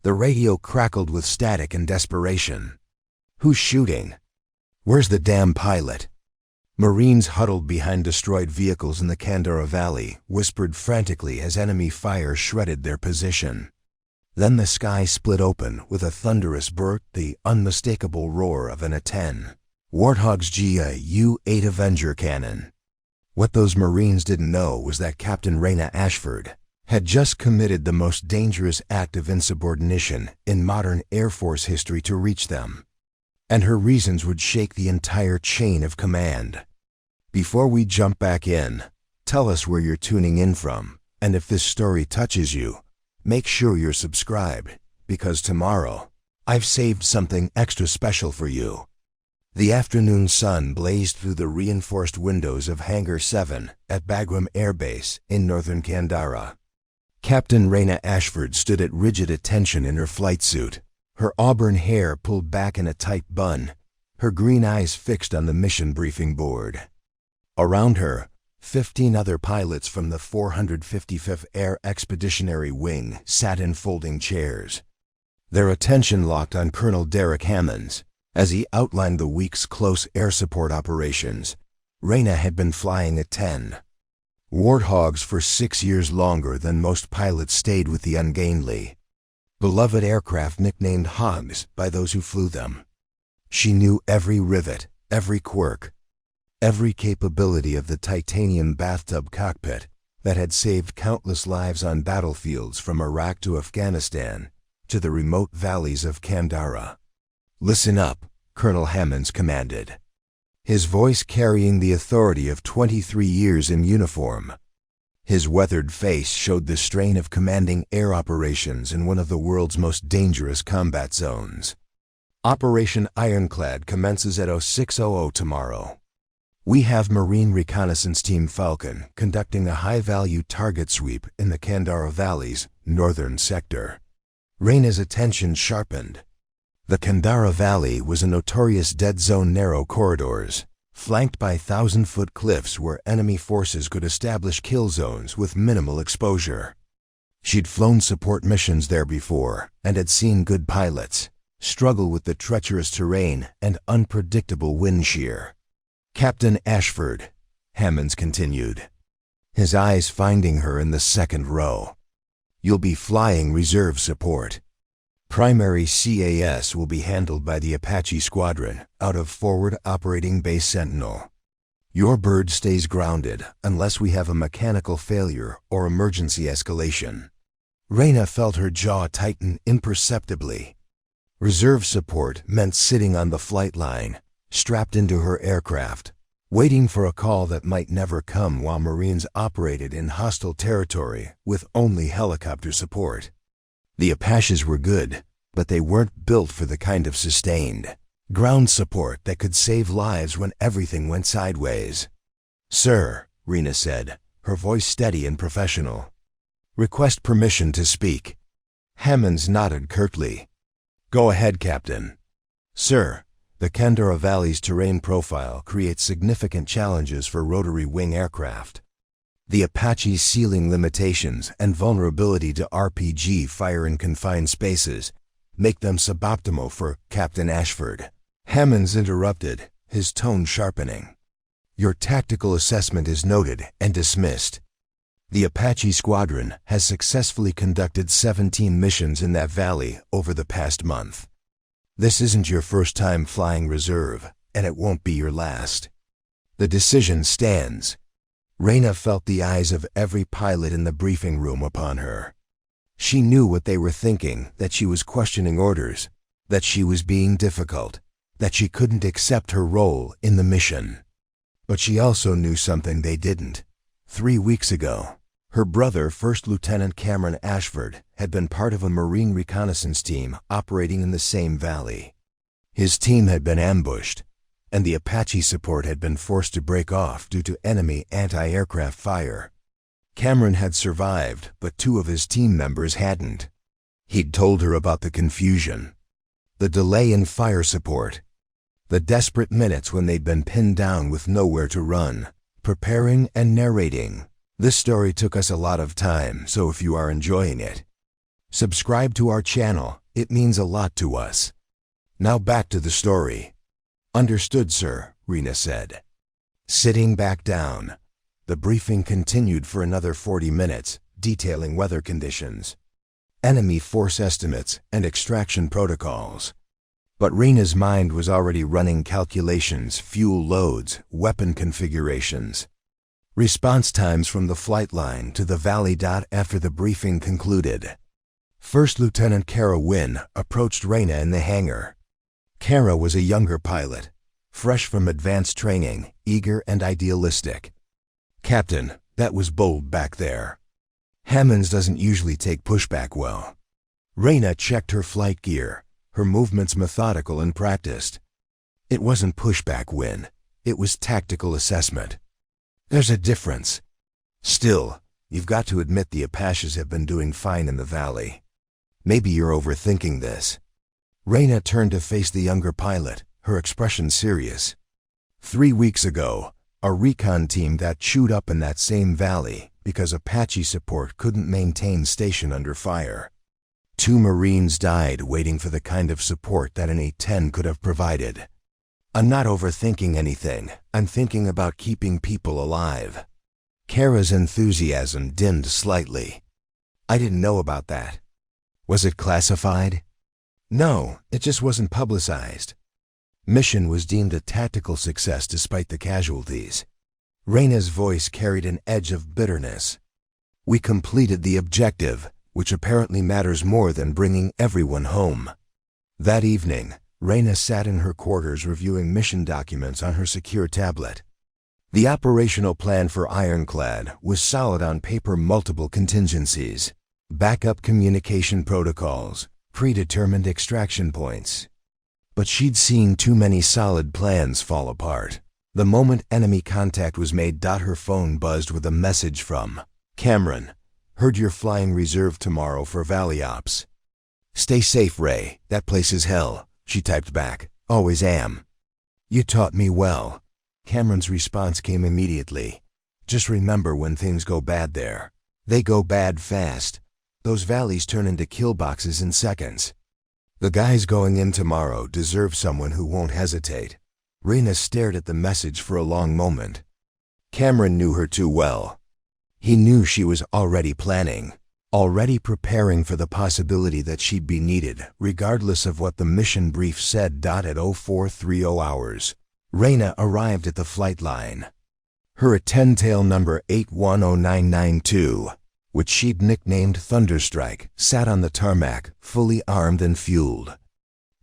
The radio crackled with static and desperation. "Who's shooting? Where's the damn pilot?" Marines huddled behind destroyed vehicles in the Kandara Valley whispered frantically as enemy fire shredded their position. Then the sky split open with a thunderous BRRRRT, the unmistakable roar of an A-10. Warthog's U-8 Avenger cannon. What those Marines didn't know was that Captain Reyna Ashford had just committed the most dangerous act of insubordination in modern Air Force history to reach them. And her reasons would shake the entire chain of command. Before we jump back in, tell us where you're tuning in from, and if this story touches you, make sure you're subscribed, because tomorrow, I've saved something extra special for you. The afternoon sun blazed through the reinforced windows of Hangar 7 at Bagram Airbase in northern Kandara. Captain Reyna Ashford stood at rigid attention in her flight suit, her auburn hair pulled back in a tight bun, her green eyes fixed on the mission briefing board. Around her, 15 other pilots from the 455th Air Expeditionary Wing sat in folding chairs. Their attention locked on Colonel Derek Hammonds. As he outlined the week's close air support operations, Reyna had been flying A-10 Warthogs for 6 years longer than most pilots stayed with the ungainly, beloved aircraft nicknamed Hogs by those who flew them. She knew every rivet, every quirk, every capability of the titanium bathtub cockpit that had saved countless lives on battlefields from Iraq to Afghanistan to the remote valleys of Kandara. "Listen up," Colonel Hammonds commanded, his voice carrying the authority of 23 years in uniform. His weathered face showed the strain of commanding air operations in one of the world's most dangerous combat zones. "Operation Ironclad commences at 0600 tomorrow. We have Marine Reconnaissance Team Falcon conducting a high-value target sweep in the Kandara Valley's northern sector." Reyna's attention sharpened. The Kandara Valley was a notorious dead zone, narrow corridors, flanked by 1,000-foot cliffs where enemy forces could establish kill zones with minimal exposure. She'd flown support missions there before and had seen good pilots struggle with the treacherous terrain and unpredictable wind shear. "Captain Ashford," Hammonds continued, his eyes finding her in the second row, "you'll be flying reserve support. Primary CAS will be handled by the Apache Squadron out of Forward Operating Base Sentinel. Your bird stays grounded unless we have a mechanical failure or emergency escalation." Reyna felt her jaw tighten imperceptibly. Reserve support meant sitting on the flight line, strapped into her aircraft, waiting for a call that might never come while Marines operated in hostile territory with only helicopter support. The Apaches were good, but they weren't built for the kind of sustained ground support that could save lives when everything went sideways. "Sir," Reyna said, her voice steady and professional. "Request permission to speak." Hammonds nodded curtly. "Go ahead, Captain." "Sir, the Kandara Valley's terrain profile creates significant challenges for rotary wing aircraft. The Apache's ceiling limitations and vulnerability to RPG fire in confined spaces make them suboptimal for Captain Ashford." Hammonds interrupted, his tone sharpening. "Your tactical assessment is noted and dismissed. The Apache Squadron has successfully conducted 17 missions in that valley over the past month. This isn't your first time flying reserve, and it won't be your last. The decision stands." Reyna felt the eyes of every pilot in the briefing room upon her. She knew what they were thinking, that she was questioning orders, that she was being difficult, that she couldn't accept her role in the mission. But she also knew something they didn't. 3 weeks ago, her brother, First Lieutenant Captain Ashford, had been part of a Marine reconnaissance team operating in the same valley. His team had been ambushed, and the Apache support had been forced to break off due to enemy anti-aircraft fire. Cameron had survived, but 2 of his team members hadn't. He'd told her about the confusion, the delay in fire support, the desperate minutes when they'd been pinned down with nowhere to run, preparing and narrating. "This story took us a lot of time, so if you are enjoying it, Subscribe to our channel, it means a lot to us. Now back to the story. Understood, sir, Reyna said. Sitting back down, the briefing continued for another 40 minutes, detailing weather conditions, enemy force estimates, and extraction protocols. But Reyna's mind was already running calculations, fuel loads, weapon configurations, response times from the flight line to the valley. After the briefing concluded, First Lieutenant Kara Wynne approached Reyna in the hangar. Kara was a younger pilot, fresh from advanced training, eager and idealistic. "Captain, that was bold back there. Hammonds doesn't usually take pushback well." Reyna checked her flight gear, her movements methodical and practiced. "It wasn't pushback, Wynne. It was tactical assessment. There's a difference. Still, you've got to admit the Apaches have been doing fine in the valley. Maybe you're overthinking this." Reyna turned to face the younger pilot, her expression serious. 3 weeks ago, a recon team got chewed up in that same valley because Apache support couldn't maintain station under fire. 2 Marines died waiting for the kind of support that an A-10 could have provided. "I'm not overthinking anything. I'm thinking about keeping people alive." Kara's enthusiasm dimmed slightly. "I didn't know about that. Was it classified?" "No, it just wasn't publicized. Mission was deemed a tactical success despite the casualties." Reyna's voice carried an edge of bitterness. "We completed the objective, which apparently matters more than bringing everyone home." That evening, Reyna sat in her quarters reviewing mission documents on her secure tablet. The operational plan for Ironclad was solid on paper: multiple contingencies, backup communication protocols, predetermined extraction points. But she'd seen too many solid plans fall apart. The moment enemy contact was made, her phone buzzed with a message from Cameron. "Heard you're flying reserve tomorrow for Valley Ops. Stay safe, Ray. That place is hell," she typed back. "Always am." "You taught me well." Cameron's response came immediately. "Just remember, when things go bad there, they go bad fast. Those valleys turn into kill boxes in seconds. The guys going in tomorrow deserve someone who won't hesitate." Reyna stared at the message for a long moment. Cameron knew her too well. He knew she was already planning, already preparing for the possibility that she'd be needed, regardless of what the mission brief said. At 0430 hours, Reyna arrived at the flight line. Her A-10 tail number 810992, which she'd nicknamed Thunderstrike, sat on the tarmac, fully armed and fueled.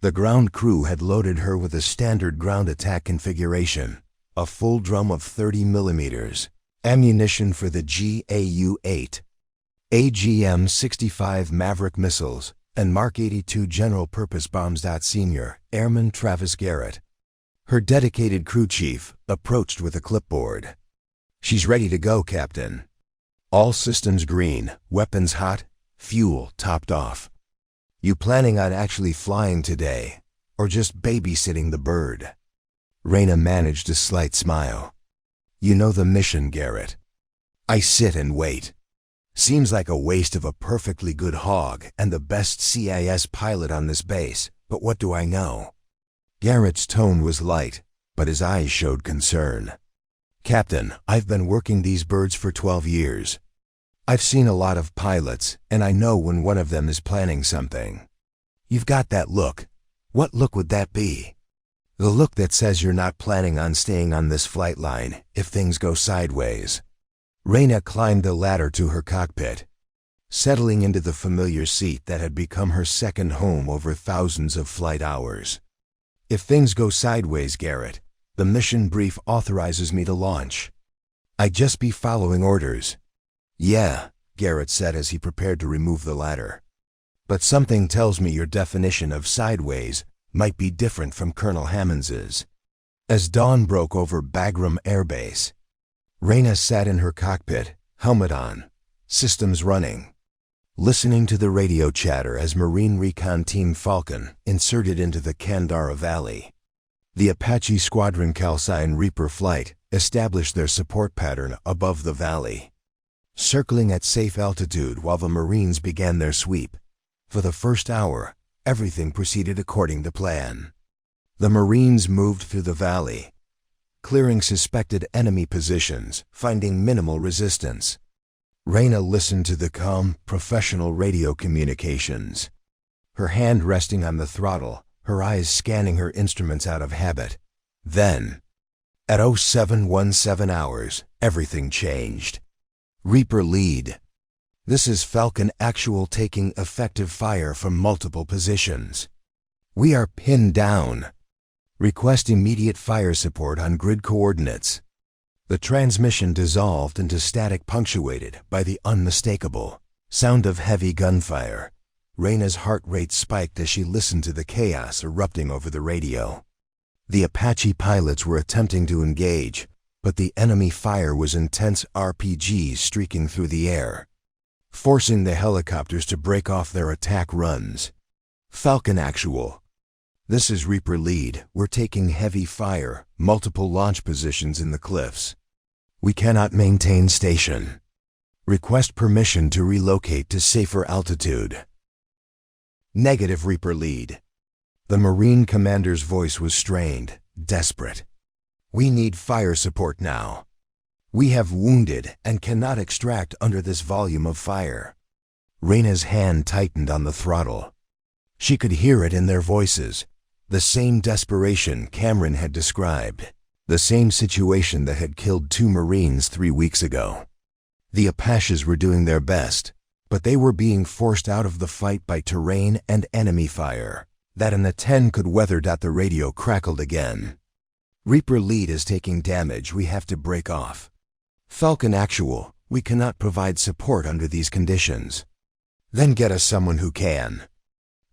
The ground crew had loaded her with a standard ground attack configuration, a full drum of 30mm, ammunition for the GAU-8, AGM-65 Maverick missiles, and Mark 82 general-purpose bombs. Senior Airman Travis Garrett, her dedicated crew chief, approached with a clipboard. "She's ready to go, Captain. All systems green, weapons hot, fuel topped off. You planning on actually flying today, or just babysitting the bird?" Reyna managed a slight smile. "You know the mission, Garrett. I sit and wait. Seems like a waste of a perfectly good hog and the best CIS pilot on this base, but what do I know?" Garrett's tone was light, but his eyes showed concern. "Captain, I've been working these birds for 12 years. I've seen a lot of pilots, and I know when one of them is planning something. You've got that look. What look would that be?" "The look that says you're not planning on staying on this flight line if things go sideways." Reyna climbed the ladder to her cockpit, settling into the familiar seat that had become her second home over thousands of flight hours. "If things go sideways, Garrett, the mission brief authorizes me to launch. I'd just be following orders." "Yeah," Garrett said as he prepared to remove the ladder. "But something tells me your definition of sideways might be different from Colonel Hammonds's." As dawn broke over Bagram Airbase, Reyna sat in her cockpit, helmet on, systems running, listening to the radio chatter as Marine Recon Team Falcon inserted into the Kandara Valley. The Apache Squadron Calcine Reaper flight established their support pattern above the valley, circling at safe altitude while the Marines began their sweep. For the first hour, everything proceeded according to plan. The Marines moved through the valley, clearing suspected enemy positions, finding minimal resistance. Reyna listened to the calm, professional radio communications, her hand resting on the throttle, her eyes scanning her instruments out of habit. Then, at 0717 hours, everything changed. Reaper lead. This is Falcon Actual taking effective fire from multiple positions. We are pinned down. Request immediate fire support on grid coordinates. The transmission dissolved into static punctuated by the unmistakable sound of heavy gunfire. Reyna's heart rate spiked as she listened to the chaos erupting over the radio. The Apache pilots were attempting to engage, but the enemy fire was intense RPGs streaking through the air, forcing the helicopters to break off their attack runs. Falcon Actual. This is Reaper lead. We're taking heavy fire, multiple launch positions in the cliffs. We cannot maintain station. Request permission to relocate to safer altitude. Negative, Reaper lead. The Marine commander's voice was strained, desperate. We need fire support now. We have wounded and cannot extract under this volume of fire. Reyna's hand tightened on the throttle. She could hear it in their voices. The same desperation Cameron had described. The same situation that had killed 2 Marines 3 weeks ago. The Apaches were doing their best, but they were being forced out of the fight by terrain and enemy fire. That an A-10 could weather. The radio crackled again. Reaper lead is taking damage. We have to break off. Falcon Actual, we cannot provide support under these conditions. Then get us someone who can.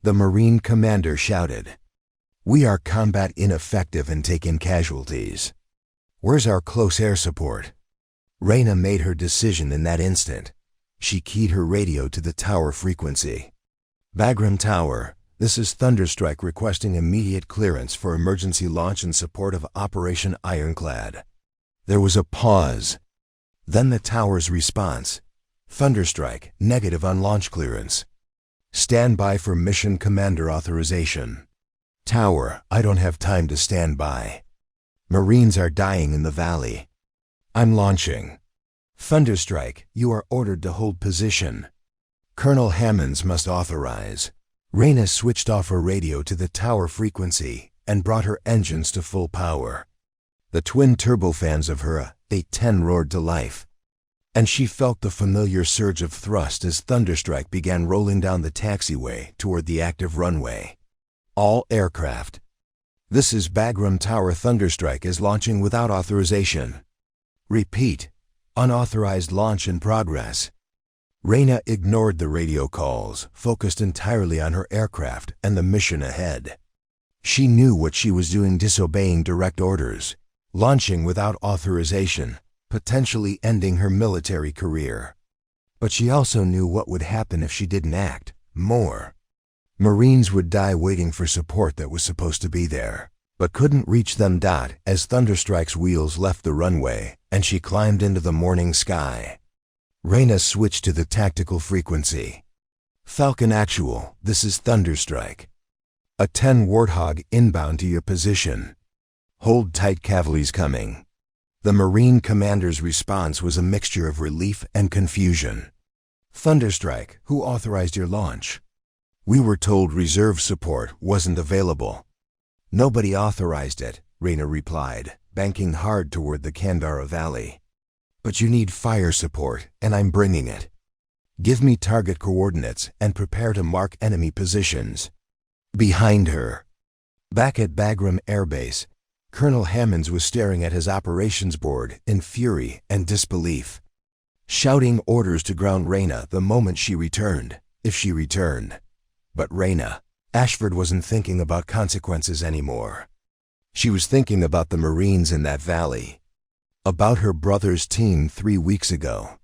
The Marine commander shouted. We are combat ineffective and take in casualties. Where's our close air support? Reyna made her decision in that instant. She keyed her radio to the tower frequency. Bagram Tower, this is Thunderstrike requesting immediate clearance for emergency launch in support of Operation Ironclad. There was a pause. Then the tower's response. Thunderstrike, negative on launch clearance. Stand by for mission commander authorization. Tower, I don't have time to stand by. Marines are dying in the valley. I'm launching. Thunderstrike, you are ordered to hold position. Colonel Hammonds must authorize. Reyna switched off her radio to the tower frequency and brought her engines to full power. The twin turbofans of her A-10 roared to life, and she felt the familiar surge of thrust as Thunderstrike began rolling down the taxiway toward the active runway. All aircraft. This is Bagram Tower. Thunderstrike is launching without authorization. Repeat. Unauthorized launch in progress. Reyna ignored the radio calls, focused entirely on her aircraft and the mission ahead. She knew what she was doing, disobeying direct orders, launching without authorization, potentially ending her military career. But she also knew what would happen if she didn't act. More. Marines would die waiting for support that was supposed to be there, but couldn't reach them. As Thunderstrike's wheels left the runway and she climbed into the morning sky, Reyna switched to the tactical frequency. Falcon Actual, this is Thunderstrike. A-10 Warthog inbound to your position. Hold tight, cavalry's coming. The Marine commander's response was a mixture of relief and confusion. Thunderstrike, who authorized your launch? We were told reserve support wasn't available. Nobody authorized it, Reyna replied, banking hard toward the Kandara Valley. But you need fire support, and I'm bringing it. Give me target coordinates and prepare to mark enemy positions. Behind her. Back at Bagram Airbase, Colonel Hammonds was staring at his operations board in fury and disbelief, shouting orders to ground Reyna the moment she returned, if she returned. But Reyna Ashford wasn't thinking about consequences anymore. She was thinking about the Marines in that valley, about her brother's team 3 weeks ago,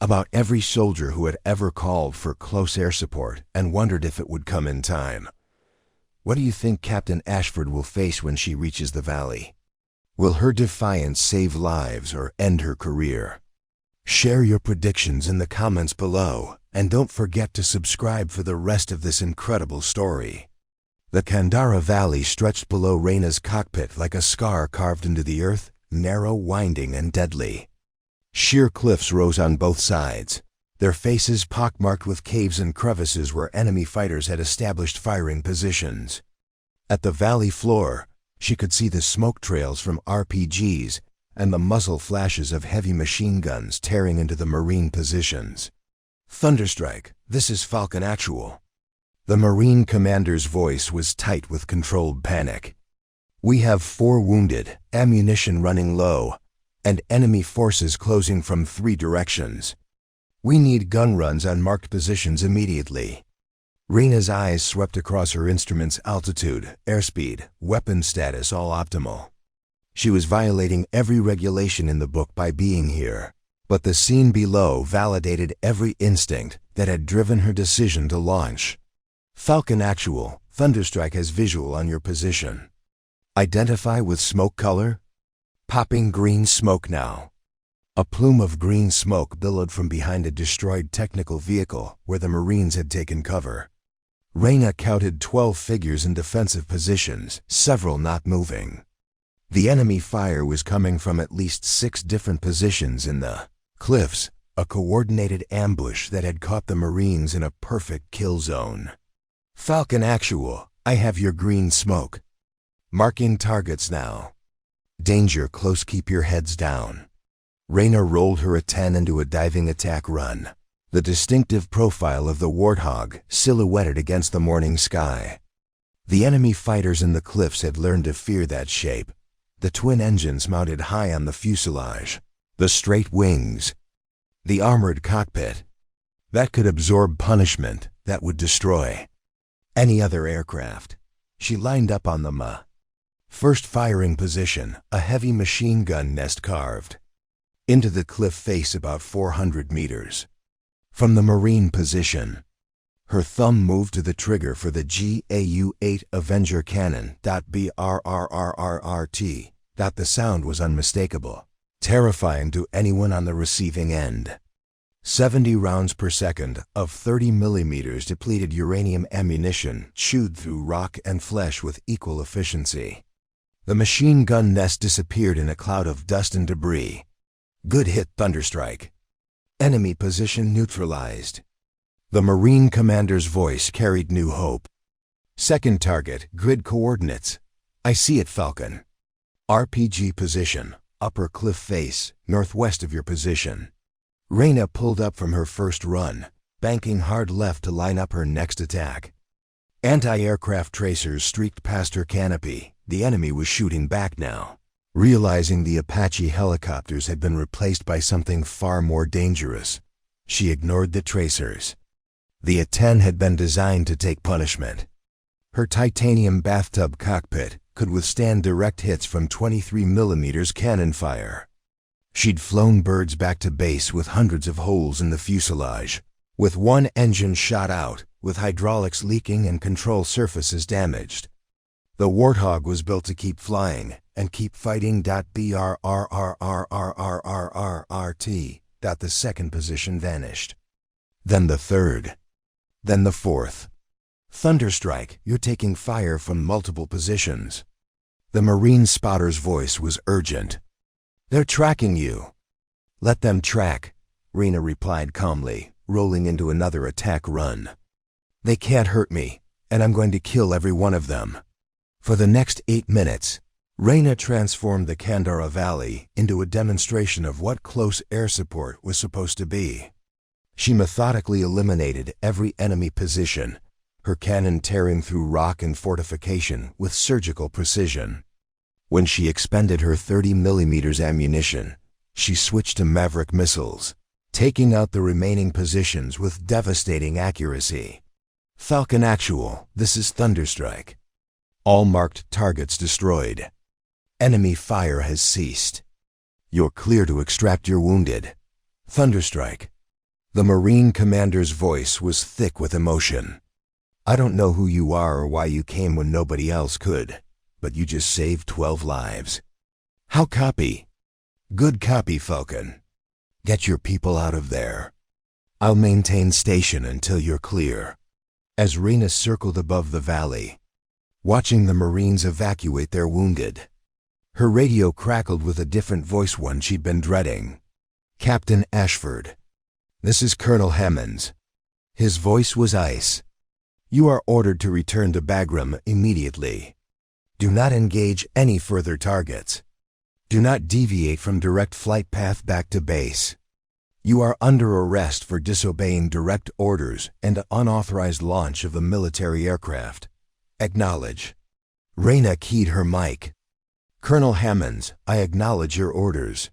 about every soldier who had ever called for close air support and wondered if it would come in time. What do you think Captain Ashford will face when she reaches the valley? Will her defiance save lives or end her career? Share your predictions in the comments below and don't forget to subscribe for the rest of this incredible story. The Kandara Valley stretched below Reyna's cockpit like a scar carved into the earth, narrow, winding, and deadly. Sheer cliffs rose on both sides, their faces pockmarked with caves and crevices where enemy fighters had established firing positions. At the valley floor, she could see the smoke trails from RPGs and the muzzle flashes of heavy machine guns tearing into the Marine positions. "Thunderstrike, this is Falcon Actual." The Marine commander's voice was tight with controlled panic. "We have 4 wounded, ammunition running low, and enemy forces closing from 3 directions. We need gun runs on marked positions immediately." Reyna's eyes swept across her instruments: altitude, airspeed, weapon status all optimal. She was violating every regulation in the book by being here, but the scene below validated every instinct that had driven her decision to launch. "Falcon Actual, Thunderstrike has visual on your position. Identify with smoke color." Popping green smoke now. A plume of green smoke billowed from behind a destroyed technical vehicle where the Marines had taken cover. Reyna counted 12 figures in defensive positions, several not moving. The enemy fire was coming from at least 6 different positions in the cliffs, a coordinated ambush that had caught the Marines in a perfect kill zone. "Falcon Actual, I have your green smoke. Marking targets now. Danger close, keep your heads down." Reyna rolled her A-10 into a diving attack run, the distinctive profile of the Warthog silhouetted against the morning sky. The enemy fighters in the cliffs had learned to fear that shape, the twin engines mounted high on the fuselage, the straight wings, the armored cockpit. That could absorb punishment, that would destroy any other aircraft. She lined up on the first firing position, a heavy machine gun nest carved into the cliff face about 400 meters from the Marine position. Her thumb moved to the trigger for the GAU-8 Avenger cannon. BRRRRT. The sound was unmistakable, terrifying to anyone on the receiving end. 70 rounds per second of 30 millimeters depleted uranium ammunition chewed through rock and flesh with equal efficiency. The machine gun nest disappeared in a cloud of dust and debris. "Good hit, Thunderstrike. Enemy position neutralized." The Marine commander's voice carried new hope. "Second target, grid coordinates. I see it, Falcon. RPG position, upper cliff face, northwest of your position." Reyna pulled up from her first run, banking hard left to line up her next attack. Anti-aircraft tracers streaked past her canopy. The enemy was shooting back now. Realizing the Apache helicopters had been replaced by something far more dangerous, she ignored the tracers. The A-10 had been designed to take punishment. Her titanium bathtub cockpit could withstand direct hits from 23 millimeters cannon fire. She'd flown birds back to base with hundreds of holes in the fuselage, with one engine shot out, with hydraulics leaking and control surfaces damaged. The Warthog was built to keep flying and keep fighting. BRRRRRT. The second position vanished. Then the third. Then the fourth. "Thunderstrike, you're taking fire from multiple positions." The Marine spotter's voice was urgent. "They're tracking you." "Let them track," Reyna replied calmly, rolling into another attack run. "They can't hurt me, and I'm going to kill every one of them." For the next 8 minutes, Reyna transformed the Kandara Valley into a demonstration of what close air support was supposed to be. She methodically eliminated every enemy position, her cannon tearing through rock and fortification with surgical precision. When she expended her 30 millimeters ammunition, she switched to Maverick missiles, taking out the remaining positions with devastating accuracy. "Falcon Actual, this is Thunderstrike. All marked targets destroyed. Enemy fire has ceased. You're clear to extract your wounded. Thunderstrike." The Marine commander's voice was thick with emotion. "I don't know who you are or why you came when nobody else could, but you just saved 12 lives. How copy?" "Good copy, Falcon. Get your people out of there." I'll maintain station until you're clear. As Reyna circled above the valley, watching the Marines evacuate their wounded, her radio crackled with a different voice, one she'd been dreading. Captain Ashford, this is Colonel Hammonds. His voice was ice. You are ordered to return to Bagram immediately. Do not engage any further targets. Do not deviate from direct flight path back to base. You are under arrest for disobeying direct orders and unauthorized launch of a military aircraft. Acknowledge. Reyna keyed her mic. Colonel Hammonds, I acknowledge your orders.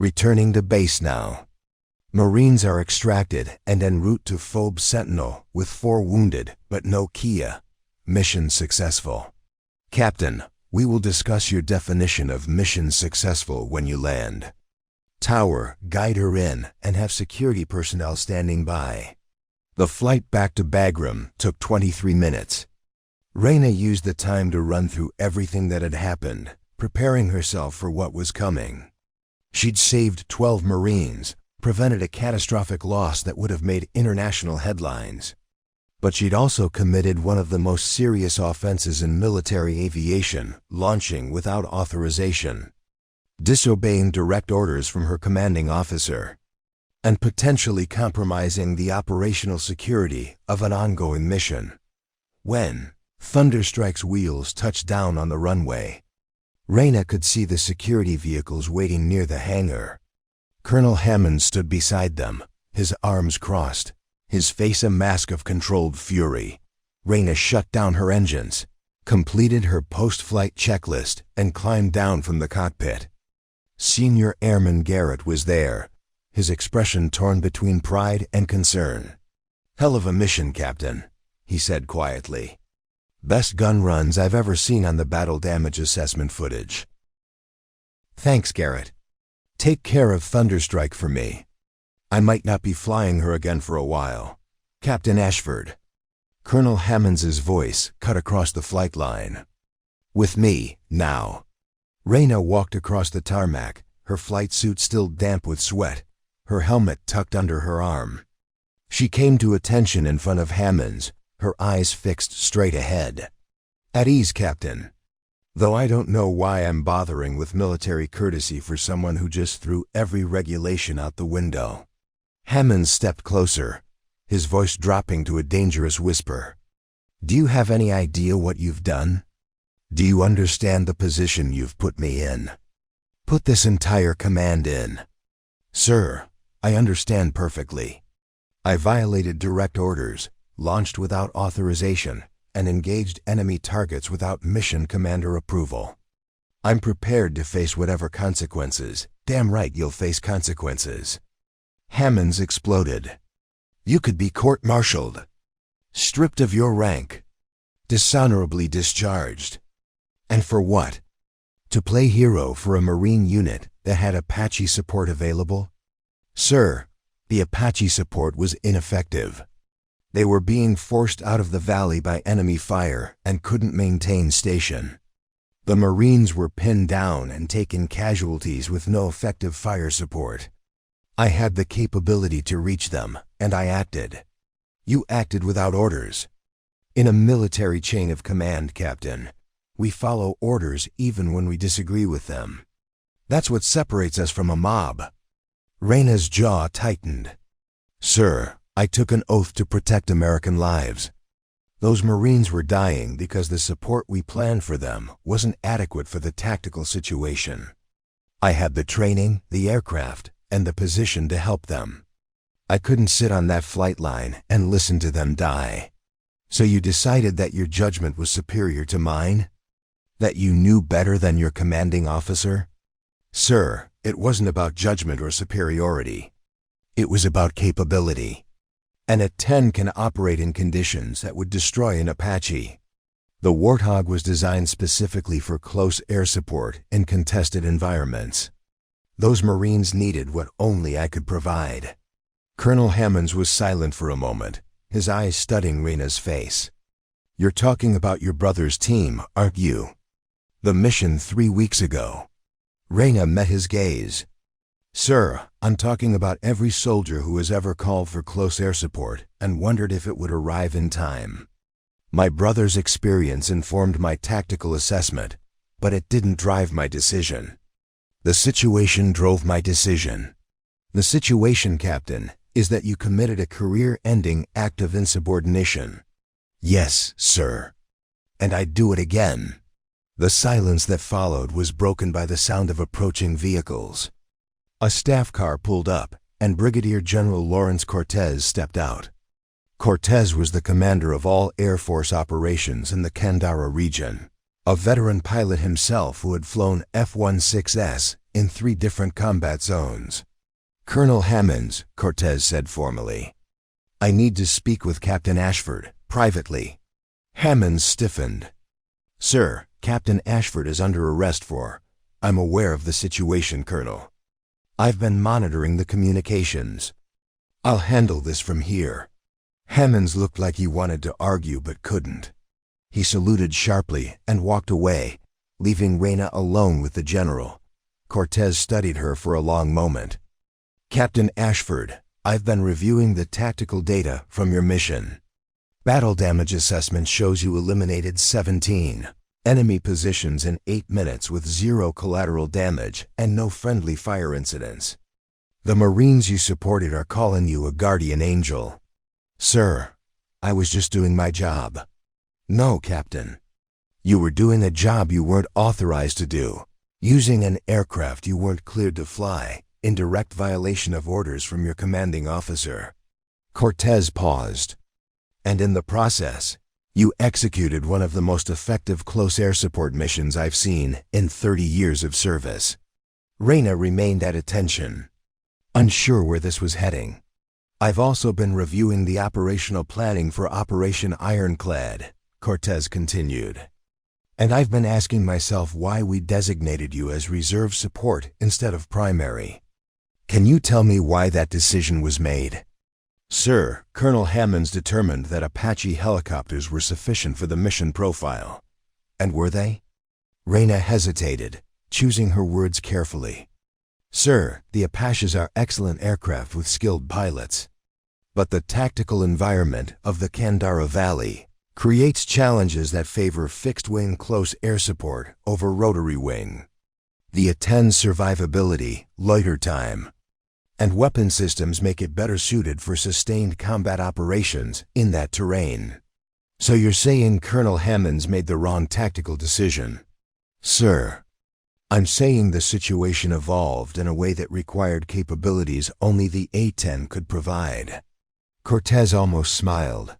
Returning to base now. Marines are extracted and en route to Phobe Sentinel with 4 wounded but no Kia. Mission successful. Captain, we will discuss your definition of mission successful when you land. Tower, guide her in and have security personnel standing by. The flight back to Bagram took 23 minutes. Reyna used the time to run through everything that had happened, preparing herself for what was coming. She'd saved 12 Marines, prevented a catastrophic loss that would have made international headlines. But she'd also committed one of the most serious offenses in military aviation, launching without authorization, disobeying direct orders from her commanding officer, and potentially compromising the operational security of an ongoing mission. When Thunderstrike's wheels touched down on the runway, Reyna could see the security vehicles waiting near the hangar. Colonel Hammonds stood beside them, his arms crossed, his face a mask of controlled fury. Reyna shut down her engines, completed her post-flight checklist, and climbed down from the cockpit. Senior Airman Garrett was there, his expression torn between pride and concern. Hell of a mission, Captain, he said quietly. Best gun runs I've ever seen on the battle damage assessment footage. Thanks, Garrett. Take care of Thunderstrike for me. I might not be flying her again for a while. Captain Ashford. Colonel Hammonds' voice cut across the flight line. With me, now. Reyna walked across the tarmac, her flight suit still damp with sweat, her helmet tucked under her arm. She came to attention in front of Hammonds, her eyes fixed straight ahead. At ease, Captain. Though I don't know why I'm bothering with military courtesy for someone who just threw every regulation out the window. Hammonds stepped closer, his voice dropping to a dangerous whisper. Do you have any idea what you've done? Do you understand the position you've put me in? Put this entire command in. Sir, I understand perfectly. I violated direct orders, launched without authorization, and engaged enemy targets without mission commander approval. I'm prepared to face whatever consequences. Damn right you'll face consequences. Hammonds exploded. You could be court-martialed, stripped of your rank, dishonorably discharged. And for what? To play hero for a Marine unit that had Apache support available? Sir, the Apache support was ineffective. They were being forced out of the valley by enemy fire and couldn't maintain station. The Marines were pinned down and taking casualties with no effective fire support. I had the capability to reach them, and I acted. You acted without orders. In a military chain of command, Captain, we follow orders even when we disagree with them. That's what separates us from a mob. Reyna's jaw tightened. Sir, I took an oath to protect American lives. Those Marines were dying because the support we planned for them wasn't adequate for the tactical situation. I had the training, the aircraft, and the position to help them. I couldn't sit on that flight line and listen to them die. So you decided that your judgment was superior to mine? That you knew better than your commanding officer? Sir, it wasn't about judgment or superiority. It was about capability. An A-10 can operate in conditions that would destroy an Apache. The Warthog was designed specifically for close air support in contested environments. Those Marines needed what only I could provide. Colonel Hammonds was silent for a moment, his eyes studying Reyna's face. You're talking about your brother's team, aren't you? The mission 3 weeks ago. Reyna met his gaze. Sir, I'm talking about every soldier who has ever called for close air support and wondered if it would arrive in time. My brother's experience informed my tactical assessment, but it didn't drive my decision. The situation drove my decision. The situation, Captain, is that you committed a career-ending act of insubordination. Yes, sir. And I'd do it again. The silence that followed was broken by the sound of approaching vehicles. A staff car pulled up, and Brigadier General Lawrence Cortez stepped out. Cortez was the commander of all Air Force operations in the Kandara region, a veteran pilot himself who had flown F-16s in 3 different combat zones. Colonel Hammonds, Cortez said formally. I need to speak with Captain Ashford, privately. Hammonds stiffened. Sir, Captain Ashford is under arrest for... I'm aware of the situation, Colonel. I've been monitoring the communications. I'll handle this from here. Hammonds looked like he wanted to argue but couldn't. He saluted sharply and walked away, leaving Reyna alone with the general. Cortez studied her for a long moment. Captain Ashford, I've been reviewing the tactical data from your mission. Battle damage assessment shows you eliminated 17 enemy positions in 8 minutes with 0 collateral damage and no friendly fire incidents. The Marines you supported are calling you a guardian angel. Sir, I was just doing my job. No, Captain. You were doing a job you weren't authorized to do, using an aircraft you weren't cleared to fly, in direct violation of orders from your commanding officer. Cortez paused. And in the process, you executed one of the most effective close air support missions I've seen in 30 years of service. Reyna remained at attention, unsure where this was heading. I've also been reviewing the operational planning for Operation Ironclad, Cortez continued. And I've been asking myself why we designated you as reserve support instead of primary. Can you tell me why that decision was made? Sir, Colonel Hammonds determined that Apache helicopters were sufficient for the mission profile. And were they? Reyna hesitated, choosing her words carefully. Sir, the Apaches are excellent aircraft with skilled pilots. But the tactical environment of the Kandara Valley creates challenges that favor fixed-wing close air support over rotary wing. The A-10's survivability, loiter time, and weapon systems make it better suited for sustained combat operations in that terrain. So you're saying Colonel Hammonds made the wrong tactical decision? Sir, I'm saying the situation evolved in a way that required capabilities only the A-10 could provide. Cortez almost smiled.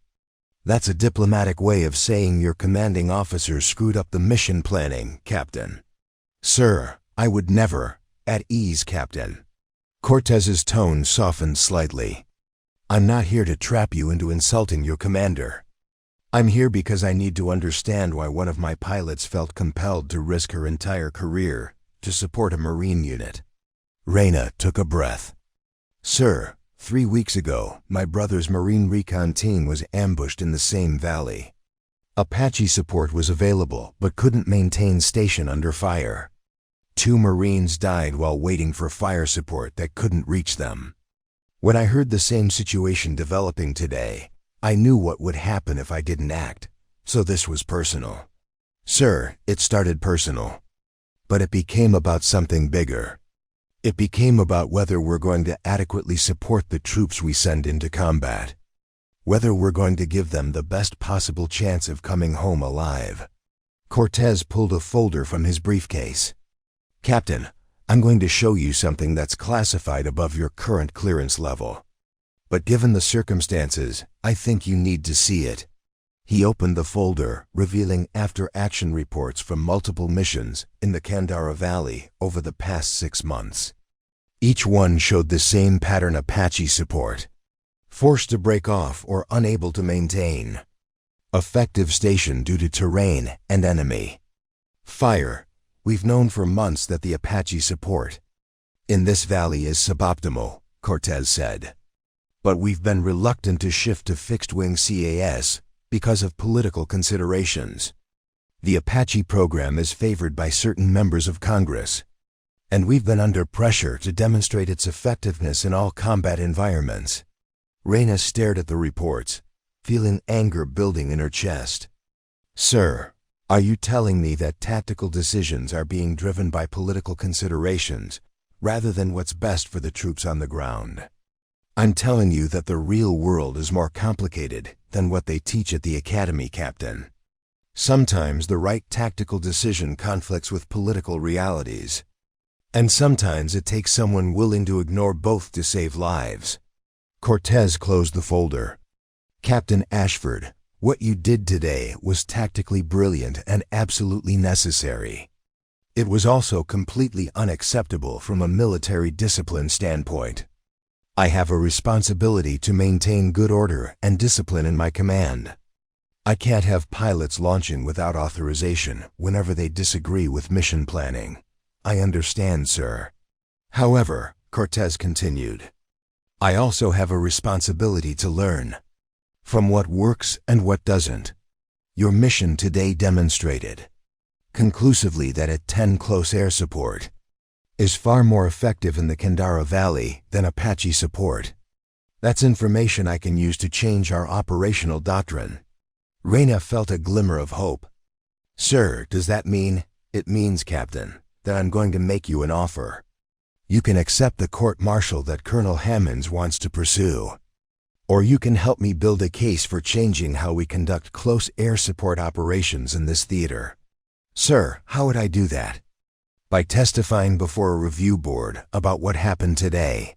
That's a diplomatic way of saying your commanding officer screwed up the mission planning, Captain. Sir, I would never. At ease, Captain. Cortez's tone softened slightly. I'm not here to trap you into insulting your commander. I'm here because I need to understand why one of my pilots felt compelled to risk her entire career to support a Marine unit. Reyna took a breath. Sir, 3 weeks ago, my brother's Marine recon team was ambushed in the same valley. Apache support was available but couldn't maintain station under fire. 2 Marines died while waiting for fire support that couldn't reach them. When I heard the same situation developing today, I knew what would happen if I didn't act, so this was personal. Sir, it started personal. But it became about something bigger. It became about whether we're going to adequately support the troops we send into combat. Whether we're going to give them the best possible chance of coming home alive. Cortez pulled a folder from his briefcase. Captain, I'm going to show you something that's classified above your current clearance level. But given the circumstances, I think you need to see it. He opened the folder, revealing after-action reports from multiple missions in the Kandara Valley over the past 6 months. Each one showed the same pattern: Apache support. Forced to break off or unable to maintain. Effective station due to terrain and enemy. Fire. We've known for months that the Apache support in this valley is suboptimal, Cortez said. But we've been reluctant to shift to fixed-wing CAS because of political considerations. The Apache program is favored by certain members of Congress, and we've been under pressure to demonstrate its effectiveness in all combat environments. Reyna stared at the reports, feeling anger building in her chest. Sir, are you telling me that tactical decisions are being driven by political considerations rather than what's best for the troops on the ground? I'm telling you that the real world is more complicated than what they teach at the academy, Captain. Sometimes the right tactical decision conflicts with political realities, and sometimes it takes someone willing to ignore both to save lives. Cortez closed the folder. Captain Ashford, what you did today was tactically brilliant and absolutely necessary. It was also completely unacceptable from a military discipline standpoint. I have a responsibility to maintain good order and discipline in my command. I can't have pilots launching without authorization whenever they disagree with mission planning. I understand, sir. However, Cortez continued, I also have a responsibility to learn from what works and what doesn't. Your mission today demonstrated conclusively that A-10 close air support is far more effective in the Kandara Valley than Apache support. That's information I can use to change our operational doctrine. Reyna felt a glimmer of hope. Sir, does that mean? It means, Captain, that I'm going to make you an offer. You can accept the court-martial that Colonel Hammonds wants to pursue, or you can help me build a case for changing how we conduct close air support operations in this theater. Sir, how would I do that? By testifying before a review board about what happened today,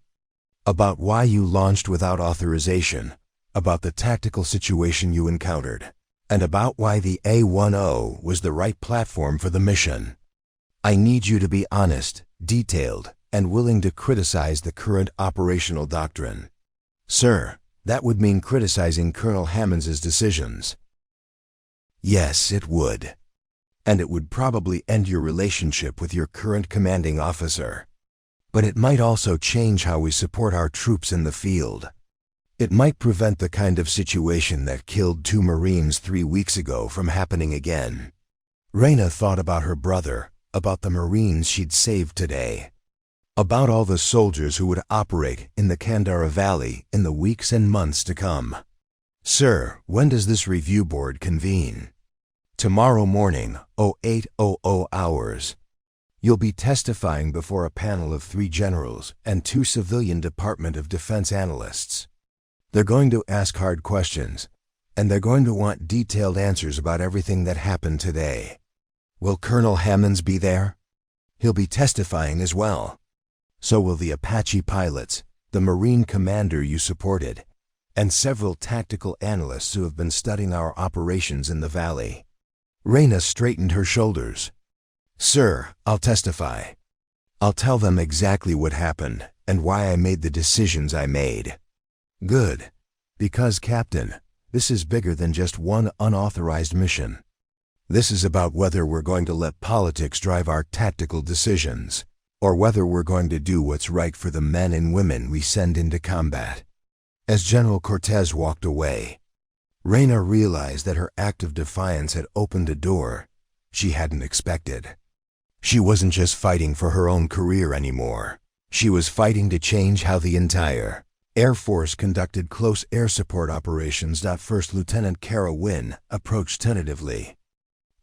about why you launched without authorization, about the tactical situation you encountered, and about why the A-10 was the right platform for the mission. I need you to be honest, detailed, and willing to criticize the current operational doctrine. Sir, that would mean criticizing Colonel Hammonds' decisions. Yes, it would. And it would probably end your relationship with your current commanding officer. But it might also change how we support our troops in the field. It might prevent the kind of situation that killed 2 Marines 3 weeks ago from happening again. Reyna thought about her brother, about the Marines she'd saved today, about all the soldiers who would operate in the Kandara Valley in the weeks and months to come. Sir, when does this review board convene? Tomorrow morning, 0800 hours. You'll be testifying before a panel of 3 generals and 2 civilian Department of Defense analysts. They're going to ask hard questions, and they're going to want detailed answers about everything that happened today. Will Colonel Hammonds be there? He'll be testifying as well. So will the Apache pilots, the Marine commander you supported, and several tactical analysts who have been studying our operations in the valley. Reyna straightened her shoulders. Sir, I'll testify. I'll tell them exactly what happened and why I made the decisions I made. Good. Because, Captain, this is bigger than just one unauthorized mission. This is about whether we're going to let politics drive our tactical decisions, or whether we're going to do what's right for the men and women we send into combat. As General Cortez walked away, Reyna realized that her act of defiance had opened a door she hadn't expected. She wasn't just fighting for her own career anymore. She was fighting to change how the entire Air Force conducted close air support operations. First Lieutenant Kara Wynne approached tentatively.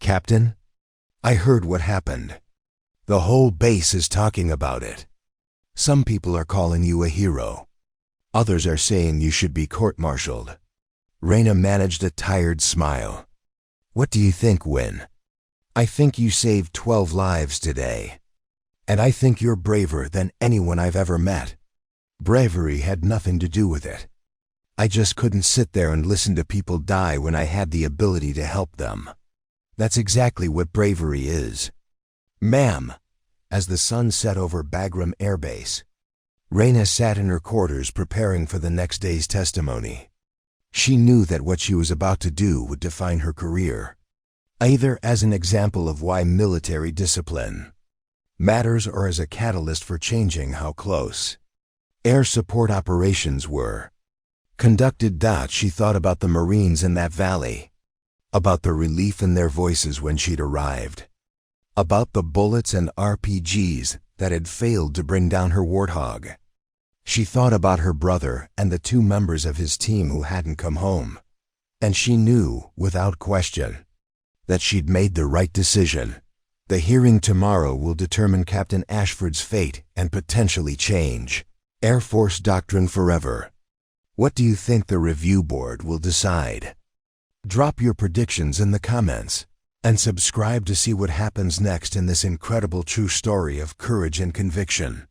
Captain, I heard what happened. The whole base is talking about it. Some people are calling you a hero. Others are saying you should be court-martialed. Reyna managed a tired smile. What do you think, Wynne? I think you saved 12 lives today. And I think you're braver than anyone I've ever met. Bravery had nothing to do with it. I just couldn't sit there and listen to people die when I had the ability to help them. That's exactly what bravery is. Ma'am, as the sun set over Bagram Airbase, Reyna sat in her quarters preparing for the next day's testimony. She knew that what she was about to do would define her career, either as an example of why military discipline matters or as a catalyst for changing how close air support operations were conducted. She thought about the Marines in that valley, about the relief in their voices when she'd arrived, about the bullets and RPGs that had failed to bring down her Warthog. She thought about her brother and the 2 members of his team who hadn't come home. And she knew, without question, that she'd made the right decision. The hearing tomorrow will determine Captain Ashford's fate and potentially change Air Force doctrine forever. What do you think the review board will decide? Drop your predictions in the comments and subscribe to see what happens next in this incredible true story of courage and conviction.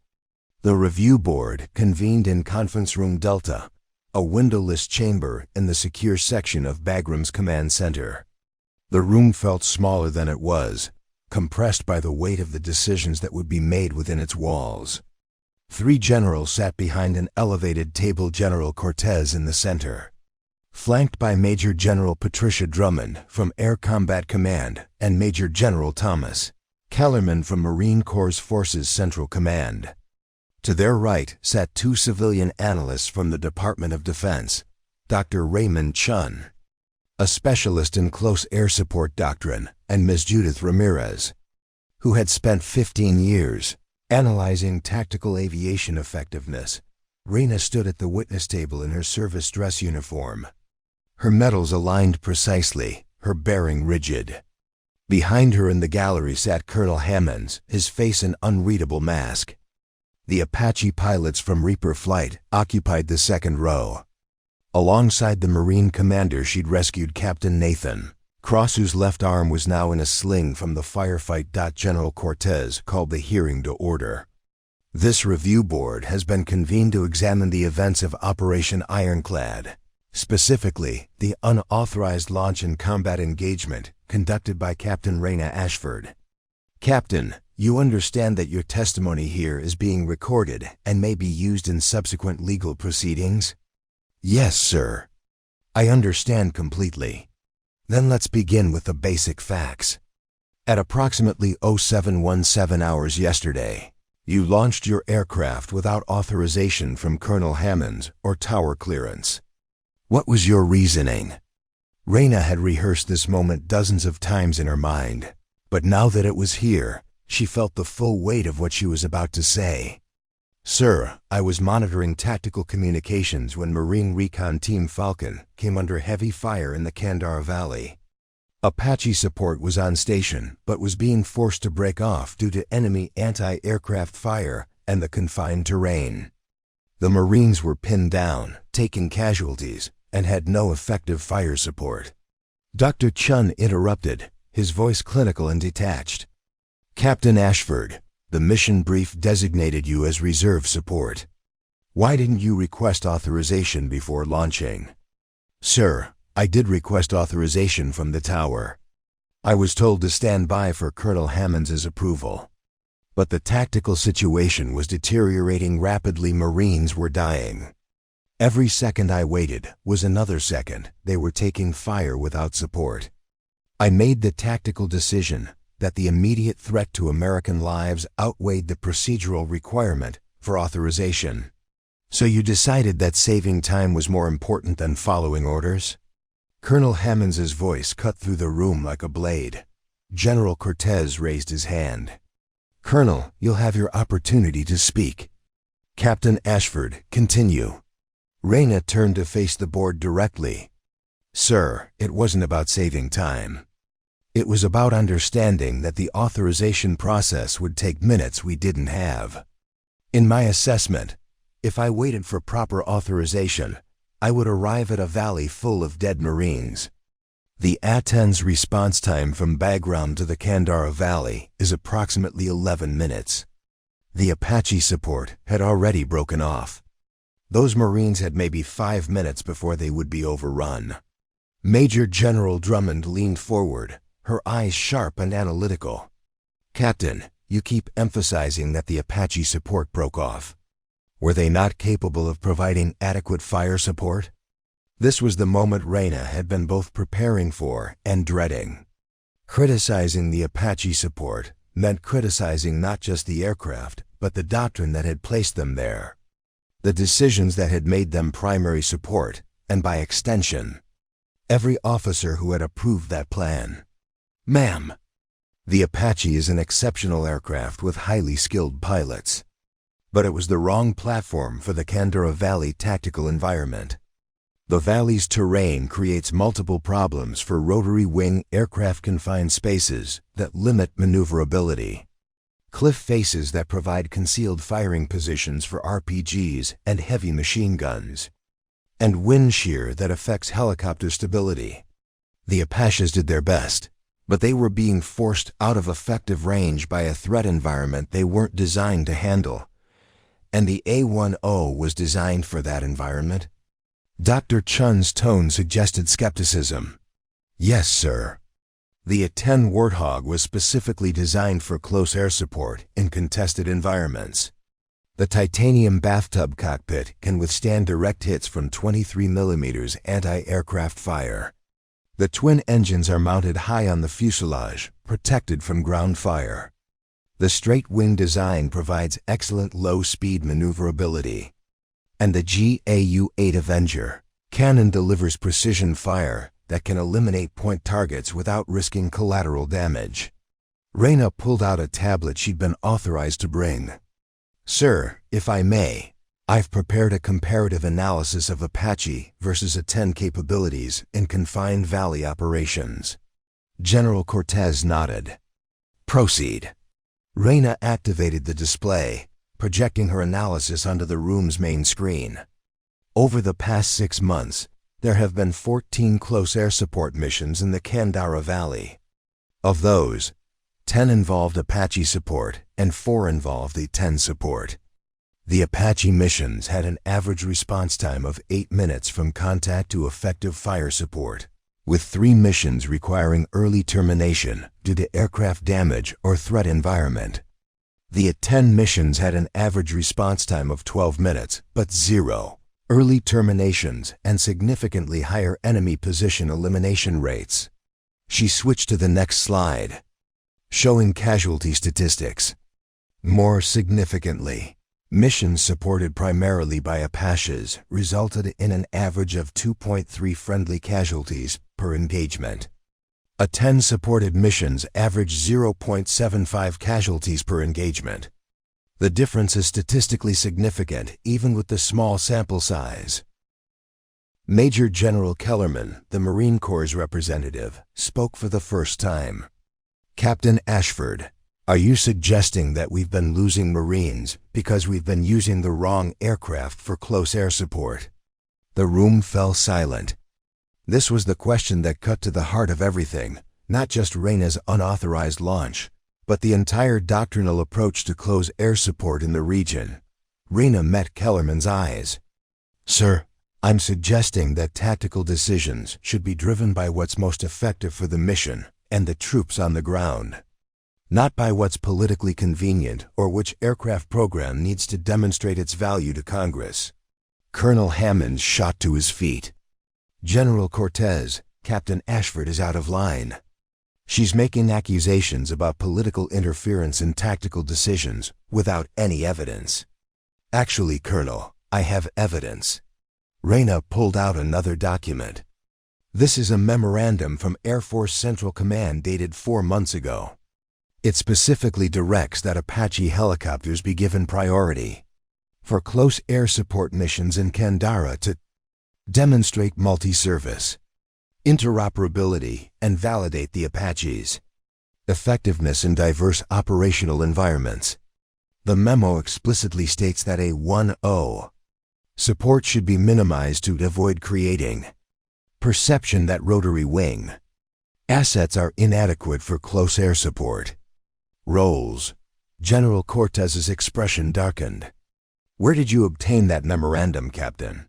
The review board convened in Conference Room Delta, a windowless chamber in the secure section of Bagram's command center. The room felt smaller than it was, compressed by the weight of the decisions that would be made within its walls. 3 generals sat behind an elevated table, General Cortez in the center, flanked by Major General Patricia Drummond from Air Combat Command and Major General Thomas Kellerman from Marine Corps Forces Central Command. To their right sat 2 civilian analysts from the Department of Defense, Dr. Raymond Chun, a specialist in close air support doctrine, and Ms. Judith Ramirez, who had spent 15 years analyzing tactical aviation effectiveness. Reyna stood at the witness table in her service dress uniform, her medals aligned precisely, her bearing rigid. Behind her in the gallery sat Colonel Hammonds, his face an unreadable mask. The Apache pilots from Reaper Flight occupied the second row. Alongside the Marine commander she'd rescued, Captain Nathan Cross, whose left arm was now in a sling from the firefight. General Cortez called the hearing to order. This review board has been convened to examine the events of Operation Ironclad, specifically the unauthorized launch and combat engagement conducted by Captain Reyna Ashford. Captain, you understand that your testimony here is being recorded and may be used in subsequent legal proceedings? Yes, sir. I understand completely. Then let's begin with the basic facts. At approximately 0717 hours yesterday, you launched your aircraft without authorization from Colonel Hammonds or tower clearance. What was your reasoning? Reyna had rehearsed this moment dozens of times in her mind, but now that it was here, she felt the full weight of what she was about to say. Sir, I was monitoring tactical communications when Marine Recon Team Falcon came under heavy fire in the Kandara Valley. Apache support was on station but was being forced to break off due to enemy anti-aircraft fire and the confined terrain. The Marines were pinned down, taking casualties, and had no effective fire support. Dr. Chun interrupted, his voice clinical and detached. Captain Ashford, the mission brief designated you as reserve support. Why didn't you request authorization before launching? Sir, I did request authorization from the tower. I was told to stand by for Colonel Hammonds' approval. But the tactical situation was deteriorating rapidly. Marines were dying. Every second I waited was another second they were taking fire without support. I made the tactical decision that the immediate threat to American lives outweighed the procedural requirement for authorization. So you decided that saving time was more important than following orders? Colonel Hammonds' voice cut through the room like a blade. General Cortez raised his hand. Colonel, you'll have your opportunity to speak. Captain Ashford, continue. Reyna turned to face the board directly. Sir, it wasn't about saving time. It was about understanding that the authorization process would take minutes we didn't have. In my assessment, if I waited for proper authorization, I would arrive at a valley full of dead Marines. The A-10's response time from Bagram to the Kandara Valley is approximately 11 minutes. The Apache support had already broken off. Those Marines had maybe 5 minutes before they would be overrun. Major General Drummond leaned forward, her eyes sharp and analytical. Captain, you keep emphasizing that the Apache support broke off. Were they not capable of providing adequate fire support? This was the moment Reyna had been both preparing for and dreading. Criticizing the Apache support meant criticizing not just the aircraft, but the doctrine that had placed them there. The decisions that had made them primary support, and by extension, every officer who had approved that plan. Ma'am, The Apache is an exceptional aircraft with highly skilled pilots. But it was the wrong platform for the Kandara Valley tactical environment. The valley's terrain creates multiple problems for rotary wing aircraft-confined spaces that limit maneuverability. Cliff faces that provide concealed firing positions for RPGs and heavy machine guns. And wind shear that affects helicopter stability. The Apaches did their best, but they were being forced out of effective range by a threat environment they weren't designed to handle. And the A-10 was designed for that environment? Dr. Chun's tone suggested skepticism. Yes, sir. The A-10 Warthog was specifically designed for close air support in contested environments. The titanium bathtub cockpit can withstand direct hits from 23mm anti-aircraft fire. The twin engines are mounted high on the fuselage, protected from ground fire. The straight-wing design provides excellent low-speed maneuverability. And the GAU-8 Avenger cannon delivers precision fire that can eliminate point targets without risking collateral damage. Reyna pulled out a tablet she'd been authorized to bring. Sir, if I may, I've prepared a comparative analysis of Apache versus A-10 capabilities in confined valley operations. General Cortez nodded. Proceed. Reyna activated the display, projecting her analysis onto the room's main screen. Over the past 6 months, there have been 14 close air support missions in the Kandara Valley. Of those, 10 involved Apache support and 4 involved A-10 support. The Apache missions had an average response time of 8 minutes from contact to effective fire support, with 3 missions requiring early termination due to aircraft damage or threat environment. The A-10 missions had an average response time of 12 minutes, but 0 early terminations and significantly higher enemy position elimination rates. She switched to the next slide, showing casualty statistics. More significantly, missions supported primarily by Apaches resulted in an average of 2.3 friendly casualties per engagement. A-10 supported missions averaged 0.75 casualties per engagement. The difference is statistically significant even with the small sample size. Major General Kellerman, the Marine Corps' representative, spoke for the first time. Captain Ashford, are you suggesting that we've been losing Marines because we've been using the wrong aircraft for close air support? The room fell silent. This was the question that cut to the heart of everything, not just Reyna's unauthorized launch, but the entire doctrinal approach to close air support in the region. Reyna met Kellerman's eyes. Sir, I'm suggesting that tactical decisions should be driven by what's most effective for the mission and the troops on the ground, not by what's politically convenient or which aircraft program needs to demonstrate its value to Congress. Colonel Hammonds shot to his feet. General Cortez, Captain Ashford is out of line. She's making accusations about political interference in tactical decisions without any evidence. Actually, Colonel, I have evidence. Reyna pulled out another document. This is a memorandum from Air Force Central Command dated 4 months ago. It specifically directs that Apache helicopters be given priority for close air support missions in Kandara to demonstrate multi-service, interoperability, and validate the Apaches' effectiveness in diverse operational environments. The memo explicitly states that A-10 support should be minimized to avoid creating perception that rotary wing assets are inadequate for close air support. Roles. General Cortez's expression darkened. Where did you obtain that memorandum, Captain?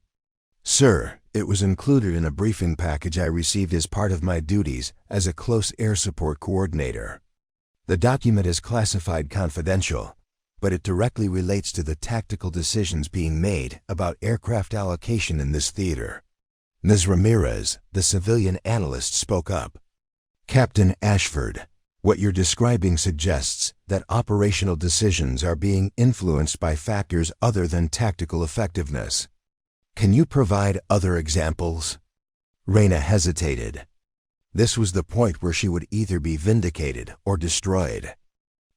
Sir, it was included in a briefing package I received as part of my duties as a close air support coordinator. The document is classified confidential, but it directly relates to the tactical decisions being made about aircraft allocation in this theater. Ms. Ramirez, the civilian analyst, spoke up. Captain Ashford, what you're describing suggests that operational decisions are being influenced by factors other than tactical effectiveness. Can you provide other examples? Reyna hesitated. This was the point where she would either be vindicated or destroyed.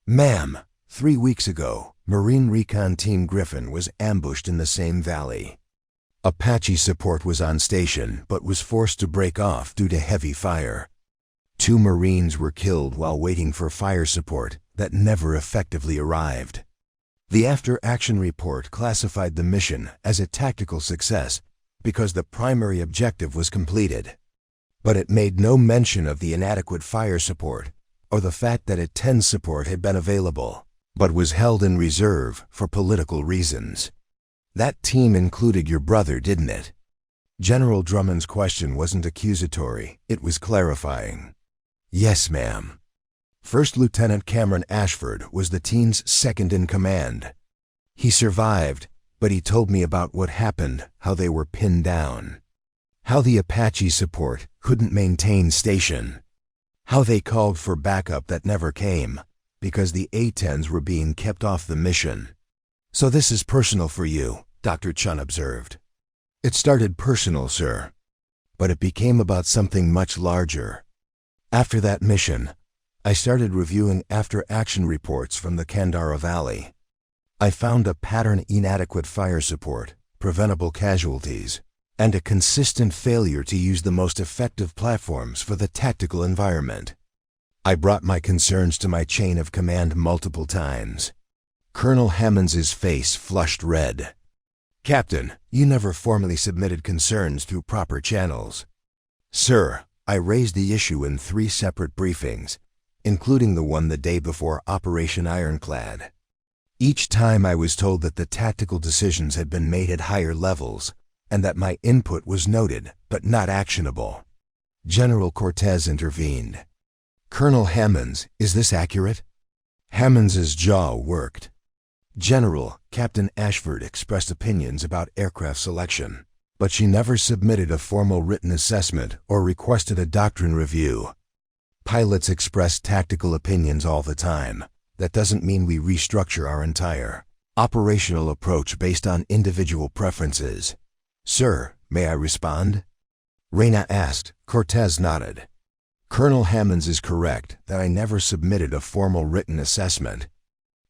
Ma'am, 3 weeks ago, Marine Recon Team Griffin was ambushed in the same valley. Apache support was on station but was forced to break off due to heavy fire. 2 Marines were killed while waiting for fire support that never effectively arrived. The after-action report classified the mission as a tactical success because the primary objective was completed. But it made no mention of the inadequate fire support or the fact that A-10 support had been available, but was held in reserve for political reasons. That team included your brother, didn't it? General Drummond's question wasn't accusatory, it was clarifying. Yes, ma'am. First Lieutenant Cameron Ashford was the team's second in command. He survived, but he told me about what happened, how they were pinned down. How the Apache support couldn't maintain station. How they called for backup that never came, because the A-10s were being kept off the mission. So this is personal for you, Dr. Chun observed. It started personal, sir. But it became about something much larger. After that mission, I started reviewing after-action reports from the Kandara Valley. I found a pattern: inadequate fire support, preventable casualties, and a consistent failure to use the most effective platforms for the tactical environment. I brought my concerns to my chain of command multiple times. Colonel Hammonds' face flushed red. Captain, you never formally submitted concerns through proper channels. Sir, I raised the issue in 3 separate briefings, including the one the day before Operation Ironclad. Each time I was told that the tactical decisions had been made at higher levels, and that my input was noted but not actionable. General Cortez intervened. Colonel Hammonds, is this accurate? Hammonds' jaw worked. General, Captain Ashford expressed opinions about aircraft selection, but she never submitted a formal written assessment or requested a doctrine review. Pilots express tactical opinions all the time. That doesn't mean we restructure our entire operational approach based on individual preferences. Sir, may I respond? Reyna asked. Cortez nodded. Colonel Hammonds is correct that I never submitted a formal written assessment.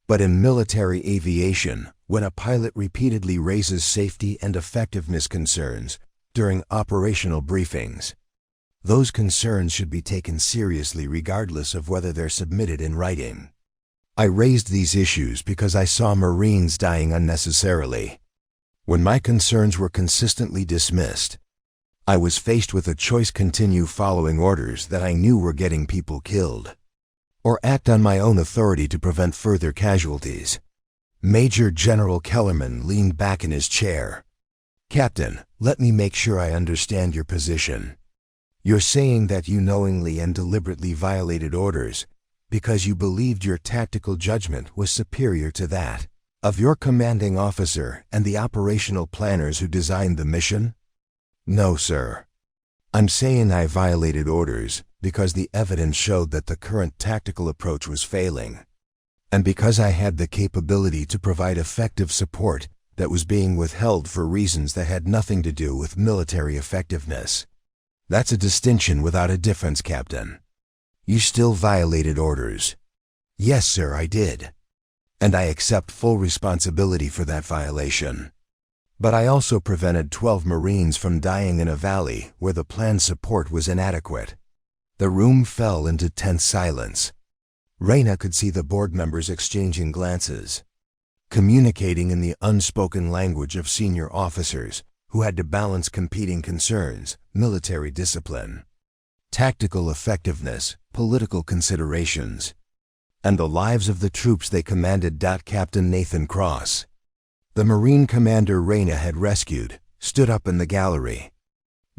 But in military aviation, when a pilot repeatedly raises safety and effectiveness concerns during operational briefings, those concerns should be taken seriously regardless of whether they're submitted in writing. I raised these issues because I saw Marines dying unnecessarily. When my concerns were consistently dismissed, I was faced with a choice: continue following orders that I knew were getting people killed, or act on my own authority to prevent further casualties. Major General Kellerman leaned back in his chair. Captain, let me make sure I understand your position. You're saying that you knowingly and deliberately violated orders because you believed your tactical judgment was superior to that of your commanding officer and the operational planners who designed the mission? No, sir. I'm saying I violated orders because the evidence showed that the current tactical approach was failing, and because I had the capability to provide effective support that was being withheld for reasons that had nothing to do with military effectiveness. That's a distinction without a difference, Captain. You still violated orders. Yes, sir, I did. And I accept full responsibility for that violation. But I also prevented 12 Marines from dying in a valley where the planned support was inadequate. The room fell into tense silence. Reyna could see the board members exchanging glances, communicating in the unspoken language of senior officers who had to balance competing concerns: military discipline, tactical effectiveness, political considerations, and the lives of the troops they commanded. Captain Nathan Cross, the Marine commander Reyna had rescued, stood up in the gallery.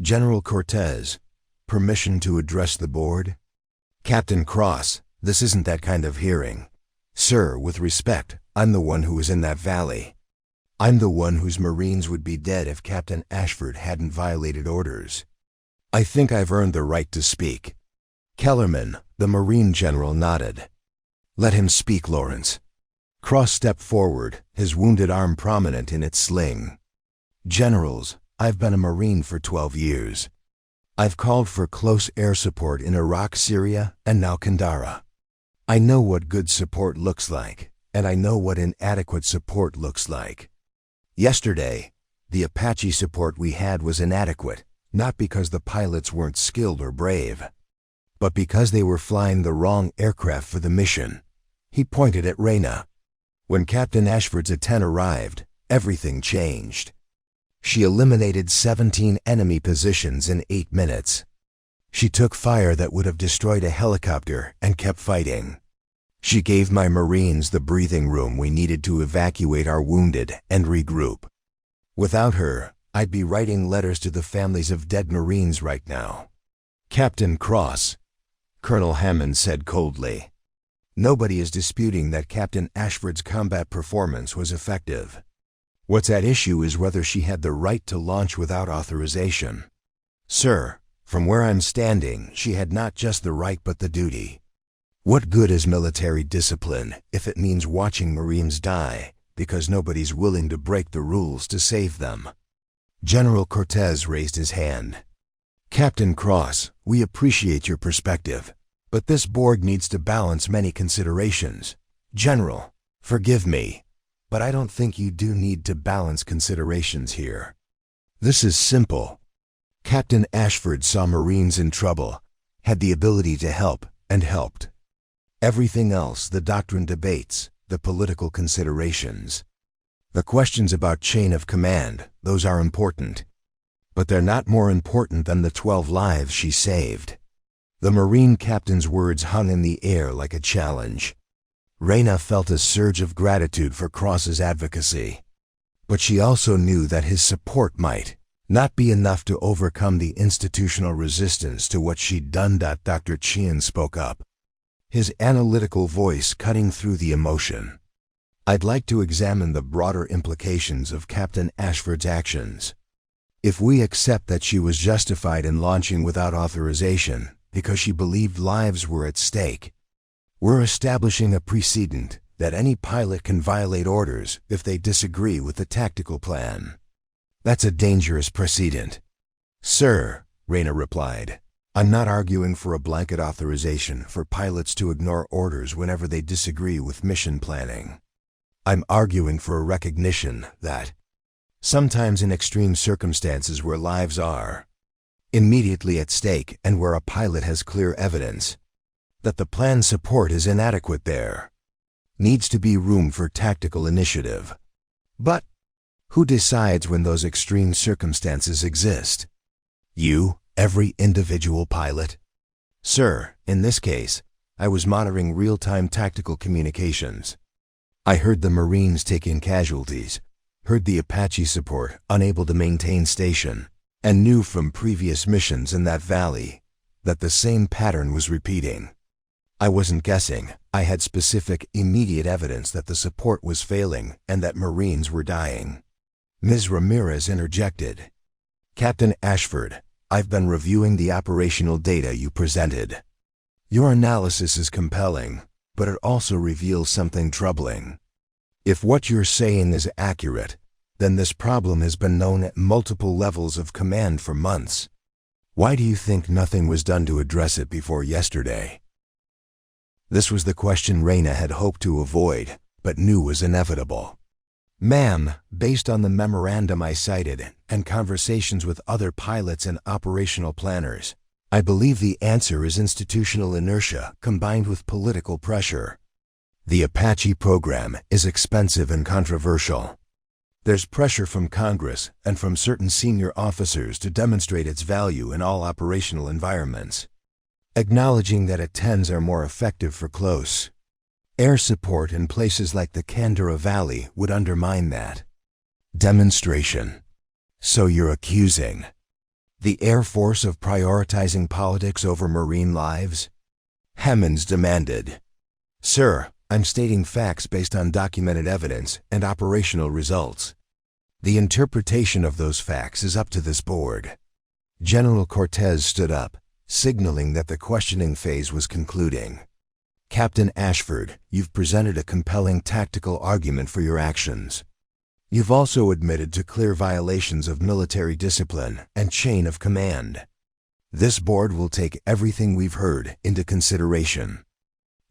General Cortez, permission to address the board? Captain Cross, this isn't that kind of hearing. Sir, with respect, I'm the one who was in that valley. I'm the one whose Marines would be dead if Captain Ashford hadn't violated orders. I think I've earned the right to speak. Kellerman, the Marine general, nodded. Let him speak, Lawrence. Cross stepped forward, his wounded arm prominent in its sling. Generals, I've been a Marine for 12 years. I've called for close air support in Iraq, Syria, and now Kandara. I know what good support looks like, and I know what inadequate support looks like. Yesterday, the Apache support we had was inadequate, not because the pilots weren't skilled or brave, but because they were flying the wrong aircraft for the mission. He pointed at Reyna. When Captain Ashford's A-10 arrived, everything changed. She eliminated 17 enemy positions in 8 minutes. She took fire that would have destroyed a helicopter and kept fighting. She gave my Marines the breathing room we needed to evacuate our wounded and regroup. Without her, I'd be writing letters to the families of dead Marines right now. Captain Cross, Colonel Hammonds said coldly. Nobody is disputing that Captain Ashford's combat performance was effective. What's at issue is whether she had the right to launch without authorization. Sir, from where I'm standing, she had not just the right but the duty. What good is military discipline if it means watching Marines die because nobody's willing to break the rules to save them? General Cortez raised his hand. Captain Cross, we appreciate your perspective, but this board needs to balance many considerations. General, forgive me, but I don't think you do need to balance considerations here. This is simple. Captain Ashford saw Marines in trouble, had the ability to help, and helped. Everything else, the doctrine debates, the political considerations. The questions about chain of command, those are important. But they're not more important than the 12 lives she saved. The Marine captain's words hung in the air like a challenge. Reyna felt a surge of gratitude for Cross's advocacy. But she also knew that his support might not be enough to overcome the institutional resistance to what she'd done. Dr. Chien spoke up, his analytical voice cutting through the emotion. I'd like to examine the broader implications of Captain Ashford's actions. If we accept that she was justified in launching without authorization because she believed lives were at stake, we're establishing a precedent that any pilot can violate orders if they disagree with the tactical plan. That's a dangerous precedent. Sir, Reyna replied, I'm not arguing for a blanket authorization for pilots to ignore orders whenever they disagree with mission planning. I'm arguing for a recognition that, sometimes in extreme circumstances where lives are immediately at stake and where a pilot has clear evidence that the planned support is inadequate, there needs to be room for tactical initiative. But who decides when those extreme circumstances exist? You, every individual pilot? Sir, in this case, I was monitoring real-time tactical communications. I heard the Marines take in casualties, heard the Apache support unable to maintain station, and knew from previous missions in that valley that the same pattern was repeating. I wasn't guessing. I had specific, immediate evidence that the support was failing and that Marines were dying. Ms. Ramirez interjected. Captain Ashford, I've been reviewing the operational data you presented. Your analysis is compelling, but it also reveals something troubling. If what you're saying is accurate, then this problem has been known at multiple levels of command for months. Why do you think nothing was done to address it before yesterday? This was the question Reyna had hoped to avoid, but knew was inevitable. Ma'am, based on the memorandum I cited and conversations with other pilots and operational planners, I believe the answer is institutional inertia combined with political pressure. The Apache program is expensive and controversial. There's pressure from Congress and from certain senior officers to demonstrate its value in all operational environments. Acknowledging that A-10s are more effective for close air support in places like the Kandara Valley would undermine that demonstration. So you're accusing the Air Force of prioritizing politics over Marine lives? Hammonds demanded. Sir, I'm stating facts based on documented evidence and operational results. The interpretation of those facts is up to this board. General Cortez stood up, signaling that the questioning phase was concluding. Captain Ashford, you've presented a compelling tactical argument for your actions. You've also admitted to clear violations of military discipline and chain of command. This board will take everything we've heard into consideration.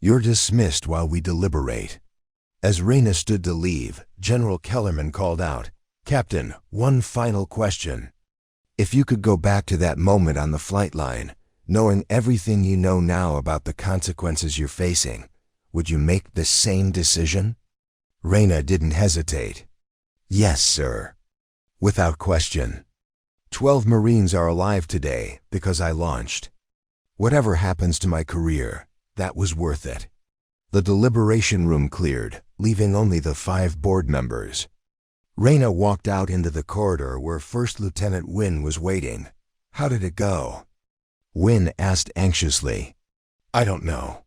You're dismissed while we deliberate." As Reyna stood to leave, General Kellerman called out, "Captain, one final question. If you could go back to that moment on the flight line, knowing everything you know now about the consequences you're facing, would you make the same decision?" Reyna didn't hesitate. "Yes, sir. Without question. 12 Marines are alive today because I launched. Whatever happens to my career, that was worth it." The deliberation room cleared, leaving only the 5 board members. Reyna walked out into the corridor where First Lieutenant Wynne was waiting. "How did it go?" Wynne asked anxiously. "I don't know.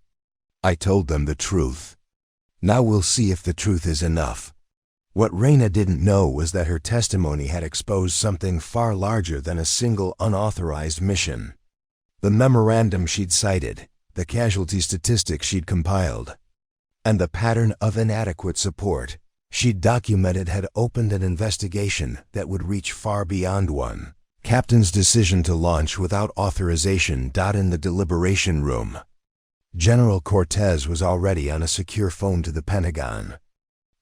I told them the truth. Now we'll see if the truth is enough." What Reyna didn't know was that her testimony had exposed something far larger than a single unauthorized mission. The memorandum she'd cited, the casualty statistics she'd compiled, and the pattern of inadequate support she'd documented had opened an investigation that would reach far beyond one captain's decision to launch without authorization. In the deliberation room, General Cortez was already on a secure phone to the Pentagon,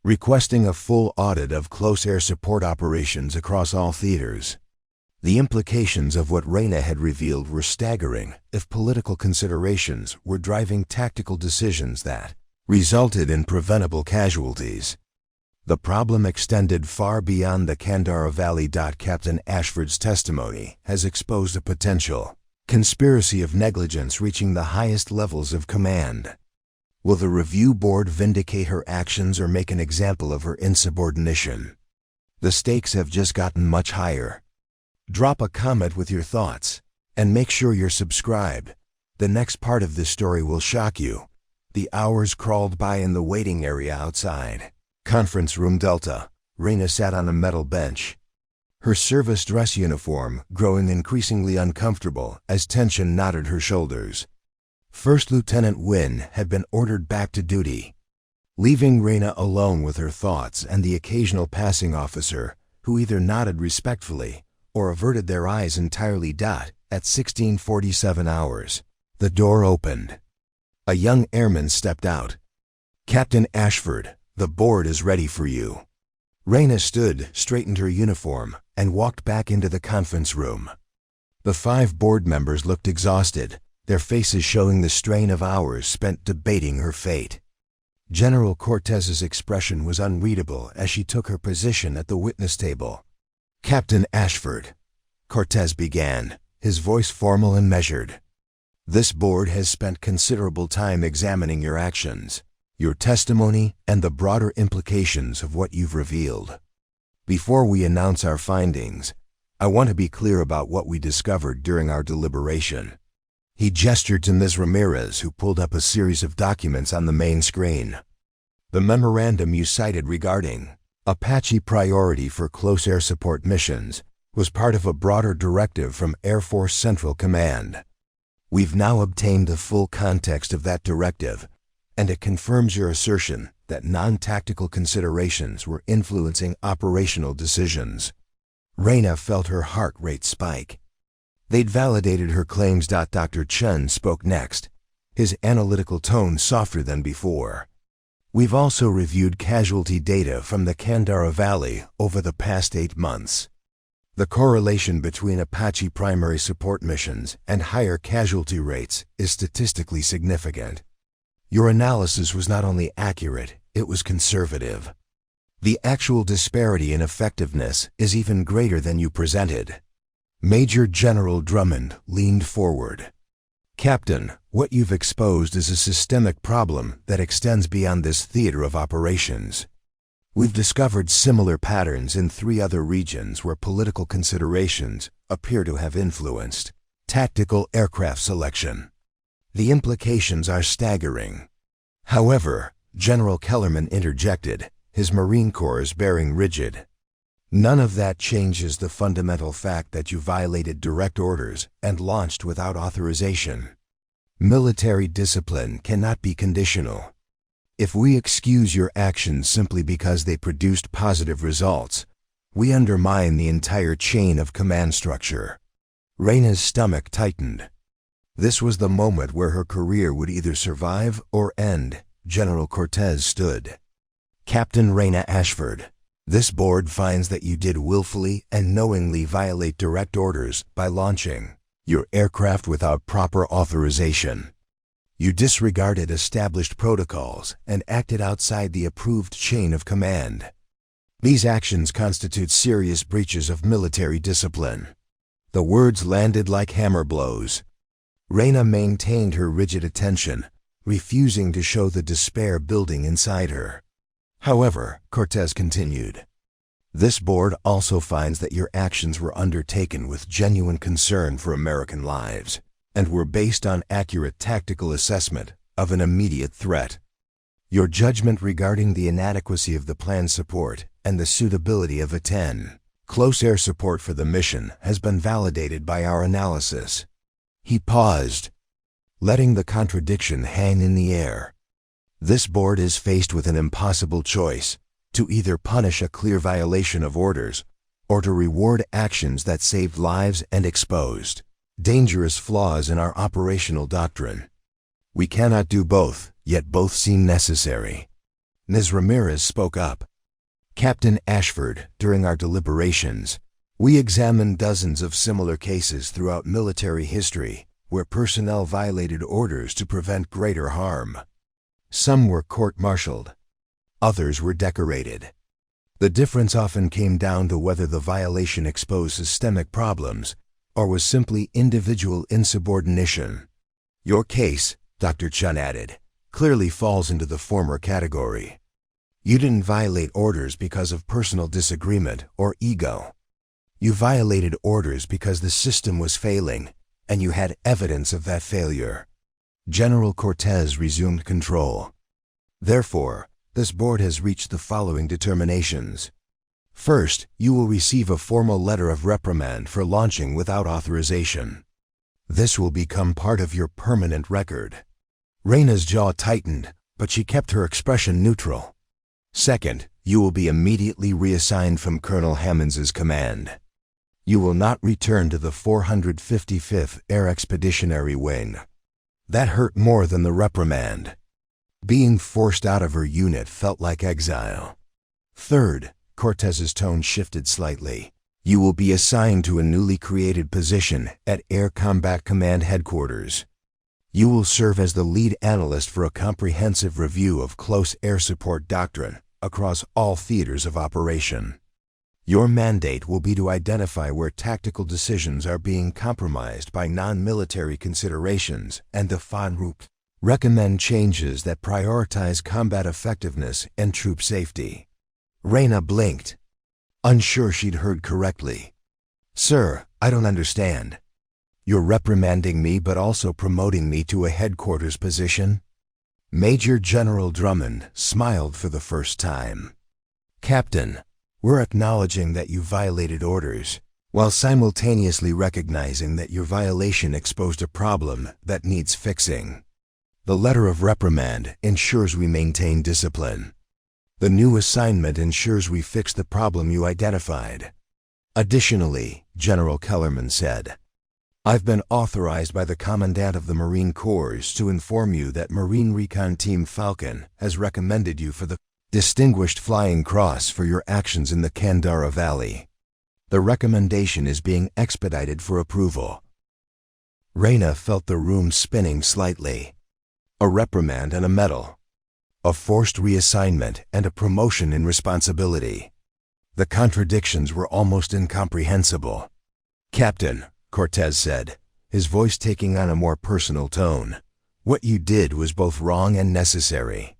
requesting a full audit of close air support operations across all theaters. The implications of what Reyna had revealed were staggering if political considerations were driving tactical decisions that resulted in preventable casualties. The problem extended far beyond the Kandara Valley. Captain Ashford's testimony has exposed a potential conspiracy of negligence reaching the highest levels of command. Will the review board vindicate her actions or make an example of her insubordination? The stakes have just gotten much higher. Drop a comment with your thoughts, and make sure you're subscribed. The next part of this story will shock you. The hours crawled by in the waiting area outside Conference Room Delta. Reyna sat on a metal bench, her service dress uniform growing increasingly uncomfortable as tension knotted her shoulders. First Lieutenant Wynne had been ordered back to duty, leaving Reyna alone with her thoughts and the occasional passing officer who either nodded respectfully or averted their eyes entirely. At 16:47 hours, the door opened. A young airman stepped out. "Captain Ashford, the board is ready for you." Reyna stood, straightened her uniform, and walked back into the conference room. The 5 board members looked exhausted, their faces showing the strain of hours spent debating her fate. General Cortez's expression was unreadable as she took her position at the witness table. "Captain Ashford," Cortez began, his voice formal and measured, "this board has spent considerable time examining your actions, your testimony, and the broader implications of what you've revealed. Before we announce our findings, I want to be clear about what we discovered during our deliberation." He gestured to Ms. Ramirez, who pulled up a series of documents on the main screen. "The memorandum you cited regarding Apache priority for close air support missions was part of a broader directive from Air Force Central Command. We've now obtained the full context of that directive, and it confirms your assertion that non-tactical considerations were influencing operational decisions." Reyna felt her heart rate spike. They'd validated her claims. Dr. Chen spoke next, his analytical tone softer than before. "We've also reviewed casualty data from the Kandara Valley over the past 8 months. The correlation between Apache primary support missions and higher casualty rates is statistically significant. Your analysis was not only accurate, it was conservative. The actual disparity in effectiveness is even greater than you presented." Major General Drummond leaned forward. "Captain, what you've exposed is a systemic problem that extends beyond this theater of operations. We've discovered similar patterns in 3 other regions where political considerations appear to have influenced tactical aircraft selection. The implications are staggering." However, General Kellerman interjected, his Marine Corps bearing rigid. "None of that changes the fundamental fact that you violated direct orders and launched without authorization. Military discipline cannot be conditional. If we excuse your actions simply because they produced positive results, we undermine the entire chain of command structure." Reyna's stomach tightened. This was the moment where her career would either survive or end. General Cortez stood. Captain Reyna Ashford, this board finds that you did willfully and knowingly violate direct orders by launching your aircraft without proper authorization. You disregarded established protocols and acted outside the approved chain of command. These actions constitute serious breaches of military discipline. The words landed like hammer blows. Reyna maintained her rigid attention, refusing to show the despair building inside her. However, Cortez continued, this board also finds that your actions were undertaken with genuine concern for American lives and were based on accurate tactical assessment of an immediate threat. Your judgment regarding the inadequacy of the planned support and the suitability of A-10 close air support for the mission has been validated by our analysis. He paused, letting the contradiction hang in the air. This board is faced with an impossible choice: to either punish a clear violation of orders or to reward actions that saved lives and exposed dangerous flaws in our operational doctrine. We cannot do both, yet both seem necessary. Ms. Ramirez spoke up. Captain Ashford, during our deliberations, we examined dozens of similar cases throughout military history where personnel violated orders to prevent greater harm. Some were court-martialed. Others were decorated. The difference often came down to whether the violation exposed systemic problems or was simply individual insubordination. Your case, Dr. Chun added, clearly falls into the former category. You didn't violate orders because of personal disagreement or ego. You violated orders because the system was failing, and you had evidence of that failure. General Cortez resumed control. Therefore, this board has reached the following determinations. First, you will receive a formal letter of reprimand for launching without authorization. This will become part of your permanent record. Reyna's jaw tightened, but she kept her expression neutral. Second, you will be immediately reassigned from Colonel Hammonds' command. You will not return to the 455th Air Expeditionary Wing. That hurt more than the reprimand. Being forced out of her unit felt like exile. Third, Cortez's tone shifted slightly. You will be assigned to a newly created position at Air Combat Command Headquarters. You will serve as the lead analyst for a comprehensive review of close air support doctrine across all theaters of operation. Your mandate will be to identify where tactical decisions are being compromised by non-military considerations and recommend changes that prioritize combat effectiveness and troop safety. Reyna blinked, unsure she'd heard correctly. Sir, I don't understand. You're reprimanding me but also promoting me to a headquarters position? Major General Drummond smiled for the first time. Captain, we're acknowledging that you violated orders, while simultaneously recognizing that your violation exposed a problem that needs fixing. The letter of reprimand ensures we maintain discipline. The new assignment ensures we fix the problem you identified. Additionally, General Kellerman said, I've been authorized by the Commandant of the Marine Corps to inform you that Marine Recon Team Falcon has recommended you for the Distinguished Flying Cross for your actions in the Kandara Valley. The recommendation is being expedited for approval. Reyna felt the room spinning slightly. A reprimand and a medal. A forced reassignment and a promotion in responsibility. The contradictions were almost incomprehensible. Captain, Cortez said, his voice taking on a more personal tone, what you did was both wrong and necessary.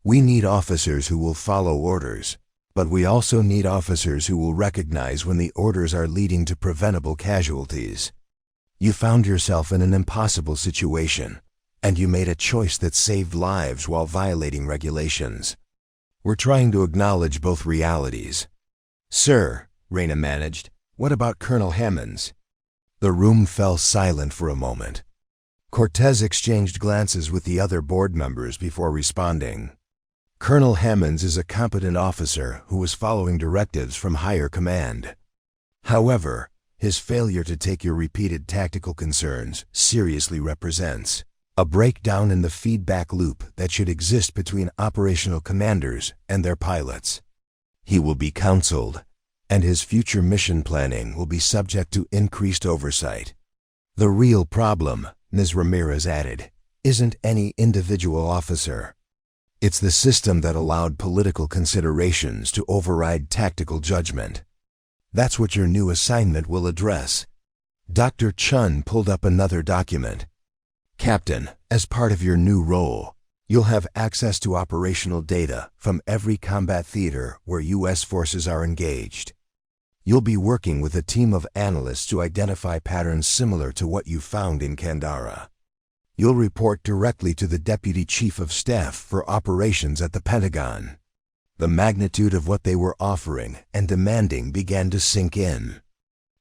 We need officers who will follow orders, but we also need officers who will recognize when the orders are leading to preventable casualties. You found yourself in an impossible situation, and you made a choice that saved lives while violating regulations. We're trying to acknowledge both realities. Sir, Reyna managed, what about Colonel Hammonds? The room fell silent for a moment. Cortez exchanged glances with the other board members before responding. Colonel Hammonds is a competent officer who was following directives from higher command. However, His failure to take your repeated tactical concerns seriously represents a breakdown in the feedback loop that should exist between operational commanders and their pilots. He will be counseled, and his future mission planning will be subject to increased oversight. The real problem, Ms. Ramirez added, isn't any individual officer. It's the system that allowed political considerations to override tactical judgment. That's what your new assignment will address. Dr. Chun pulled up another document. Captain, as part of your new role, you'll have access to operational data from every combat theater where U.S. forces are engaged. You'll be working with a team of analysts to identify patterns similar to what you found in Kandara. You'll report directly to the Deputy Chief of Staff for Operations at the Pentagon. The magnitude of what they were offering and demanding began to sink in.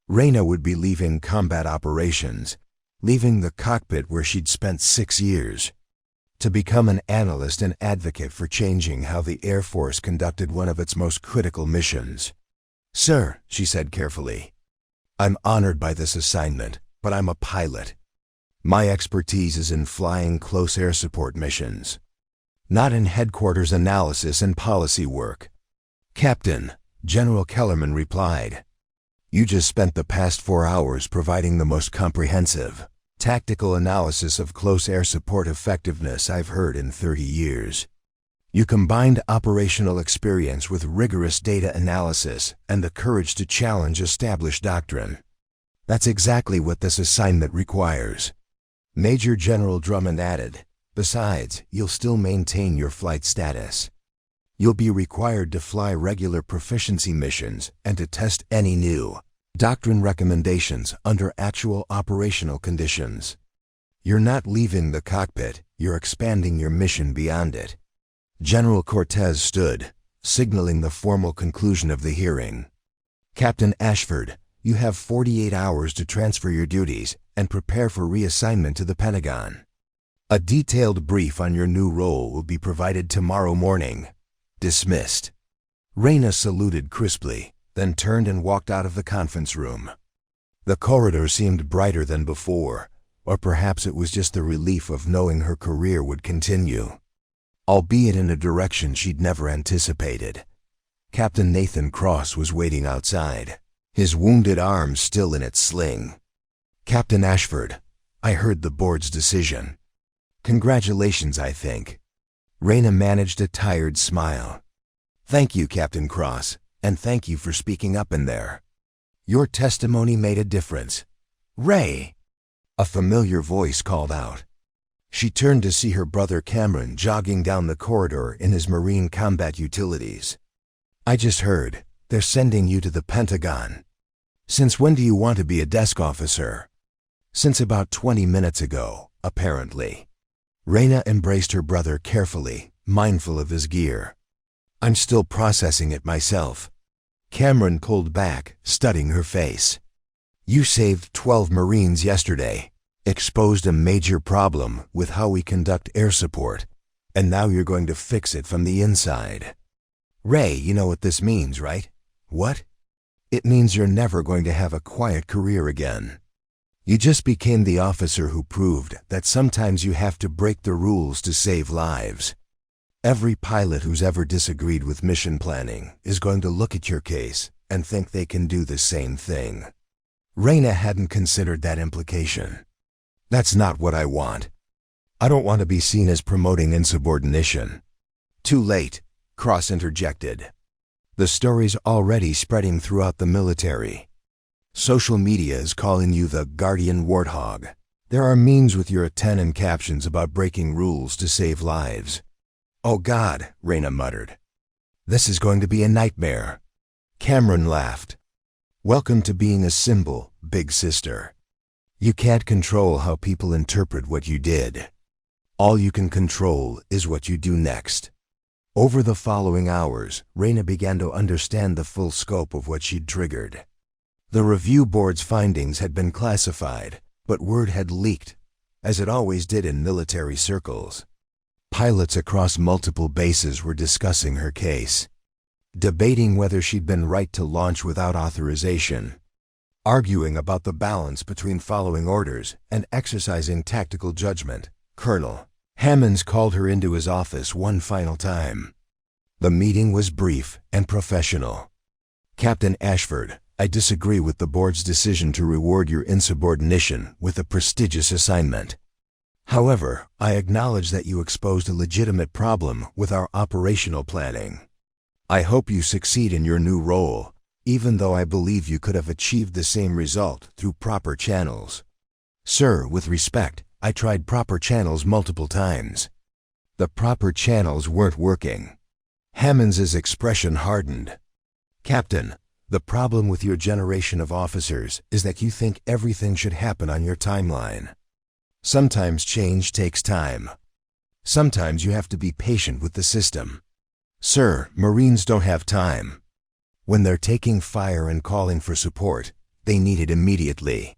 Reyna would be leaving combat operations, leaving the cockpit where she'd spent 6 years, to become an analyst and advocate for changing how the Air Force conducted one of its most critical missions. "Sir," she said carefully, "I'm honored by this assignment, but I'm a pilot. My expertise is in flying close air support missions, not in headquarters analysis and policy work." "Captain," General Kellerman replied, "you just spent the past 4 hours providing the most comprehensive, tactical analysis of close air support effectiveness I've heard in 30 years. You combined operational experience with rigorous data analysis and the courage to challenge established doctrine. That's exactly what this assignment requires." Major General Drummond added, "Besides, you'll still maintain your flight status. You'll be required to fly regular proficiency missions and to test any new doctrine recommendations under actual operational conditions. You're not leaving the cockpit, you're expanding your mission beyond it." General Cortez stood, signaling the formal conclusion of the hearing. "Captain Ashford, you have 48 hours to transfer your duties and prepare for reassignment to the Pentagon. A detailed brief on your new role will be provided tomorrow morning. Dismissed." Reyna saluted crisply, then turned and walked out of the conference room. The corridor seemed brighter than before, or perhaps it was just the relief of knowing her career would continue, albeit in a direction she'd never anticipated. Captain Nathan Cross was waiting outside, his wounded arm still in its sling. "Captain Ashford, I heard the board's decision. Congratulations, I think." Reyna managed a tired smile. "Thank you, Captain Cross, and thank you for speaking up in there. Your testimony made a difference." "Ray!" a familiar voice called out. She turned to see her brother Cameron jogging down the corridor in his Marine combat utilities. "I just heard they're sending you to the Pentagon. Since when do you want to be a desk officer?" "Since about 20 minutes ago, apparently." Reyna embraced her brother carefully, mindful of his gear. "I'm still processing it myself." Cameron pulled back, studying her face. "You saved 12 Marines yesterday, exposed a major problem with how we conduct air support, and now you're going to fix it from the inside. Ray, you know what this means, right?" "What?" "It means you're never going to have a quiet career again. You just became the officer who proved that sometimes you have to break the rules to save lives. Every pilot who's ever disagreed with mission planning is going to look at your case and think they can do the same thing." Reyna hadn't considered that implication. "That's not what I want. I don't want to be seen as promoting insubordination." "Too late," Cross interjected. "The story's already spreading throughout the military. Social media is calling you the Guardian Warthog. There are memes with your A-10 and captions about breaking rules to save lives." "Oh God," Reyna muttered. "This is going to be a nightmare." Cameron laughed. "Welcome to being a symbol, big sister. You can't control how people interpret what you did. All you can control is what you do next." Over the following hours, Reyna began to understand the full scope of what she'd triggered. The review board's findings had been classified, but word had leaked, as it always did in military circles. Pilots across multiple bases were discussing her case, debating whether she'd been right to launch without authorization, arguing about the balance between following orders and exercising tactical judgment. Colonel Hammonds called her into his office one final time. The meeting was brief and professional. "Captain Ashford, I disagree with the board's decision to reward your insubordination with a prestigious assignment. However, I acknowledge that you exposed a legitimate problem with our operational planning. I hope you succeed in your new role, even though I believe you could have achieved the same result through proper channels. Sir, with respect, I tried proper channels multiple times. The proper channels weren't working." Hammonds' expression hardened. "Captain, the problem with your generation of officers is that you think everything should happen on your timeline. Sometimes change takes time. Sometimes you have to be patient with the system. Sir, Marines don't have time. When they're taking fire and calling for support, they need it immediately.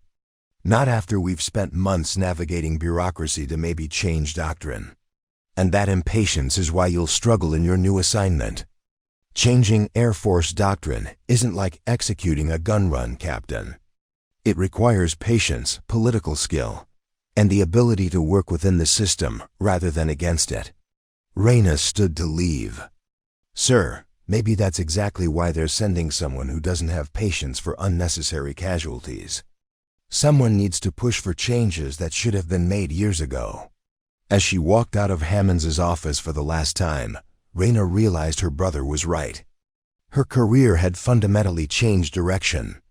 Not after we've spent months navigating bureaucracy to maybe change doctrine. And that impatience is why you'll struggle in your new assignment. Changing Air Force doctrine isn't like executing a gun run, Captain. It requires patience, political skill, and the ability to work within the system rather than against it." Reyna stood to leave. "Sir, maybe that's exactly why they're sending someone who doesn't have patience for unnecessary casualties. Someone needs to push for changes that should have been made years ago." As she walked out of Hammonds' office for the last time, Reyna realized her brother was right. Her career had fundamentally changed direction.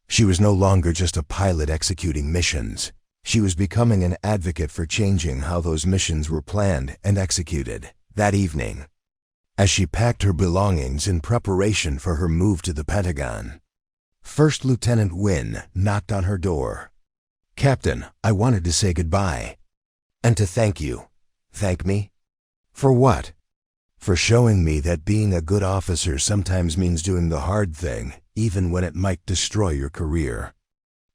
She was no longer just a pilot executing missions. She was becoming an advocate for changing how those missions were planned and executed. That evening, as she packed her belongings in preparation for her move to the Pentagon, First Lieutenant Wynne knocked on her door. "Captain, I wanted to say goodbye. And to thank you." "Thank me? For what?" "For showing me that being a good officer sometimes means doing the hard thing, even when it might destroy your career.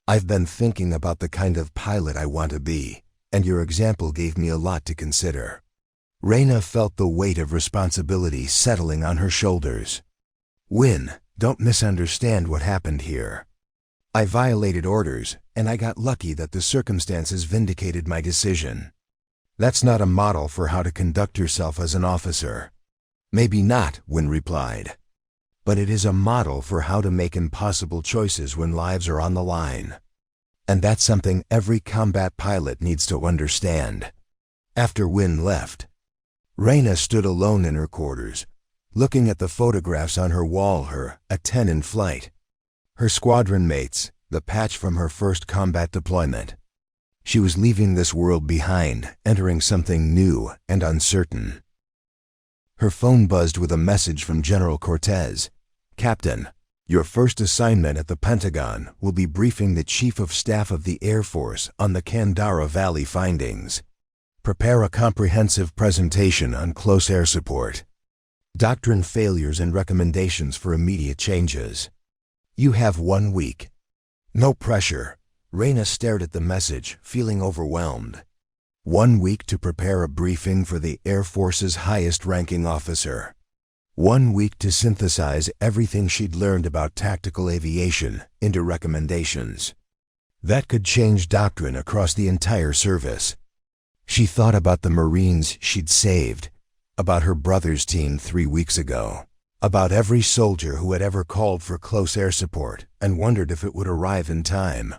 I've been thinking about the kind of pilot I want to be, and your example gave me a lot to consider." Reyna felt the weight of responsibility settling on her shoulders. "Wynne, don't misunderstand what happened here. I violated orders, and I got lucky that the circumstances vindicated my decision. That's not a model for how to conduct yourself as an officer." "Maybe not," Wynne replied. "But it is a model for how to make impossible choices when lives are on the line. And that's something every combat pilot needs to understand." After Wynne left, Reyna stood alone in her quarters, looking at the photographs on her wall, her A-10 in flight, her squadron mates, the patch from her first combat deployment. She was leaving this world behind, entering something new and uncertain. Her phone buzzed with a message from General Cortez. "Captain, your first assignment at the Pentagon will be briefing the Chief of Staff of the Air Force on the Kandara Valley findings. Prepare a comprehensive presentation on close air support, doctrine failures and recommendations for immediate changes. You have 1 week. No pressure." Reyna stared at the message, feeling overwhelmed. 1 week to prepare a briefing for the Air Force's highest-ranking officer. 1 week to synthesize everything she'd learned about tactical aviation into recommendations. That could change doctrine across the entire service. She thought about the Marines she'd saved, about her brother's team 3 weeks ago, about every soldier who had ever called for close air support and wondered if it would arrive in time.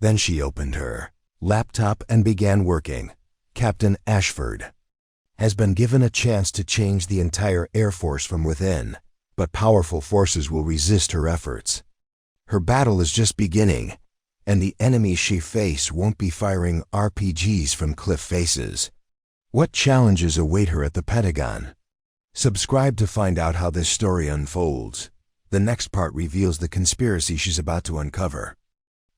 Then she opened her laptop and began working. Captain Ashford has been given a chance to change the entire Air Force from within, but powerful forces will resist her efforts. Her battle is just beginning, and the enemies she faces won't be firing RPGs from cliff faces. What challenges await her at the Pentagon? Subscribe to find out how this story unfolds. The next part reveals the conspiracy she's about to uncover.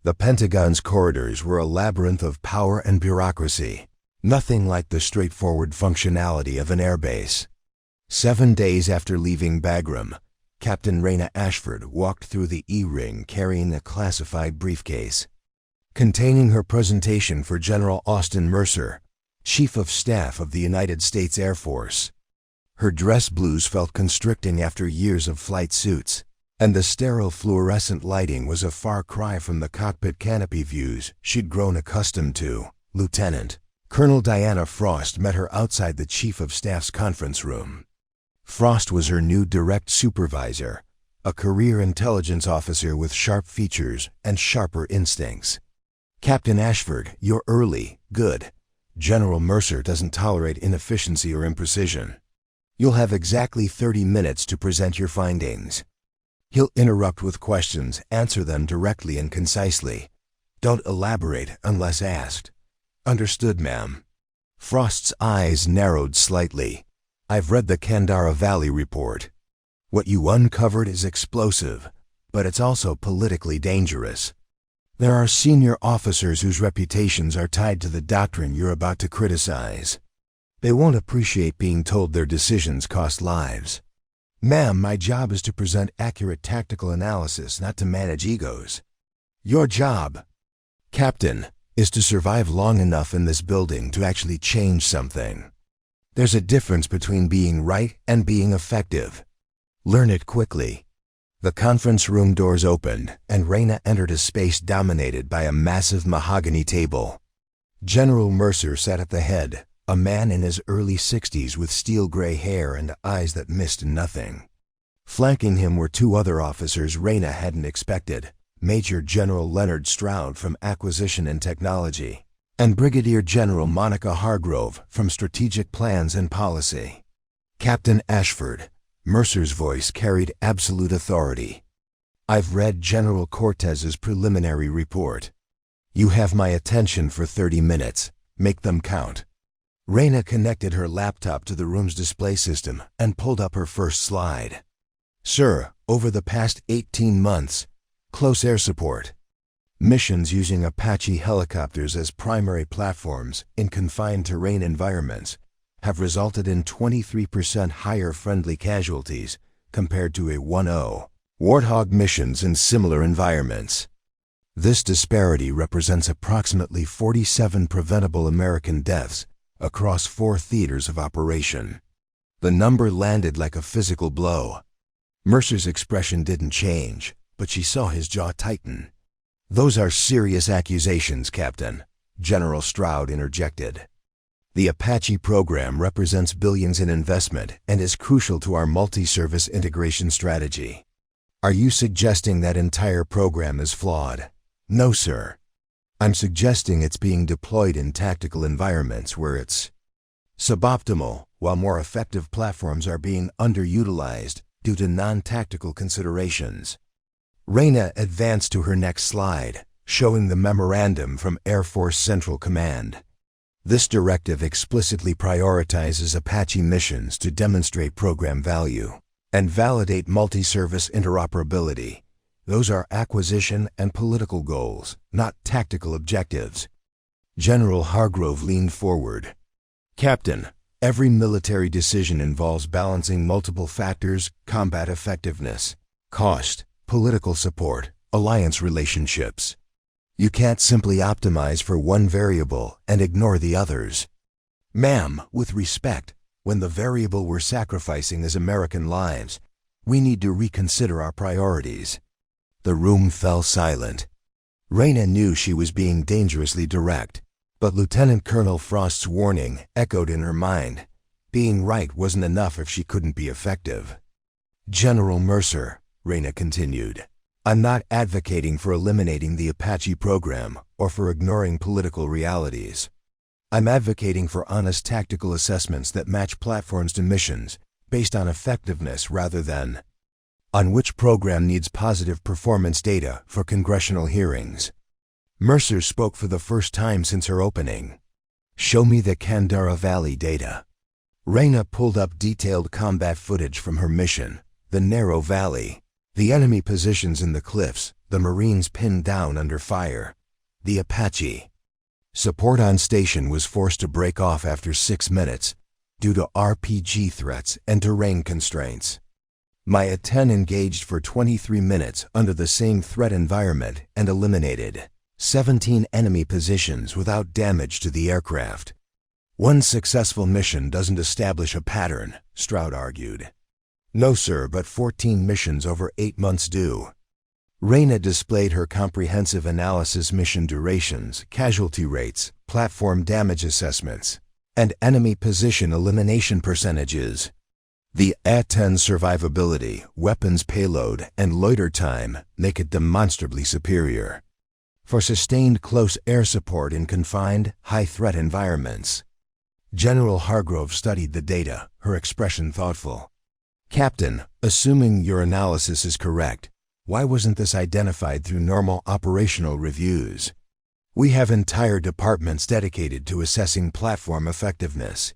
The Pentagon's corridors were a labyrinth of power and bureaucracy, nothing like the straightforward functionality of an airbase. 7 days after leaving Bagram, Captain Reyna Ashford walked through the E-ring carrying a classified briefcase containing her presentation for General Austin Mercer, Chief of Staff of the United States Air Force. Her dress blues felt constricting after years of flight suits, And the sterile fluorescent lighting was a far cry from the cockpit canopy views she'd grown accustomed to. Lieutenant Colonel Diana Frost met her outside the Chief of Staff's conference room. Frost was her new direct supervisor, a career intelligence officer with sharp features and sharper instincts. "Captain Ashford, you're early. Good. General Mercer doesn't tolerate inefficiency or imprecision. You'll have exactly 30 minutes to present your findings. He'll interrupt with questions, answer them directly and concisely. Don't elaborate unless asked." "Understood, ma'am." Frost's eyes narrowed slightly. "I've read the Kandara Valley report. What you uncovered is explosive, but it's also politically dangerous. There are senior officers whose reputations are tied to the doctrine you're about to criticize. They won't appreciate being told their decisions cost lives. Ma'am, my job is to present accurate tactical analysis, not to manage egos. Your job, Captain, is to survive long enough in this building to actually change something. There's a difference between being right and being effective. Learn it quickly." The conference room doors opened, and Reyna entered a space dominated by a massive mahogany table. General Mercer sat at the head, a man in his early 60s with steel-gray hair and eyes that missed nothing. Flanking him were two other officers Reyna hadn't expected: Major General Leonard Stroud from Acquisition and Technology, and Brigadier General Monica Hargrove from Strategic Plans and Policy. "Captain Ashford," Mercer's voice carried absolute authority, "I've read General Cortez's preliminary report. You have my attention for 30 minutes. Make them count." Reyna connected her laptop to the room's display system and pulled up her first slide. "Sir, over the past 18 months, close air support. Missions using Apache helicopters as primary platforms in confined terrain environments have resulted in 23% higher friendly casualties compared to a 1-0 Warthog missions in similar environments. This disparity represents approximately 47 preventable American deaths across 4 theaters of operation." The number landed like a physical blow. Mercer's expression didn't change, but she saw his jaw tighten. "Those are serious accusations, Captain," General Stroud interjected. "The Apache program represents billions in investment and is crucial to our multi-service integration strategy. Are you suggesting that entire program is flawed?" "No, sir. I'm suggesting it's being deployed in tactical environments where it's suboptimal, while more effective platforms are being underutilized due to non-tactical considerations." Reyna advanced to her next slide, showing the memorandum from Air Force Central Command. This directive explicitly prioritizes Apache missions to demonstrate program value and validate multi-service interoperability. Those are acquisition and political goals, not tactical objectives. General Hargrove leaned forward. "Captain, every military decision involves balancing multiple factors: combat effectiveness, cost, political support, alliance relationships. You can't simply optimize for one variable and ignore the others." "Ma'am, with respect, when the variable we're sacrificing is American lives, we need to reconsider our priorities." The room fell silent. Reyna knew she was being dangerously direct, but Lieutenant Colonel Frost's warning echoed in her mind. Being right wasn't enough if she couldn't be effective. "General Mercer," Reyna continued, "I'm not advocating for eliminating the Apache program or for ignoring political realities. I'm advocating for honest tactical assessments that match platforms to missions based on effectiveness rather than on which program needs positive performance data for congressional hearings." Mercer spoke for the first time since her opening. "Show me the Kandara Valley data." Reyna pulled up detailed combat footage from her mission: the narrow valley, the enemy positions in the cliffs, the Marines pinned down under fire, the Apache. Support on station was forced to break off after 6 minutes due to RPG threats and terrain constraints. My A-10 engaged for 23 minutes under the same threat environment and eliminated 17 enemy positions without damage to the aircraft. "One successful mission doesn't establish a pattern," Stroud argued. No, sir, but 14 missions over 8 months due. Reyna displayed her comprehensive analysis, mission durations, casualty rates, platform damage assessments, and enemy position elimination percentages. The A-10 survivability, weapons payload, and loiter time make it demonstrably superior for sustained close air support in confined, high-threat environments. General Hargrove studied the data, her expression thoughtful. Captain, assuming your analysis is correct, why wasn't this identified through normal operational reviews? We have entire departments dedicated to assessing platform effectiveness.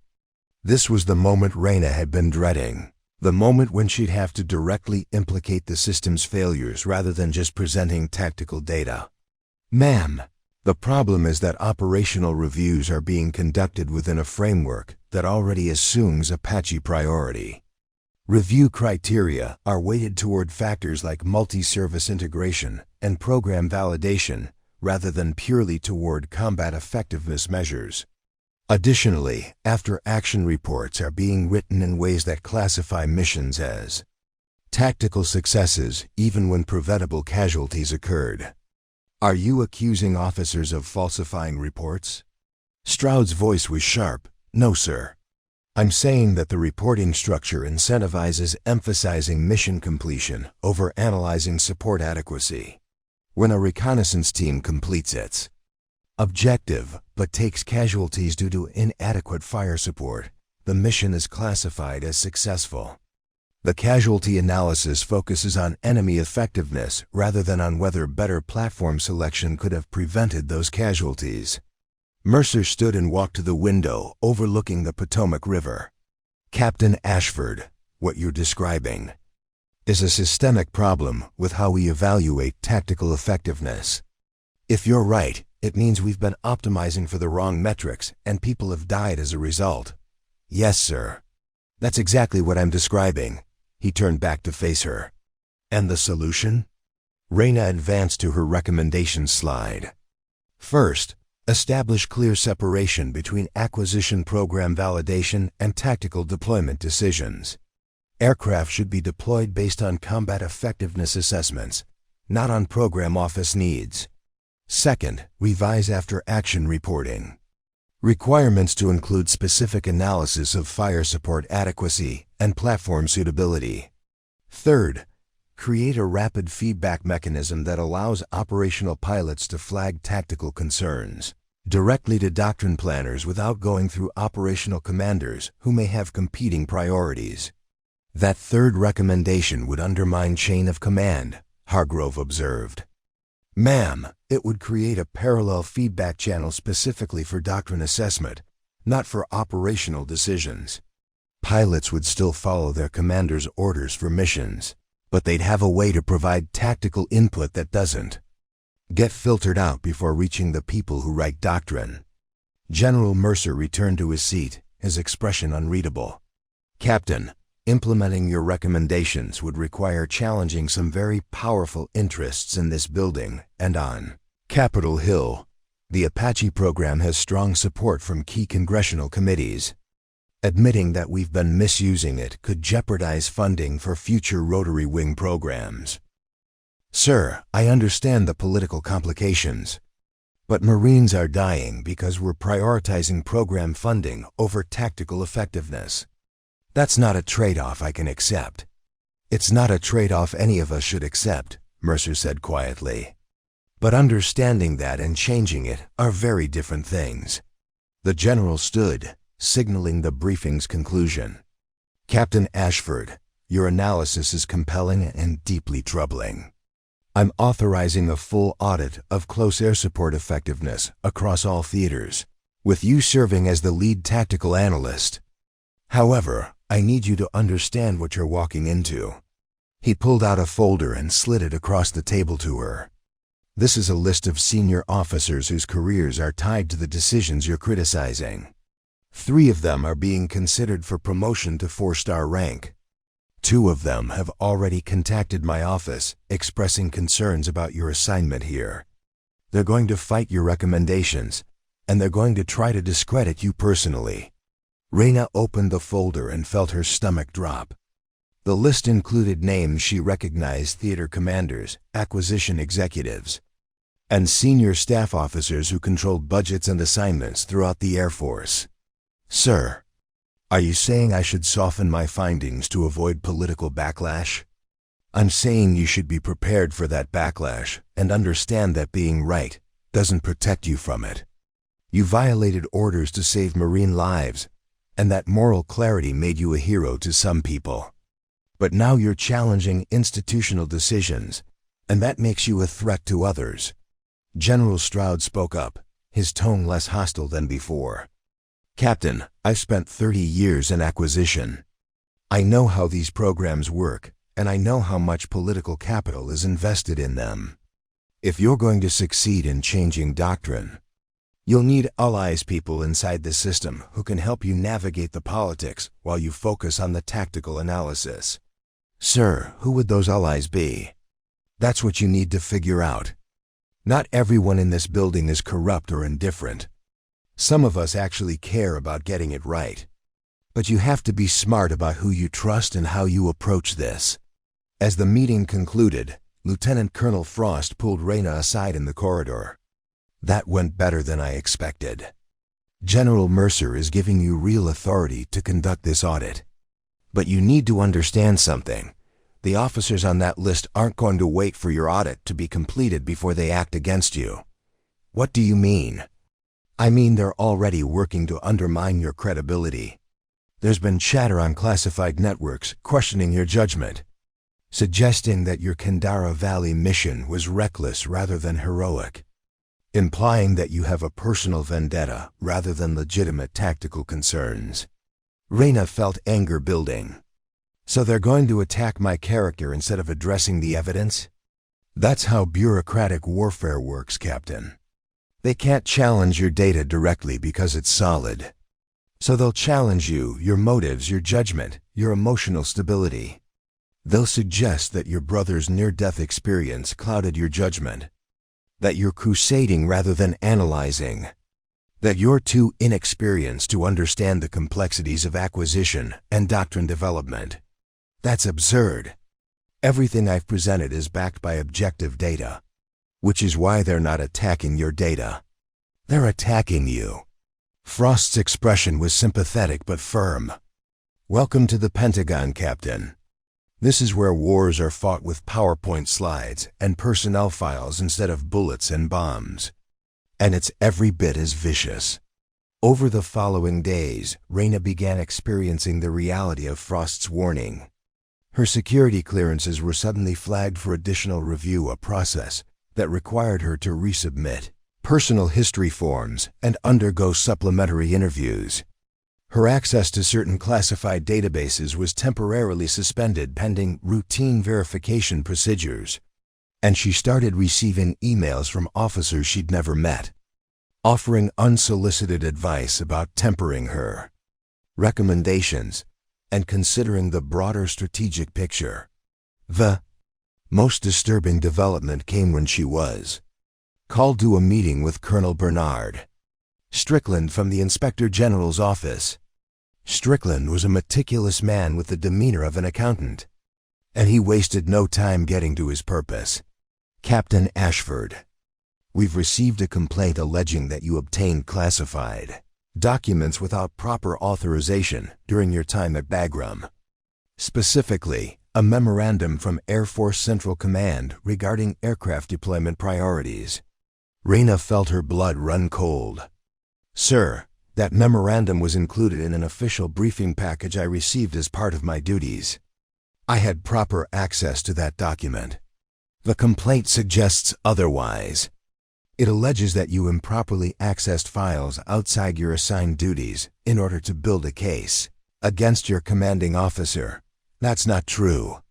This was the moment Reyna had been dreading, the moment when she'd have to directly implicate the system's failures rather than just presenting tactical data. Ma'am, the problem is that operational reviews are being conducted within a framework that already assumes Apache priority. Review criteria are weighted toward factors like multi-service integration and program validation rather than purely toward combat effectiveness measures. Additionally, after-action reports are being written in ways that classify missions as tactical successes even when preventable casualties occurred. Are you accusing officers of falsifying reports? Stroud's voice was sharp. No, sir. I'm saying that the reporting structure incentivizes emphasizing mission completion over analyzing support adequacy. When a reconnaissance team completes its objective but takes casualties due to inadequate fire support, the mission is classified as successful. The casualty analysis focuses on enemy effectiveness rather than on whether better platform selection could have prevented those casualties. Mercer stood and walked to the window overlooking the Potomac River. Captain Ashford, what you're describing is a systemic problem with how we evaluate tactical effectiveness. If you're right, it means we've been optimizing for the wrong metrics and people have died as a result. Yes, sir. That's exactly what I'm describing. He turned back to face her. And the solution? Reyna advanced to her recommendation slide. First, establish clear separation between acquisition program validation and tactical deployment decisions. Aircraft should be deployed based on combat effectiveness assessments, not on program office needs. Second, revise after-action reporting. Requirements to include specific analysis of fire support adequacy and platform suitability. Third, create a rapid feedback mechanism that allows operational pilots to flag tactical concerns directly to doctrine planners without going through operational commanders who may have competing priorities. That third recommendation would undermine chain of command, Hargrove observed. Ma'am, it would create a parallel feedback channel specifically for doctrine assessment, not for operational decisions. Pilots would still follow their commander's orders for missions, but they'd have a way to provide tactical input that doesn't get filtered out before reaching the people who write doctrine. General Mercer returned to his seat, his expression unreadable. Captain, implementing your recommendations would require challenging some very powerful interests in this building and on Capitol Hill. The Apache program has strong support from key congressional committees. Admitting that we've been misusing it could jeopardize funding for future rotary wing programs. Sir, I understand the political complications, but Marines are dying because we're prioritizing program funding over tactical effectiveness. That's not a trade-off I can accept. It's not a trade-off any of us should accept, Mercer said quietly. But understanding that and changing it are very different things. The general stood, signaling the briefing's conclusion. Captain Ashford, your analysis is compelling and deeply troubling. I'm authorizing a full audit of close air support effectiveness across all theaters, with you serving as the lead tactical analyst. However, I need you to understand what you're walking into. He pulled out a folder and slid it across the table to her. This is a list of senior officers whose careers are tied to the decisions you're criticizing. 3 of them are being considered for promotion to 4-star rank. 2 of them have already contacted my office, expressing concerns about your assignment here. They're going to fight your recommendations, and they're going to try to discredit you personally. Reyna opened the folder and felt her stomach drop. The list included names she recognized: theater commanders, acquisition executives, and senior staff officers who controlled budgets and assignments throughout the Air Force. Sir, are you saying I should soften my findings to avoid political backlash? I'm saying you should be prepared for that backlash and understand that being right doesn't protect you from it. You violated orders to save Marine lives, and that moral clarity made you a hero to some people. But now you're challenging institutional decisions, and that makes you a threat to others. General Stroud spoke up, his tone less hostile than before. Captain, I've spent 30 years in acquisition. I know how these programs work, and I know how much political capital is invested in them. If you're going to succeed in changing doctrine, you'll need allies, people inside the system who can help you navigate the politics while you focus on the tactical analysis. Sir, who would those allies be? That's what you need to figure out. Not everyone in this building is corrupt or indifferent. Some of us actually care about getting it right. But you have to be smart about who you trust and how you approach this. As the meeting concluded, Lieutenant Colonel Frost pulled Reyna aside in the corridor. That went better than I expected. General Mercer is giving you real authority to conduct this audit. But you need to understand something. The officers on that list aren't going to wait for your audit to be completed before they act against you. What do you mean? I mean they're already working to undermine your credibility. There's been chatter on classified networks questioning your judgment, suggesting that your Kandara Valley mission was reckless rather than heroic, implying that you have a personal vendetta rather than legitimate tactical concerns. Reyna felt anger building. So they're going to attack my character instead of addressing the evidence? That's how bureaucratic warfare works, Captain. They can't challenge your data directly because it's solid. So they'll challenge you, your motives, your judgment, your emotional stability. They'll suggest that your brother's near-death experience clouded your judgment, that you're crusading rather than analyzing, that you're too inexperienced to understand the complexities of acquisition and doctrine development. That's absurd. Everything I've presented is backed by objective data, which is why they're not attacking your data. They're attacking you. Frost's expression was sympathetic but firm. Welcome to the Pentagon, Captain. This is where wars are fought with PowerPoint slides and personnel files instead of bullets and bombs. And it's every bit as vicious. Over the following days, Reyna began experiencing the reality of Frost's warning. Her security clearances were suddenly flagged for additional review, a process that required her to resubmit personal history forms and undergo supplementary interviews. Her access to certain classified databases was temporarily suspended pending routine verification procedures, and she started receiving emails from officers she'd never met, offering unsolicited advice about tempering her, recommendations, and considering the broader strategic picture. The most disturbing development came when she was called to a meeting with Colonel Bernard Strickland from the Inspector General's office. Strickland was a meticulous man with the demeanor of an accountant, and he wasted no time getting to his purpose. Captain Ashford, we've received a complaint alleging that you obtained classified documents without proper authorization during your time at Bagram. Specifically, a memorandum from Air Force Central Command regarding aircraft deployment priorities. Reyna felt her blood run cold. Sir, that memorandum was included in an official briefing package I received as part of my duties. I had proper access to that document. The complaint suggests otherwise. It alleges that you improperly accessed files outside your assigned duties in order to build a case against your commanding officer. That's not true.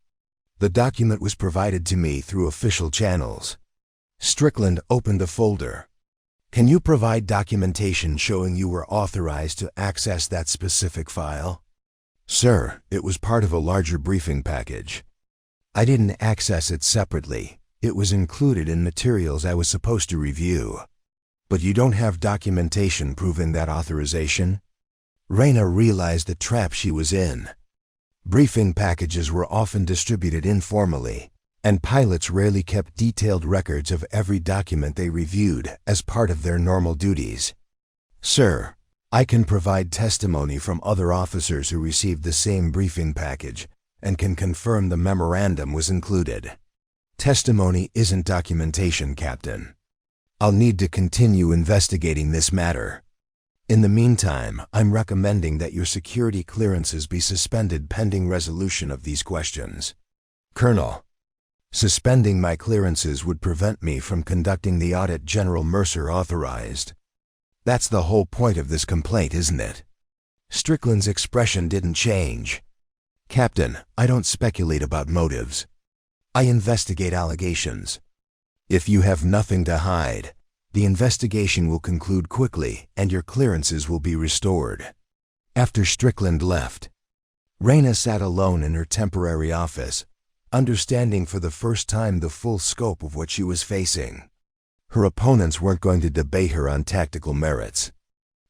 The document was provided to me through official channels. Strickland opened a folder. Can you provide documentation showing you were authorized to access that specific file? Sir, it was part of a larger briefing package. I didn't access it separately. It was included in materials I was supposed to review. But you don't have documentation proving that authorization? Reyna realized the trap she was in. Briefing packages were often distributed informally, and pilots rarely kept detailed records of every document they reviewed as part of their normal duties. Sir, I can provide testimony from other officers who received the same briefing package and can confirm the memorandum was included. Testimony isn't documentation, Captain. I'll need to continue investigating this matter. In the meantime, I'm recommending that your security clearances be suspended pending resolution of these questions. Colonel, suspending my clearances would prevent me from conducting the audit General Mercer authorized. That's the whole point of this complaint, isn't it? Strickland's expression didn't change. Captain, I don't speculate about motives. I investigate allegations. If you have nothing to hide, the investigation will conclude quickly and your clearances will be restored. After Strickland left, Reyna sat alone in her temporary office, understanding for the first time the full scope of what she was facing. Her opponents weren't going to debate her on tactical merits.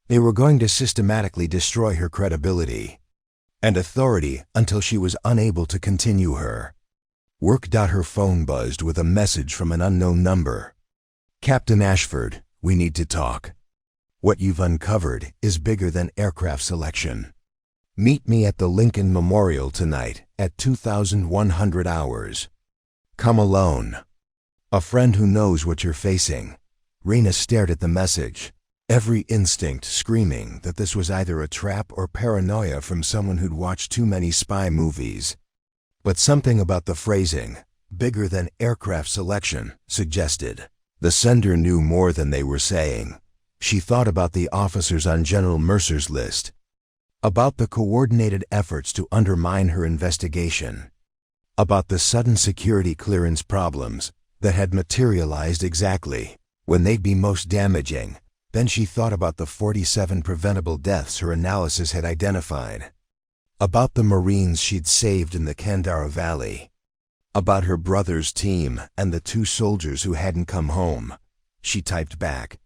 They were going to systematically destroy her credibility and authority until she was unable to continue her work. Her phone buzzed with a message from an unknown number. Captain Ashford, we need to talk. What you've uncovered is bigger than aircraft selection. Meet me at the Lincoln Memorial tonight at 2100 hours. Come alone. A friend who knows what you're facing. Reyna stared at the message, every instinct screaming that this was either a trap or paranoia from someone who'd watched too many spy movies. But something about the phrasing, bigger than aircraft selection, suggested the sender knew more than they were saying. She thought about the officers on General Mercer's list, about the coordinated efforts to undermine her investigation, about the sudden security clearance problems that had materialized exactly when they'd be most damaging. Then she thought about the 47 preventable deaths her analysis had identified, about the Marines she'd saved in the Kandara Valley, about her brother's team and the 2 soldiers who hadn't come home. She typed back,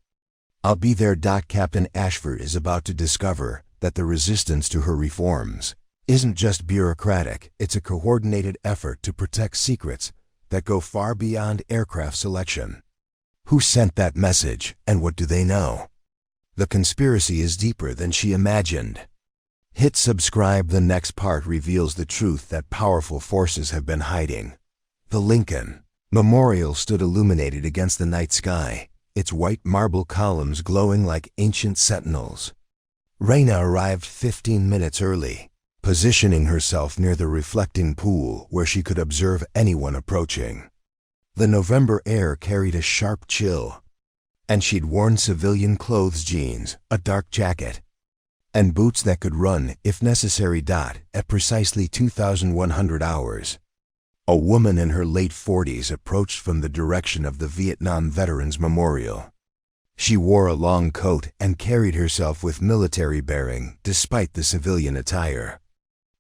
I'll be there. Captain Ashford is about to discover that the resistance to her reforms isn't just bureaucratic, it's a coordinated effort to protect secrets that go far beyond aircraft selection. Who sent that message, and what do they know? The conspiracy is deeper than she imagined. Hit subscribe. The next part reveals the truth that powerful forces have been hiding. The Lincoln Memorial stood illuminated against the night sky, its white marble columns glowing like ancient sentinels. Reyna arrived 15 minutes early, positioning herself near the reflecting pool where she could observe anyone approaching. The November air carried a sharp chill, and she'd worn civilian clothes, jeans, a dark jacket, and boots that could run, if necessary. At precisely 2100 hours, a woman in her late 40s approached from the direction of the Vietnam Veterans Memorial. She wore a long coat and carried herself with military bearing despite the civilian attire.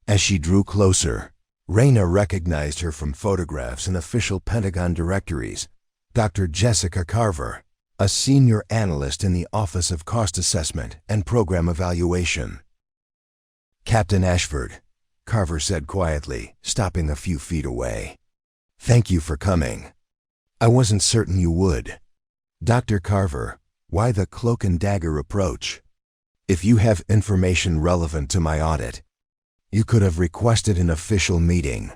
As she drew closer, Reyna recognized her from photographs in official Pentagon directories. Dr. Jessica Carver, a senior analyst in the Office of Cost Assessment and Program Evaluation. Captain Ashford, Carver said quietly, stopping a few feet away. Thank you for coming. I wasn't certain you would. Dr. Carver, why the cloak and dagger approach? If you have information relevant to my audit, you could have requested an official meeting.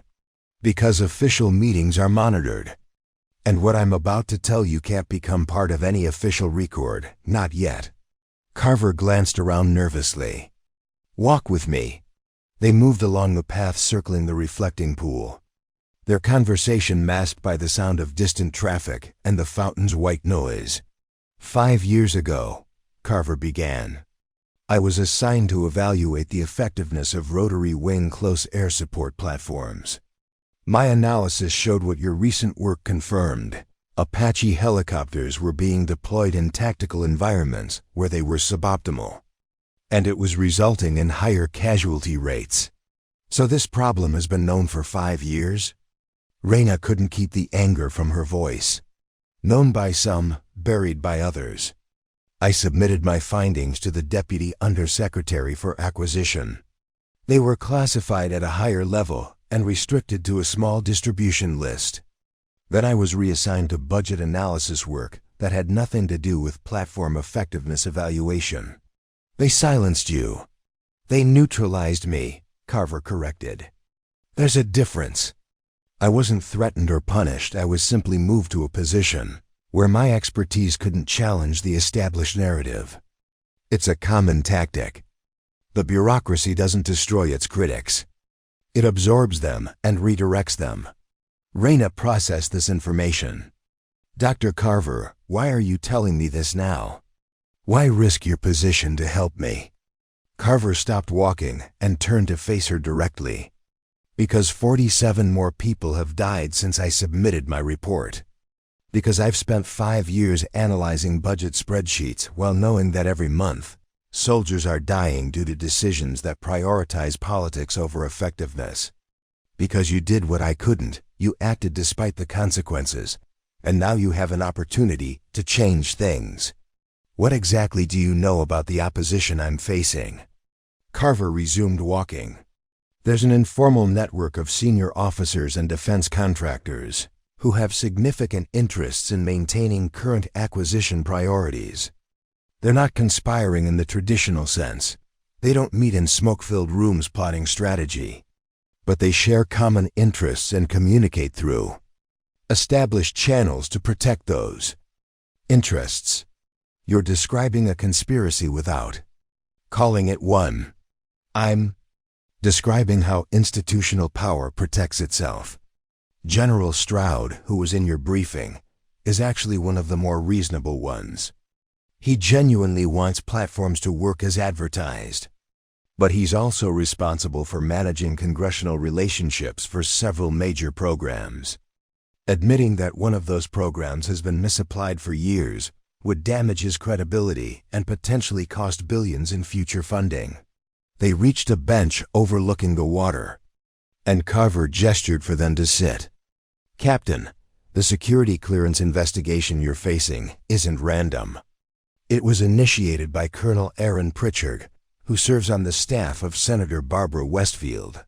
Because official meetings are monitored. And what I'm about to tell you can't become part of any official record, not yet. Carver glanced around nervously. Walk with me. They moved along the path circling the reflecting pool, their conversation masked by the sound of distant traffic and the fountain's white noise. 5 years ago, Carver began, I was assigned to evaluate the effectiveness of rotary wing close air support platforms. My analysis showed what your recent work confirmed. Apache helicopters were being deployed in tactical environments where they were suboptimal, and it was resulting in higher casualty rates. So this problem has been known for 5 years? Reyna couldn't keep the anger from her voice. Known by some, buried by others. I submitted my findings to the Deputy Undersecretary for Acquisition. They were classified at a higher level and restricted to a small distribution list. Then I was reassigned to budget analysis work that had nothing to do with platform effectiveness evaluation. They silenced you. They neutralized me, Carver corrected. There's a difference. I wasn't threatened or punished. I was simply moved to a position where my expertise couldn't challenge the established narrative. It's a common tactic. The bureaucracy doesn't destroy its critics. It absorbs them and redirects them. Reyna processed this information. Dr. Carver, why are you telling me this now? Why risk your position to help me? Carver stopped walking and turned to face her directly. Because 47 more people have died since I submitted my report. Because I've spent 5 years analyzing budget spreadsheets while knowing that every month, soldiers are dying due to decisions that prioritize politics over effectiveness. Because you did what I couldn't, you acted despite the consequences, and now you have an opportunity to change things. What exactly do you know about the opposition I'm facing? Carver resumed walking. There's an informal network of senior officers and defense contractors who have significant interests in maintaining current acquisition priorities. They're not conspiring in the traditional sense. They don't meet in smoke-filled rooms plotting strategy. But they share common interests and communicate through established channels to protect those interests. You're describing a conspiracy without calling it one. I'm describing how institutional power protects itself. General Stroud, who was in your briefing, is actually one of the more reasonable ones. He genuinely wants platforms to work as advertised. But he's also responsible for managing congressional relationships for several major programs. Admitting that one of those programs has been misapplied for years would damage his credibility and potentially cost billions in future funding. They reached a bench overlooking the water, and Carver gestured for them to sit. Captain, the security clearance investigation you're facing isn't random. It was initiated by Colonel Aaron Pritchard, who serves on the staff of Senator Barbara Westfield.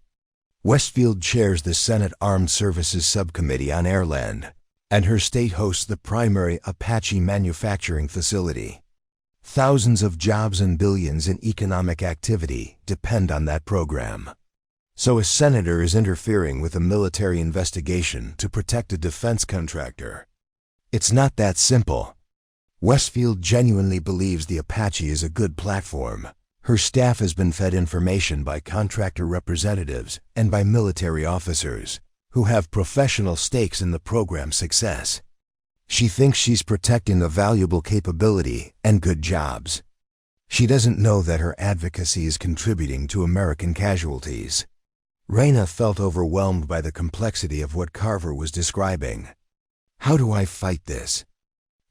Westfield chairs the Senate Armed Services Subcommittee on Airland, and her state hosts the primary Apache manufacturing facility. Thousands of jobs and billions in economic activity depend on that program. So a senator is interfering with a military investigation to protect a defense contractor. It's not that simple. Westfield genuinely believes the Apache is a good platform. Her staff has been fed information by contractor representatives and by military officers who have professional stakes in the program's success. She thinks she's protecting a valuable capability and good jobs. She doesn't know that her advocacy is contributing to American casualties. Reyna felt overwhelmed by the complexity of what Carver was describing. How do I fight this?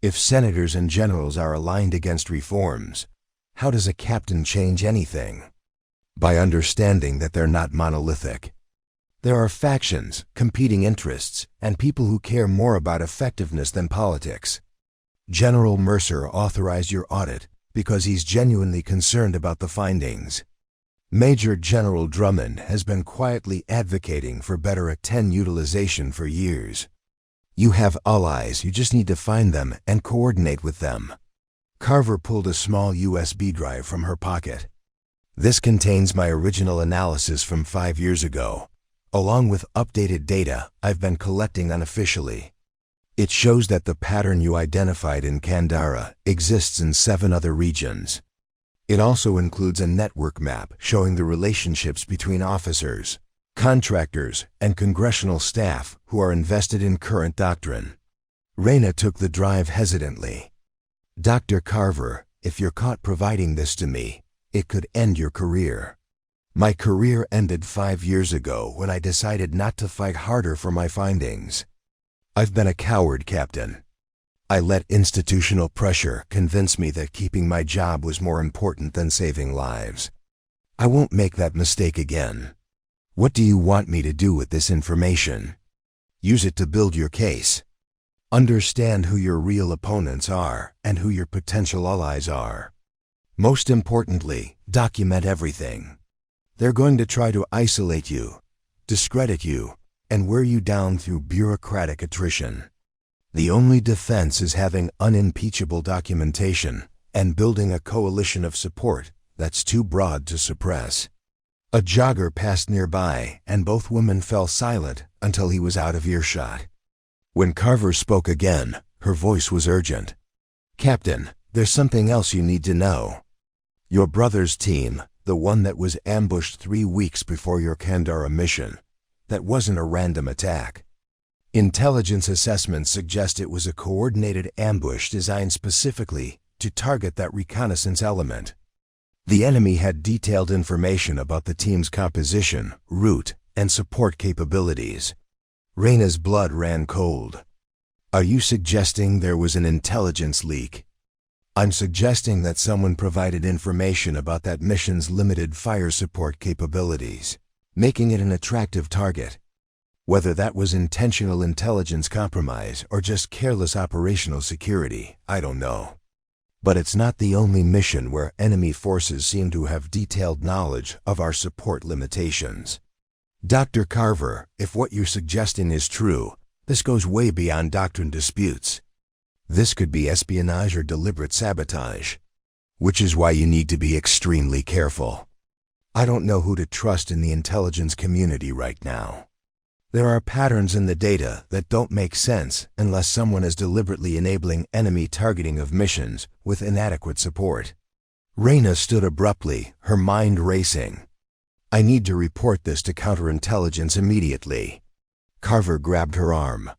If senators and generals are aligned against reforms, how does a captain change anything? By understanding that they're not monolithic. There are factions, competing interests, and people who care more about effectiveness than politics. General Mercer authorized your audit because he's genuinely concerned about the findings. Major General Drummond has been quietly advocating for better A-10 utilization for years. You have allies, you just need to find them and coordinate with them. Carver pulled a small USB drive from her pocket. This contains my original analysis from 5 years ago, along with updated data I've been collecting unofficially. It shows that the pattern you identified in Kandara exists in 7 other regions. It also includes a network map showing the relationships between officers, contractors, and congressional staff who are invested in current doctrine. Reyna took the drive hesitantly. Dr. Carver, if you're caught providing this to me, it could end your career. My career ended 5 years ago when I decided not to fight harder for my findings. I've been a coward, Captain. I let institutional pressure convince me that keeping my job was more important than saving lives. I won't make that mistake again. What do you want me to do with this information? Use it to build your case. Understand who your real opponents are and who your potential allies are. Most importantly, document everything. They're going to try to isolate you, discredit you, and wear you down through bureaucratic attrition. The only defense is having unimpeachable documentation and building a coalition of support that's too broad to suppress. A jogger passed nearby, and both women fell silent until he was out of earshot. When Carver spoke again, her voice was urgent. "Captain, there's something else you need to know. Your brother's team, the one that was ambushed 3 weeks before your Kandara mission, that wasn't a random attack. Intelligence assessments suggest it was a coordinated ambush designed specifically to target that reconnaissance element. The enemy had detailed information about the team's composition, route, and support capabilities." Reyna's blood ran cold. "Are you suggesting there was an intelligence leak?" "I'm suggesting that someone provided information about that mission's limited fire support capabilities, making it an attractive target. Whether that was intentional intelligence compromise or just careless operational security, I don't know. But it's not the only mission where enemy forces seem to have detailed knowledge of our support limitations. Dr. Carver, if what you're suggesting is true, this goes way beyond doctrine disputes. This could be espionage or deliberate sabotage, which is why you need to be extremely careful. I don't know who to trust in the intelligence community right now. There are patterns in the data that don't make sense unless someone is deliberately enabling enemy targeting of missions with inadequate support." Reyna stood abruptly, her mind racing. "I need to report this to counterintelligence immediately." Carver grabbed her arm.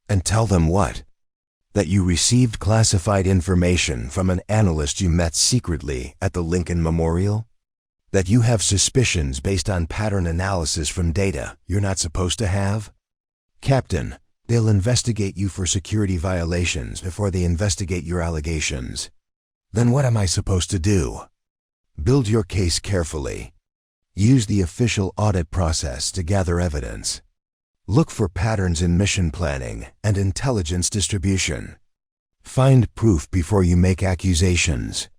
"And tell them what? That you received classified information from an analyst you met secretly at the Lincoln Memorial? That you have suspicions based on pattern analysis from data you're not supposed to have? Captain, they'll investigate you for security violations before they investigate your allegations. Then what am I supposed to do? Build your case carefully. Use the official audit process to gather evidence. Look for patterns in mission planning and intelligence distribution. Find proof before you make accusations.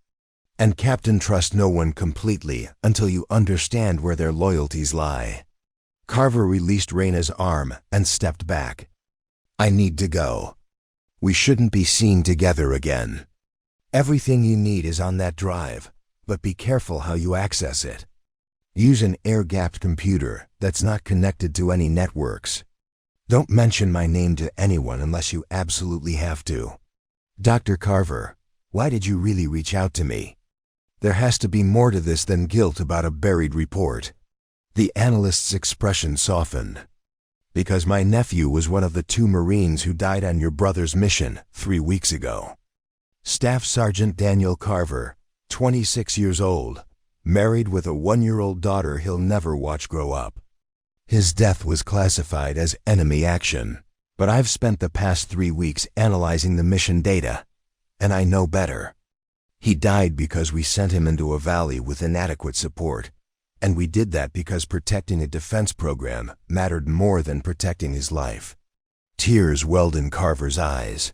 And Captain, trust no one completely until you understand where their loyalties lie." Carver released Reyna's arm and stepped back. "I need to go. We shouldn't be seen together again. Everything you need is on that drive, but be careful how you access it. Use an air-gapped computer that's not connected to any networks. Don't mention my name to anyone unless you absolutely have to. Dr. Carver, why did you really reach out to me? There has to be more to this than guilt about a buried report." The analyst's expression softened. "Because my nephew was one of the 2 Marines who died on your brother's mission 3 weeks ago. Staff Sergeant Daniel Carver, 26 years old, married with a 1-year-old daughter he'll never watch grow up. His death was classified as enemy action, but I've spent the past 3 weeks analyzing the mission data, and I know better. He died because we sent him into a valley with inadequate support, and we did that because protecting a defense program mattered more than protecting his life." Tears welled in Carver's eyes.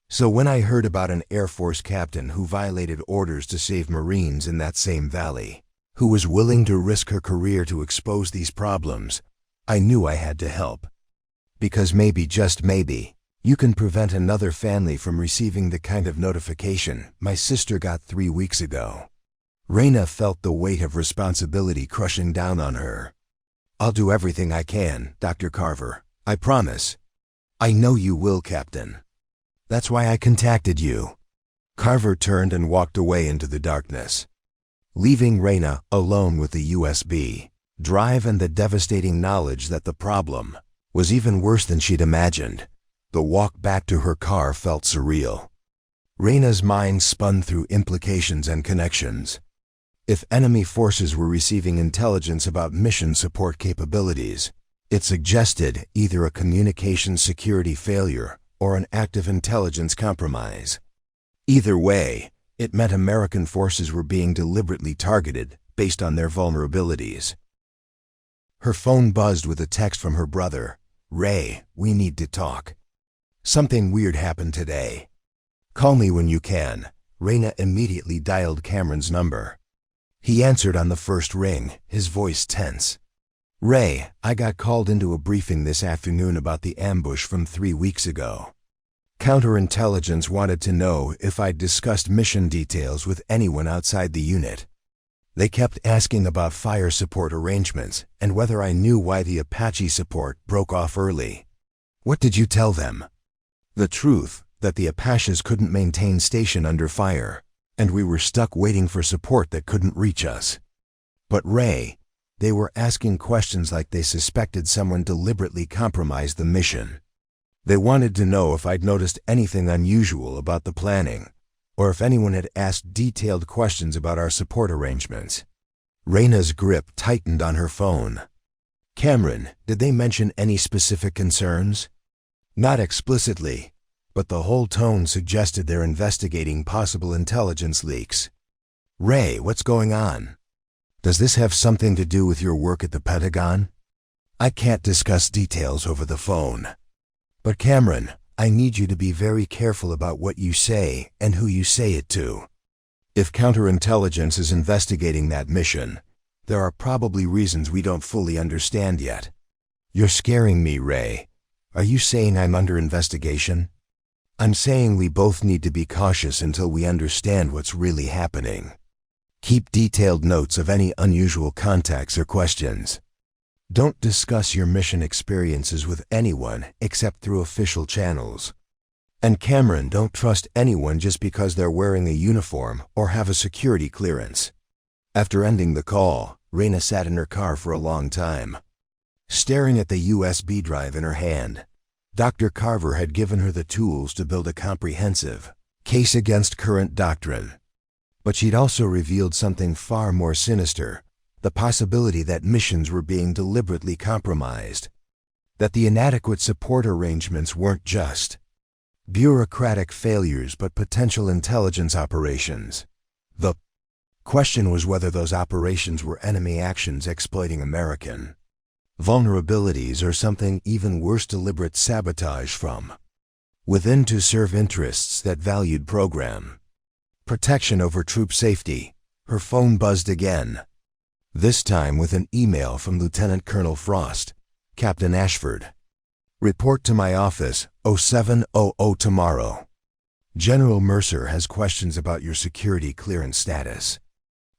"So when I heard about an Air Force captain who violated orders to save Marines in that same valley, who was willing to risk her career to expose these problems, I knew I had to help. Because maybe, just maybe, you can prevent another family from receiving the kind of notification my sister got 3 weeks ago." Reyna felt the weight of responsibility crushing down on her. "I'll do everything I can, Dr. Carver. I promise." "I know you will, Captain. That's why I contacted you." Carver turned and walked away into the darkness, leaving Reyna alone with the USB drive and the devastating knowledge that the problem was even worse than she'd imagined. The walk back to her car felt surreal. Reyna's mind spun through implications and connections. If enemy forces were receiving intelligence about mission support capabilities, it suggested either a communications security failure or an active intelligence compromise. Either way, it meant American forces were being deliberately targeted based on their vulnerabilities. Her phone buzzed with a text from her brother. "Ray, we need to talk. Something weird happened today. Call me when you can." Reyna immediately dialed Cameron's number. He answered on the first ring, his voice tense. "Ray, I got called into a briefing this afternoon about the ambush from 3 weeks ago. Counterintelligence wanted to know if I'd discussed mission details with anyone outside the unit. They kept asking about fire support arrangements and whether I knew why the Apache support broke off early." "What did you tell them?" "The truth, that the Apaches couldn't maintain station under fire, and we were stuck waiting for support that couldn't reach us." "But Ray, they were asking questions like they suspected someone deliberately compromised the mission. They wanted to know if I'd noticed anything unusual about the planning, or if anyone had asked detailed questions about our support arrangements." Reyna's grip tightened on her phone. "Cameron, did they mention any specific concerns?" "Not explicitly, but the whole tone suggested they're investigating possible intelligence leaks." "Ray, what's going on? Does this have something to do with your work at the Pentagon?" "I can't discuss details over the phone." "But Cameron, I need you to be very careful about what you say and who you say it to. If counterintelligence is investigating that mission, there are probably reasons we don't fully understand yet." "You're scaring me, Ray. Are you saying I'm under investigation?" "I'm saying we both need to be cautious until we understand what's really happening. Keep detailed notes of any unusual contacts or questions. Don't discuss your mission experiences with anyone except through official channels. And Cameron, don't trust anyone just because they're wearing a uniform or have a security clearance." After ending the call, Reyna sat in her car for a long time, staring at the USB drive in her hand. Dr. Carver had given her the tools to build a comprehensive case against current doctrine. But she'd also revealed something far more sinister, the possibility that missions were being deliberately compromised, that the inadequate support arrangements weren't just bureaucratic failures but potential intelligence operations. The question was whether those operations were enemy actions exploiting American vulnerabilities or something even worse, deliberate sabotage from within to serve interests that valued program protection over troop safety. Her phone buzzed again, this time with an email from Lieutenant Colonel Frost. "Captain Ashford. Report to my office, 0700 tomorrow. General Mercer has questions about your security clearance status.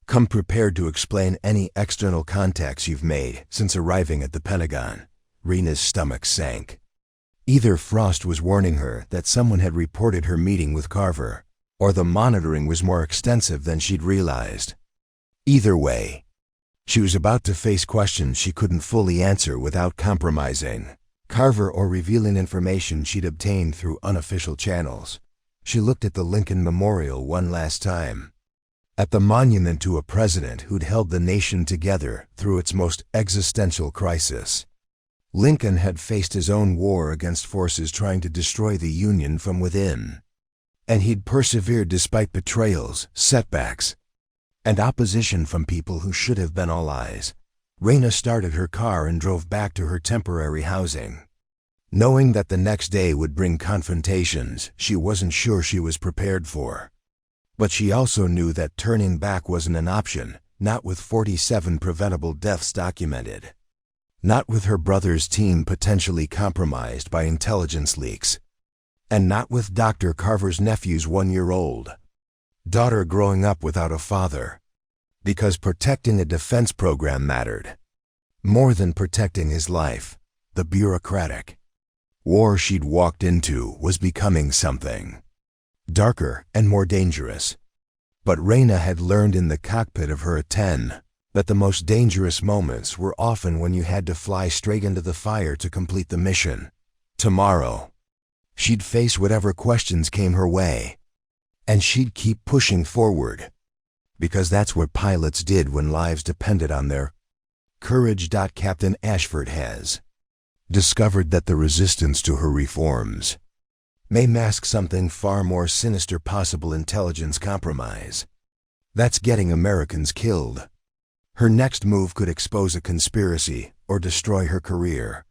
Come prepared to explain any external contacts you've made since arriving at the Pentagon." Rena's stomach sank. Either Frost was warning her that someone had reported her meeting with Carver, or the monitoring was more extensive than she'd realized. Either way, she was about to face questions she couldn't fully answer without compromising Carver or revealing information she'd obtained through unofficial channels. She looked at the Lincoln Memorial one last time, at the monument to a president who'd held the nation together through its most existential crisis. Lincoln had faced his own war against forces trying to destroy the Union from within, and he'd persevered despite betrayals, setbacks, and opposition from people who should have been all eyes. Reyna started her car and drove back to her temporary housing. Knowing that the next day would bring confrontations she wasn't sure she was prepared for. But she also knew that turning back wasn't an option, not with 47 preventable deaths documented. Not with her brother's team potentially compromised by intelligence leaks. And not with Dr. Carver's nephew's 1-year-old daughter growing up without a father. Because protecting a defense program mattered. More than protecting his life, the bureaucratic war she'd walked into was becoming something darker and more dangerous. But Reyna had learned in the cockpit of her A-10 that the most dangerous moments were often when you had to fly straight into the fire to complete the mission. Tomorrow, she'd face whatever questions came her way, and she'd keep pushing forward, because that's what pilots did when lives depended on their courage. Captain Ashford has discovered that the resistance to her reforms may mask something far more sinister, possible intelligence compromise. That's getting Americans killed. Her next move could expose a conspiracy or destroy her career.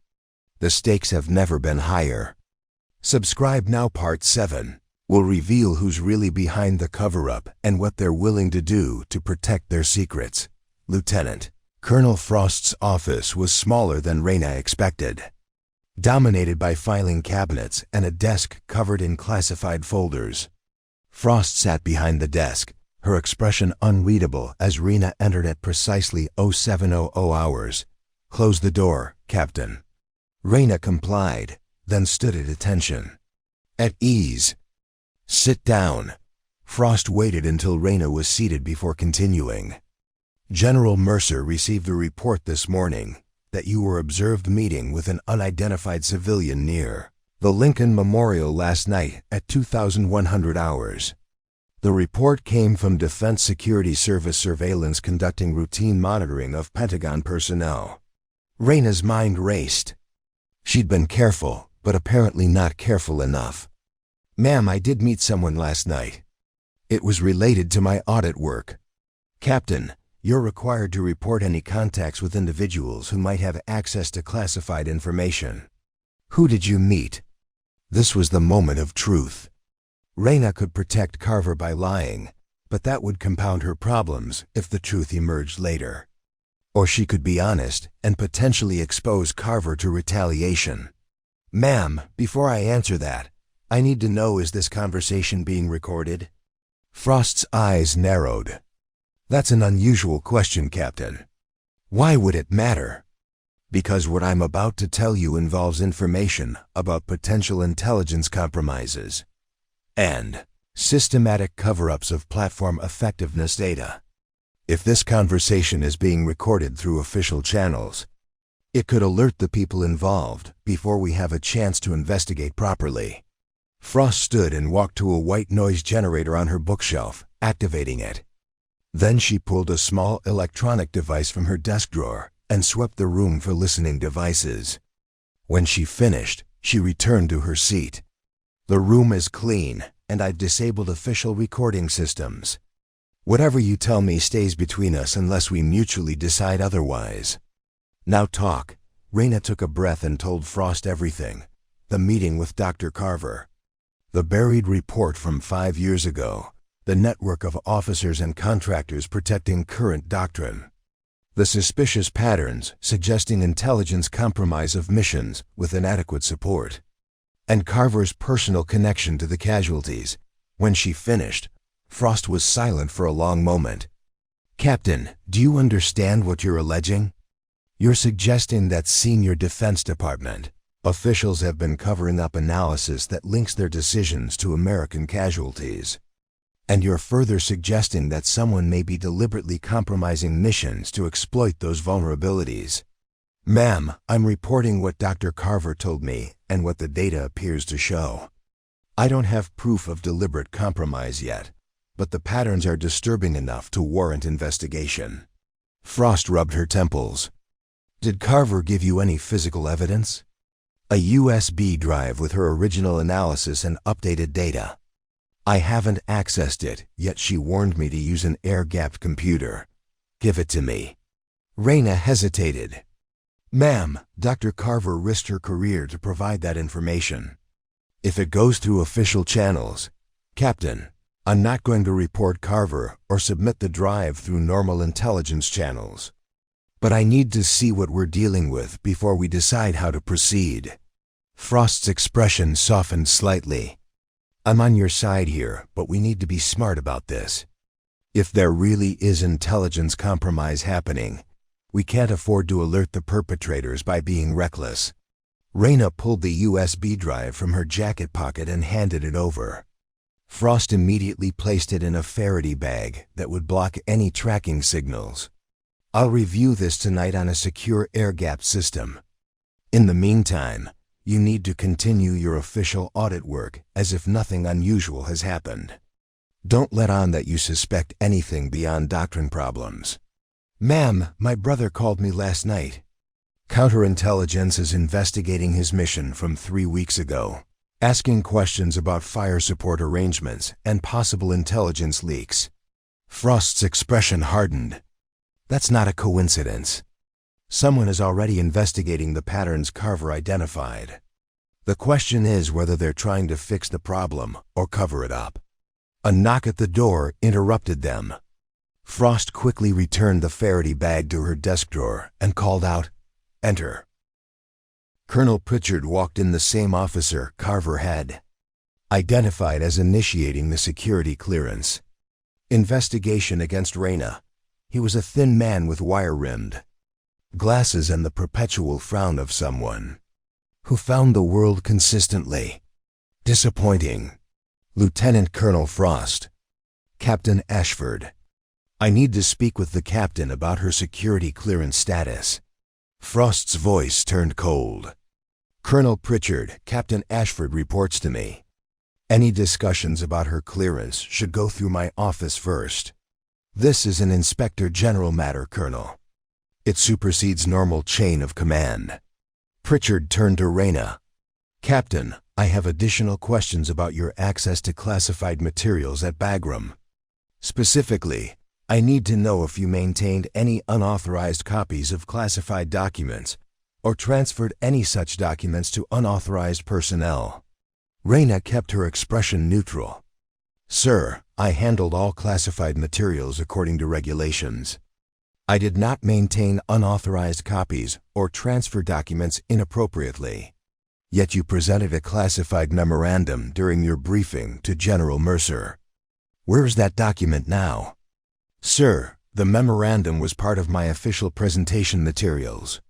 The stakes have never been higher. Subscribe now, Part 7. will reveal who's really behind the cover-up and what they're willing to do to protect their secrets. Lieutenant. Colonel Frost's office was smaller than Reyna expected, dominated by filing cabinets and a desk covered in classified folders. Frost sat behind the desk, her expression unreadable as Reyna entered at precisely 0700 hours. "Close the door, Captain." Reyna complied, then stood at attention. "At ease. Sit down." Frost waited until Reyna was seated before continuing. "General Mercer received a report this morning that you were observed meeting with an unidentified civilian near the Lincoln Memorial last night at 2100 hours. The report came from Defense Security Service surveillance conducting routine monitoring of Pentagon personnel." Reyna's mind raced. She'd been careful, but apparently not careful enough. "Ma'am, I did meet someone last night. It was related to my audit work." "Captain, you're required to report any contacts with individuals who might have access to classified information." "Who did you meet?" This was the moment of truth. Reyna could protect Carver by lying, but that would compound her problems if the truth emerged later. Or she could be honest and potentially expose Carver to retaliation. "Ma'am, before I answer that, I need to know, is this conversation being recorded?" Frost's eyes narrowed. "That's an unusual question, Captain." "Why would it matter?" "Because what I'm about to tell you involves information about potential intelligence compromises and systematic cover-ups of platform effectiveness data. If this conversation is being recorded through official channels, it could alert the people involved before we have a chance to investigate properly." Frost stood and walked to a white noise generator on her bookshelf, activating it. Then she pulled a small electronic device from her desk drawer and swept the room for listening devices. When she finished, she returned to her seat. "The room is clean, and I've disabled official recording systems. Whatever you tell me stays between us unless we mutually decide otherwise." "Now talk." Reyna took a breath and told Frost everything. The meeting with Dr. Carver, the buried report from 5 years ago, the network of officers and contractors protecting current doctrine, the suspicious patterns suggesting intelligence compromise of missions with inadequate support, and Carver's personal connection to the casualties. When she finished, Frost was silent for a long moment. "Captain, do you understand what you're alleging? You're suggesting that senior Defense Department officials have been covering up analysis that links their decisions to American casualties. And you're further suggesting that someone may be deliberately compromising missions to exploit those vulnerabilities." "Ma'am, I'm reporting what Dr. Carver told me and what the data appears to show. I don't have proof of deliberate compromise yet, but the patterns are disturbing enough to warrant investigation." Frost rubbed her temples. "Did Carver give you any physical evidence?" "A USB drive with her original analysis and updated data. I haven't accessed it, yet she warned me to use an air-gapped computer." "Give it to me." Reyna hesitated. "Ma'am, Dr. Carver risked her career to provide that information. If it goes through official channels, Captain, I'm not going to report Carver or submit the drive through normal intelligence channels. But I need to see what we're dealing with before we decide how to proceed." Frost's expression softened slightly. "I'm on your side here, but we need to be smart about this. If there really is intelligence compromise happening, we can't afford to alert the perpetrators by being reckless." Reyna pulled the USB drive from her jacket pocket and handed it over. Frost immediately placed it in a Faraday bag that would block any tracking signals. "I'll review this tonight on a secure air-gapped system. In the meantime, you need to continue your official audit work as if nothing unusual has happened. Don't let on that you suspect anything beyond doctrine problems." "Ma'am, my brother called me last night. Counterintelligence is investigating his mission from 3 weeks ago, asking questions about fire support arrangements and possible intelligence leaks." Frost's expression hardened. "That's not a coincidence. Someone is already investigating the patterns Carver identified." The question is whether they're trying to fix the problem or cover it up. A knock at the door interrupted them. Frost quickly returned the Faraday bag to her desk drawer and called out, "Enter." Colonel Pritchard walked in, the same officer Carver had identified as initiating the security clearance. Investigation against Reyna. He was a thin man with wire-rimmed glasses and the perpetual frown of someone who found the world consistently disappointing. Lieutenant Colonel Frost. Captain Ashford. I need to speak with the captain about her security clearance status. Frost's voice turned cold. Colonel Pritchard, Captain Ashford reports to me. Any discussions about her clearance should go through my office first. This is an Inspector General matter, Colonel. It supersedes normal chain of command. Pritchard turned to Reyna. Captain, I have additional questions about your access to classified materials at Bagram. Specifically, I need to know if you maintained any unauthorized copies of classified documents or transferred any such documents to unauthorized personnel. Reyna kept her expression neutral. Sir, I handled all classified materials according to regulations. I did not maintain unauthorized copies or transfer documents inappropriately. Yet you presented a classified memorandum during your briefing to General Mercer. Where is that document now? Sir, the memorandum was part of my official presentation materials.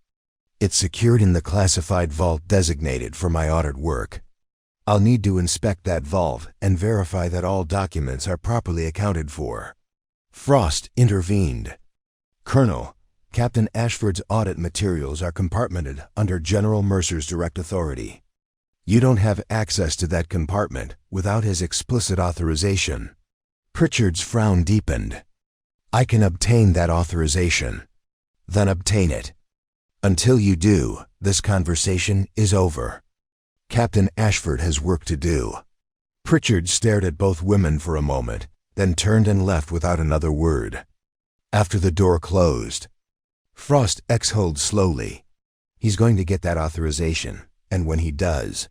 It's secured in the classified vault designated for my audit work. I'll need to inspect that vault and verify that all documents are properly accounted for. Frost intervened. Colonel, Captain Ashford's audit materials are compartmented under General Mercer's direct authority. You don't have access to that compartment without his explicit authorization. Pritchard's frown deepened. I can obtain that authorization. Then obtain it. Until you do, this conversation is over. Captain Ashford has work to do. Pritchard stared at both women for a moment, then turned and left without another word. After the door closed, Frost exhaled slowly. He's going to get that authorization, and when he does,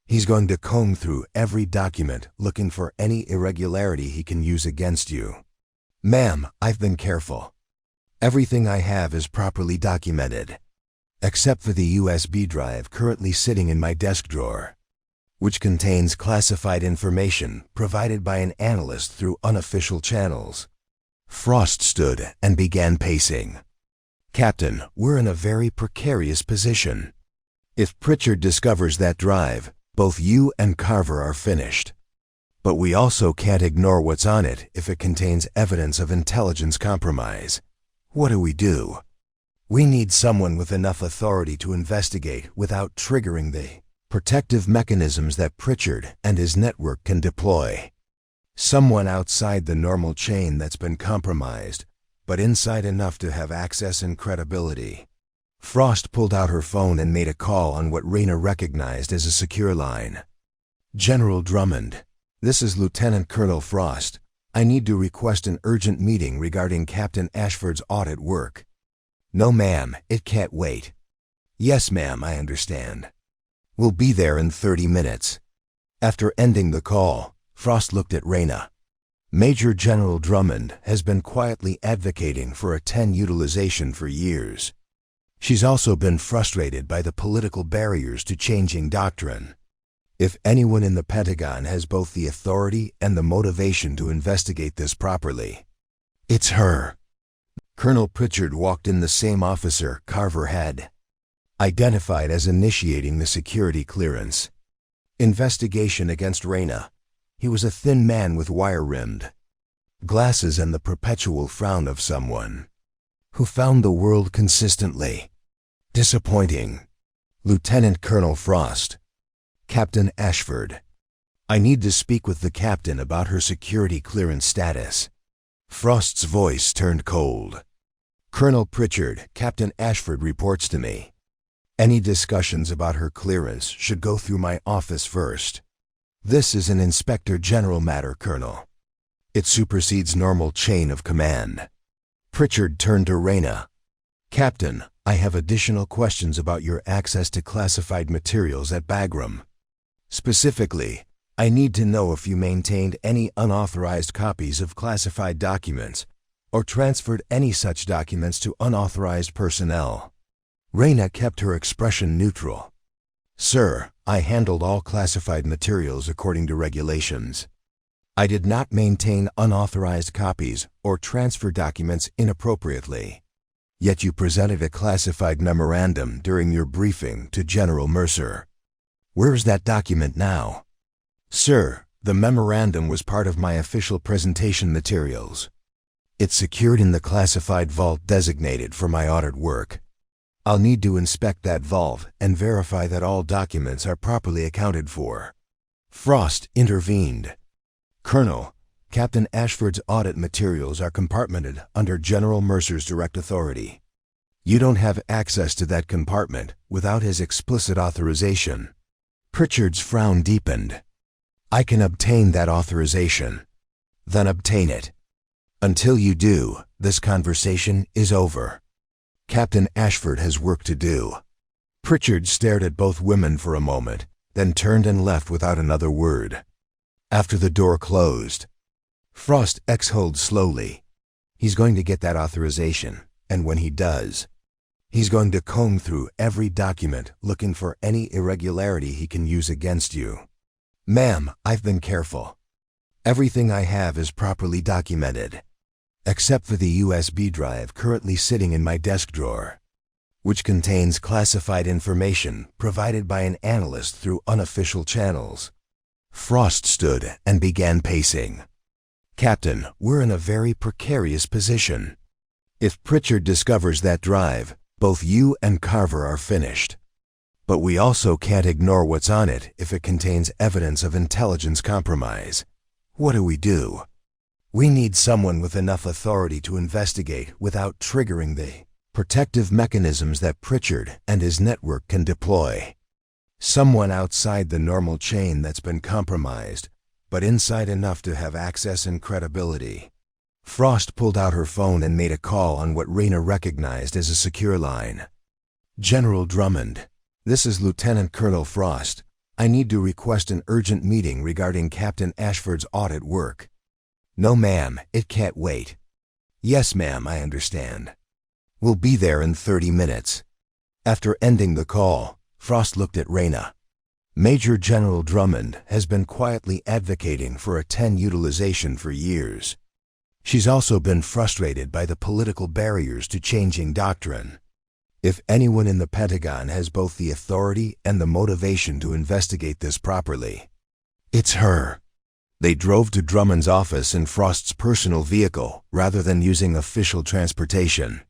he's going to comb through every document looking for any irregularity he can use against you. Ma'am, I've been careful. Everything I have is properly documented, except for the USB drive currently sitting in my desk drawer, which contains classified information provided by an analyst through unofficial channels. Frost stood and began pacing. Captain, we're in a very precarious position. If Pritchard discovers that drive, both you and Carver are finished. But we also can't ignore what's on it if it contains evidence of intelligence compromise. What do we do? We need someone with enough authority to investigate without triggering the protective mechanisms that Pritchard and his network can deploy. Someone outside the normal chain that's been compromised, but inside enough to have access and credibility. Frost pulled out her phone and made a call on what Reyna recognized as a secure line. General Drummond, this is Lieutenant Colonel Frost. I need to request an urgent meeting regarding Captain Ashford's audit work. No, ma'am, it can't wait. Yes, ma'am, I understand. We'll be there in 30 minutes. After ending the call, Frost looked at Reyna. Major General Drummond has been quietly advocating for A-10 utilization for years. She's also been frustrated by the political barriers to changing doctrine. If anyone in the Pentagon has both the authority and the motivation to investigate this properly, it's her. Colonel Pritchard walked in, the same officer Carver had identified as initiating the security clearance. Investigation against Reyna. He was a thin man with wire-rimmed glasses and the perpetual frown of someone who found the world consistently disappointing. Lieutenant Colonel Frost. Captain Ashford. I need to speak with the captain about her security clearance status. Frost's voice turned cold. Colonel Pritchard, Captain Ashford reports to me. Any discussions about her clearance should go through my office first. This is an Inspector General matter, Colonel. It supersedes normal chain of command. Pritchard turned to Reyna. Captain, I have additional questions about your access to classified materials at Bagram. Specifically, I need to know if you maintained any unauthorized copies of classified documents or transferred any such documents to unauthorized personnel. Reyna kept her expression neutral. Sir, I handled all classified materials according to regulations. I did not maintain unauthorized copies or transfer documents inappropriately. Yet you presented a classified memorandum during your briefing to General Mercer. Where is that document now? Sir, the memorandum was part of my official presentation materials. It's secured in the classified vault designated for my audit work. I'll need to inspect that vault and verify that all documents are properly accounted for. Frost intervened. Colonel, Captain Ashford's audit materials are compartmented under General Mercer's direct authority. You don't have access to that compartment without his explicit authorization. Pritchard's frown deepened. I can obtain that authorization. Then obtain it. Until you do, this conversation is over. Captain Ashford has work to do. Pritchard stared at both women for a moment, then turned and left without another word. After the door closed, Frost exhaled slowly. He's going to get that authorization, and when he does, he's going to comb through every document looking for any irregularity he can use against you. Ma'am, I've been careful. Everything I have is properly documented, except for the USB drive currently sitting in my desk drawer, which contains classified information provided by an analyst through unofficial channels. Frost stood and began pacing. Captain, we're in a very precarious position. If Pritchard discovers that drive, both you and Carver are finished. But we also can't ignore what's on it if it contains evidence of intelligence compromise. What do? We need someone with enough authority to investigate without triggering the protective mechanisms that Pritchard and his network can deploy. Someone outside the normal chain that's been compromised, but inside enough to have access and credibility. Frost pulled out her phone and made a call on what Reyna recognized as a secure line. General Drummond, this is Lieutenant Colonel Frost. I need to request an urgent meeting regarding Captain Ashford's audit work. No, ma'am, it can't wait. Yes, ma'am, I understand. We'll be there in 30 minutes. After ending the call, Frost looked at Reyna. Major General Drummond has been quietly advocating for A-10 utilization for years. She's also been frustrated by the political barriers to changing doctrine. If anyone in the Pentagon has both the authority and the motivation to investigate this properly, it's her. They drove to Drummond's office in Frost's personal vehicle rather than using official transportation.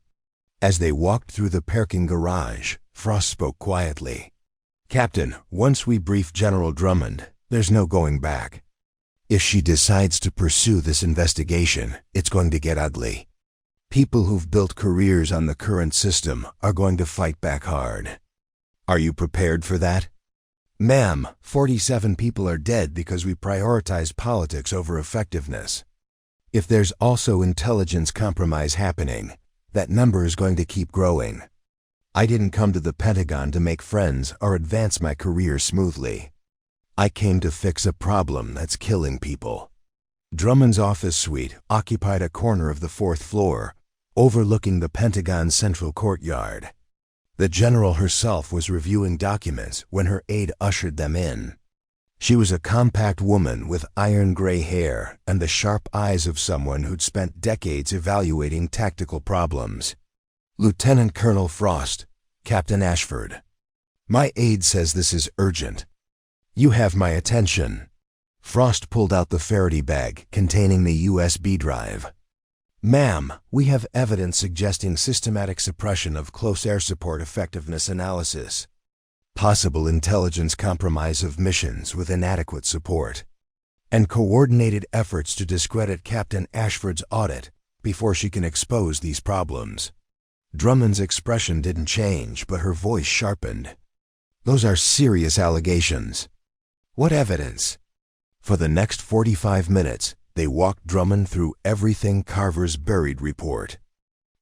As they walked through the parking garage, Frost spoke quietly. Captain, once we brief General Drummond, there's no going back. If she decides to pursue this investigation, it's going to get ugly. People who've built careers on the current system are going to fight back hard. Are you prepared for that? Ma'am, 47 people are dead because we prioritize politics over effectiveness. If there's also intelligence compromise happening, that number is going to keep growing. I didn't come to the Pentagon to make friends or advance my career smoothly. I came to fix a problem that's killing people. Drummond's office suite occupied a corner of the 4th floor, overlooking the Pentagon's central courtyard. The general herself was reviewing documents when her aide ushered them in. She was a compact woman with iron gray hair and the sharp eyes of someone who'd spent decades evaluating tactical problems. Lieutenant Colonel Frost, Captain Ashford. My aide says this is urgent. You have my attention. Frost pulled out the Faraday bag containing the USB drive. Ma'am, we have evidence suggesting systematic suppression of close air support effectiveness analysis. Possible intelligence compromise of missions with inadequate support. And coordinated efforts to discredit Captain Ashford's audit before she can expose these problems. Drummond's expression didn't change, but her voice sharpened. Those are serious allegations. What evidence? For the next 45 minutes, they walked Drummond through everything Carver's buried report.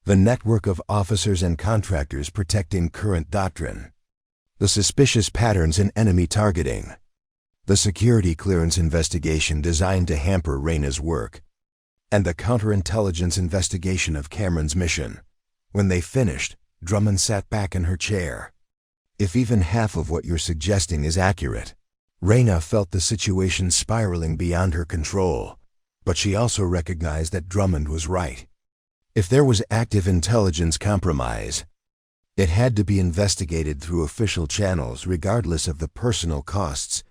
The network of officers and contractors protecting current doctrine. The suspicious patterns in enemy targeting. The security clearance investigation designed to hamper Reyna's work. And the counterintelligence investigation of Cameron's mission. When they finished, Drummond sat back in her chair. If even half of what you're suggesting is accurate, Reyna felt the situation spiraling beyond her control, but she also recognized that Drummond was right. If there was active intelligence compromise, it had to be investigated through official channels regardless of the personal costs.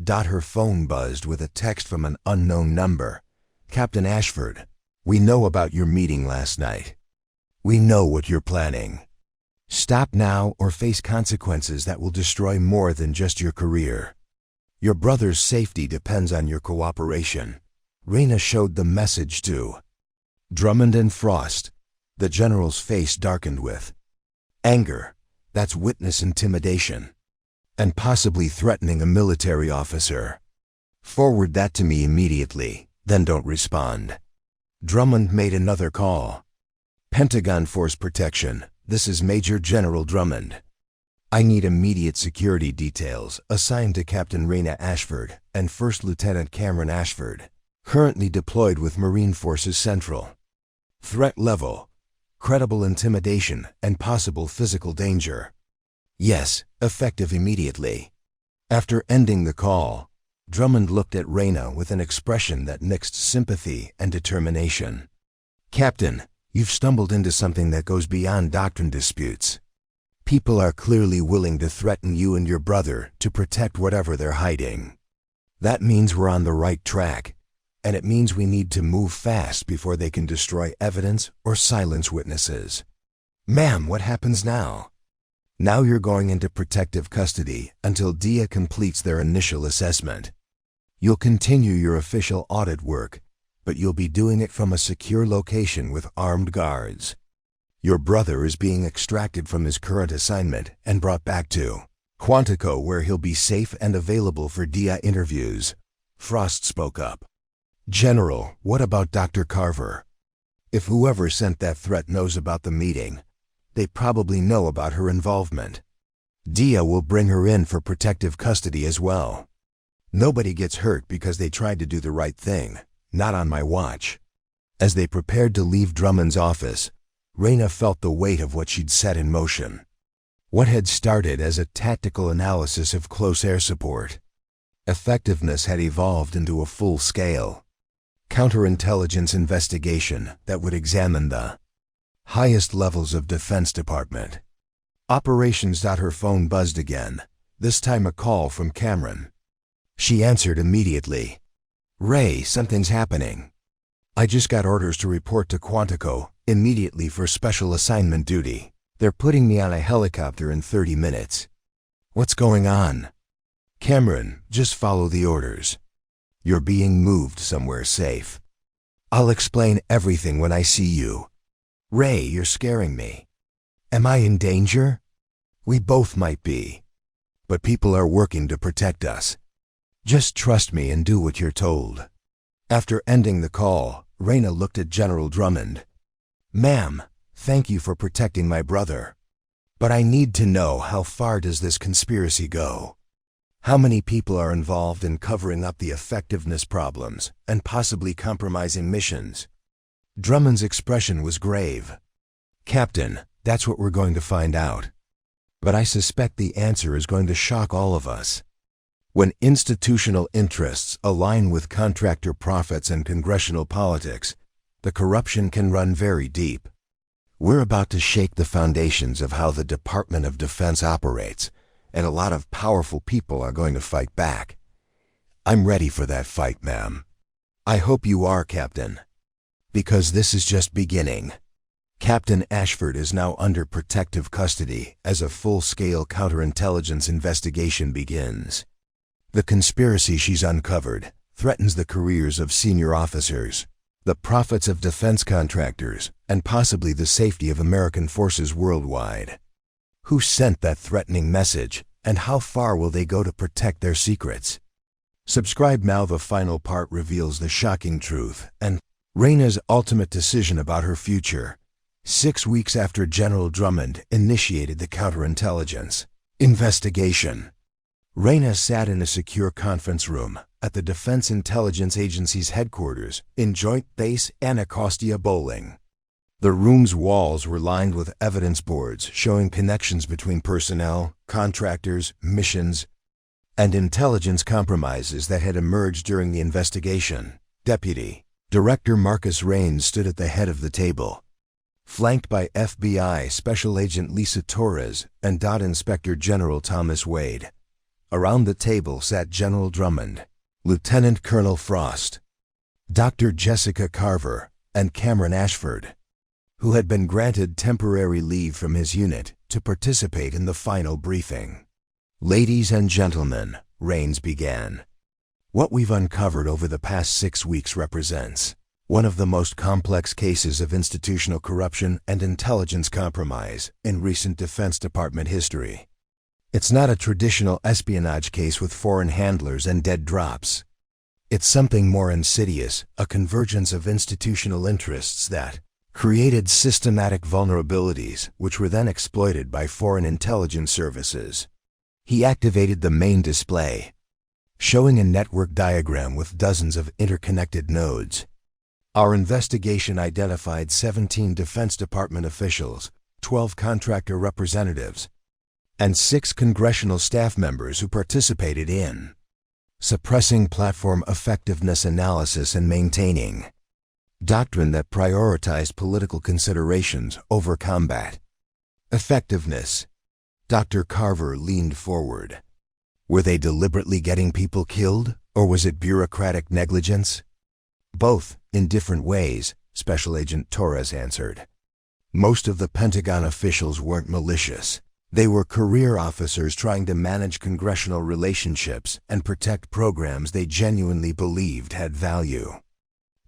Her phone buzzed with a text from an unknown number. Captain Ashford, we know about your meeting last night. We know what you're planning. Stop now or face consequences that will destroy more than just your career. Your brother's safety depends on your cooperation. Reyna showed the message to Drummond and Frost. The general's face darkened with anger. That's witness intimidation. And possibly threatening a military officer. Forward that to me immediately, then don't respond. Drummond made another call. Pentagon Force Protection, this is Major General Drummond. I need immediate security details assigned to Captain Reyna Ashford and First Lieutenant Cameron Ashford, currently deployed with Marine Forces Central. Threat level, credible intimidation and possible physical danger. Yes, effective immediately. After ending the call, Drummond looked at Reyna with an expression that mixed sympathy and determination. Captain, you've stumbled into something that goes beyond doctrine disputes. People are clearly willing to threaten you and your brother to protect whatever they're hiding. That means we're on the right track, and it means we need to move fast before they can destroy evidence or silence witnesses. Ma'am, what happens now? Now you're going into protective custody until DIA completes their initial assessment. You'll continue your official audit work, but you'll be doing it from a secure location with armed guards. Your brother is being extracted from his current assignment and brought back to Quantico, where he'll be safe and available for DIA interviews. Frost spoke up. General, what about Dr. Carver? If whoever sent that threat knows about the meeting, they probably know about her involvement. DIA will bring her in for protective custody as well. Nobody gets hurt because they tried to do the right thing, not on my watch. As they prepared to leave Drummond's office, Reyna felt the weight of what she'd set in motion. What had started as a tactical analysis of close air support, effectiveness had evolved into a full-scale counterintelligence investigation that would examine the highest levels of Defense Department. Operations. Her phone buzzed again, this time a call from Cameron. She answered immediately. Ray, something's happening. I just got orders to report to Quantico immediately for special assignment duty. They're putting me on a helicopter in 30 minutes. What's going on? Cameron, just follow the orders. You're being moved somewhere safe. I'll explain everything when I see you. Ray, you're scaring me. Am I in danger? We both might be. But people are working to protect us. Just trust me and do what you're told. After ending the call, Reyna looked at General Drummond. Ma'am, thank you for protecting my brother. But I need to know, how far does this conspiracy go? How many people are involved in covering up the effectiveness problems and possibly compromising missions? Drummond's expression was grave. Captain, that's what we're going to find out. But I suspect the answer is going to shock all of us. When institutional interests align with contractor profits and congressional politics, the corruption can run very deep. We're about to shake the foundations of how the Department of Defense operates, and a lot of powerful people are going to fight back. I'm ready for that fight, ma'am. I hope you are, Captain. Because this is just beginning. Captain Ashford is now under protective custody as a full-scale counterintelligence investigation begins. The conspiracy she's uncovered threatens the careers of senior officers, the profits of defense contractors, and possibly the safety of American forces worldwide. Who sent that threatening message, and how far will they go to protect their secrets? Subscribe now. The final part reveals the shocking truth and Reyna's ultimate decision about her future. 6 weeks after General Drummond initiated the counterintelligence investigation, Reyna sat in a secure conference room at the Defense Intelligence Agency's headquarters in Joint Base Anacostia Bowling. The room's walls were lined with evidence boards showing connections between personnel, contractors, missions, and intelligence compromises that had emerged during the investigation. Deputy Director Marcus Raines stood at the head of the table, flanked by FBI Special Agent Lisa Torres and Inspector General Thomas Wade. Around the table sat General Drummond, Lieutenant Colonel Frost, Dr. Jessica Carver, and Cameron Ashford, who had been granted temporary leave from his unit to participate in the final briefing. "Ladies and gentlemen," Raines began, "what we've uncovered over the past 6 weeks represents one of the most complex cases of institutional corruption and intelligence compromise in recent Defense Department history. It's not a traditional espionage case with foreign handlers and dead drops. It's something more insidious, a convergence of institutional interests that created systematic vulnerabilities which were then exploited by foreign intelligence services." He activated the main display, showing a network diagram with dozens of interconnected nodes. "Our investigation identified 17 Defense Department officials, 12 contractor representatives, and 6 congressional staff members who participated in suppressing platform effectiveness analysis and maintaining doctrine that prioritized political considerations over combat effectiveness." Dr. Carver leaned forward. "Were they deliberately getting people killed, or was it bureaucratic negligence?" "Both, in different ways," Special Agent Torres answered. "Most of the Pentagon officials weren't malicious. They were career officers trying to manage congressional relationships and protect programs they genuinely believed had value.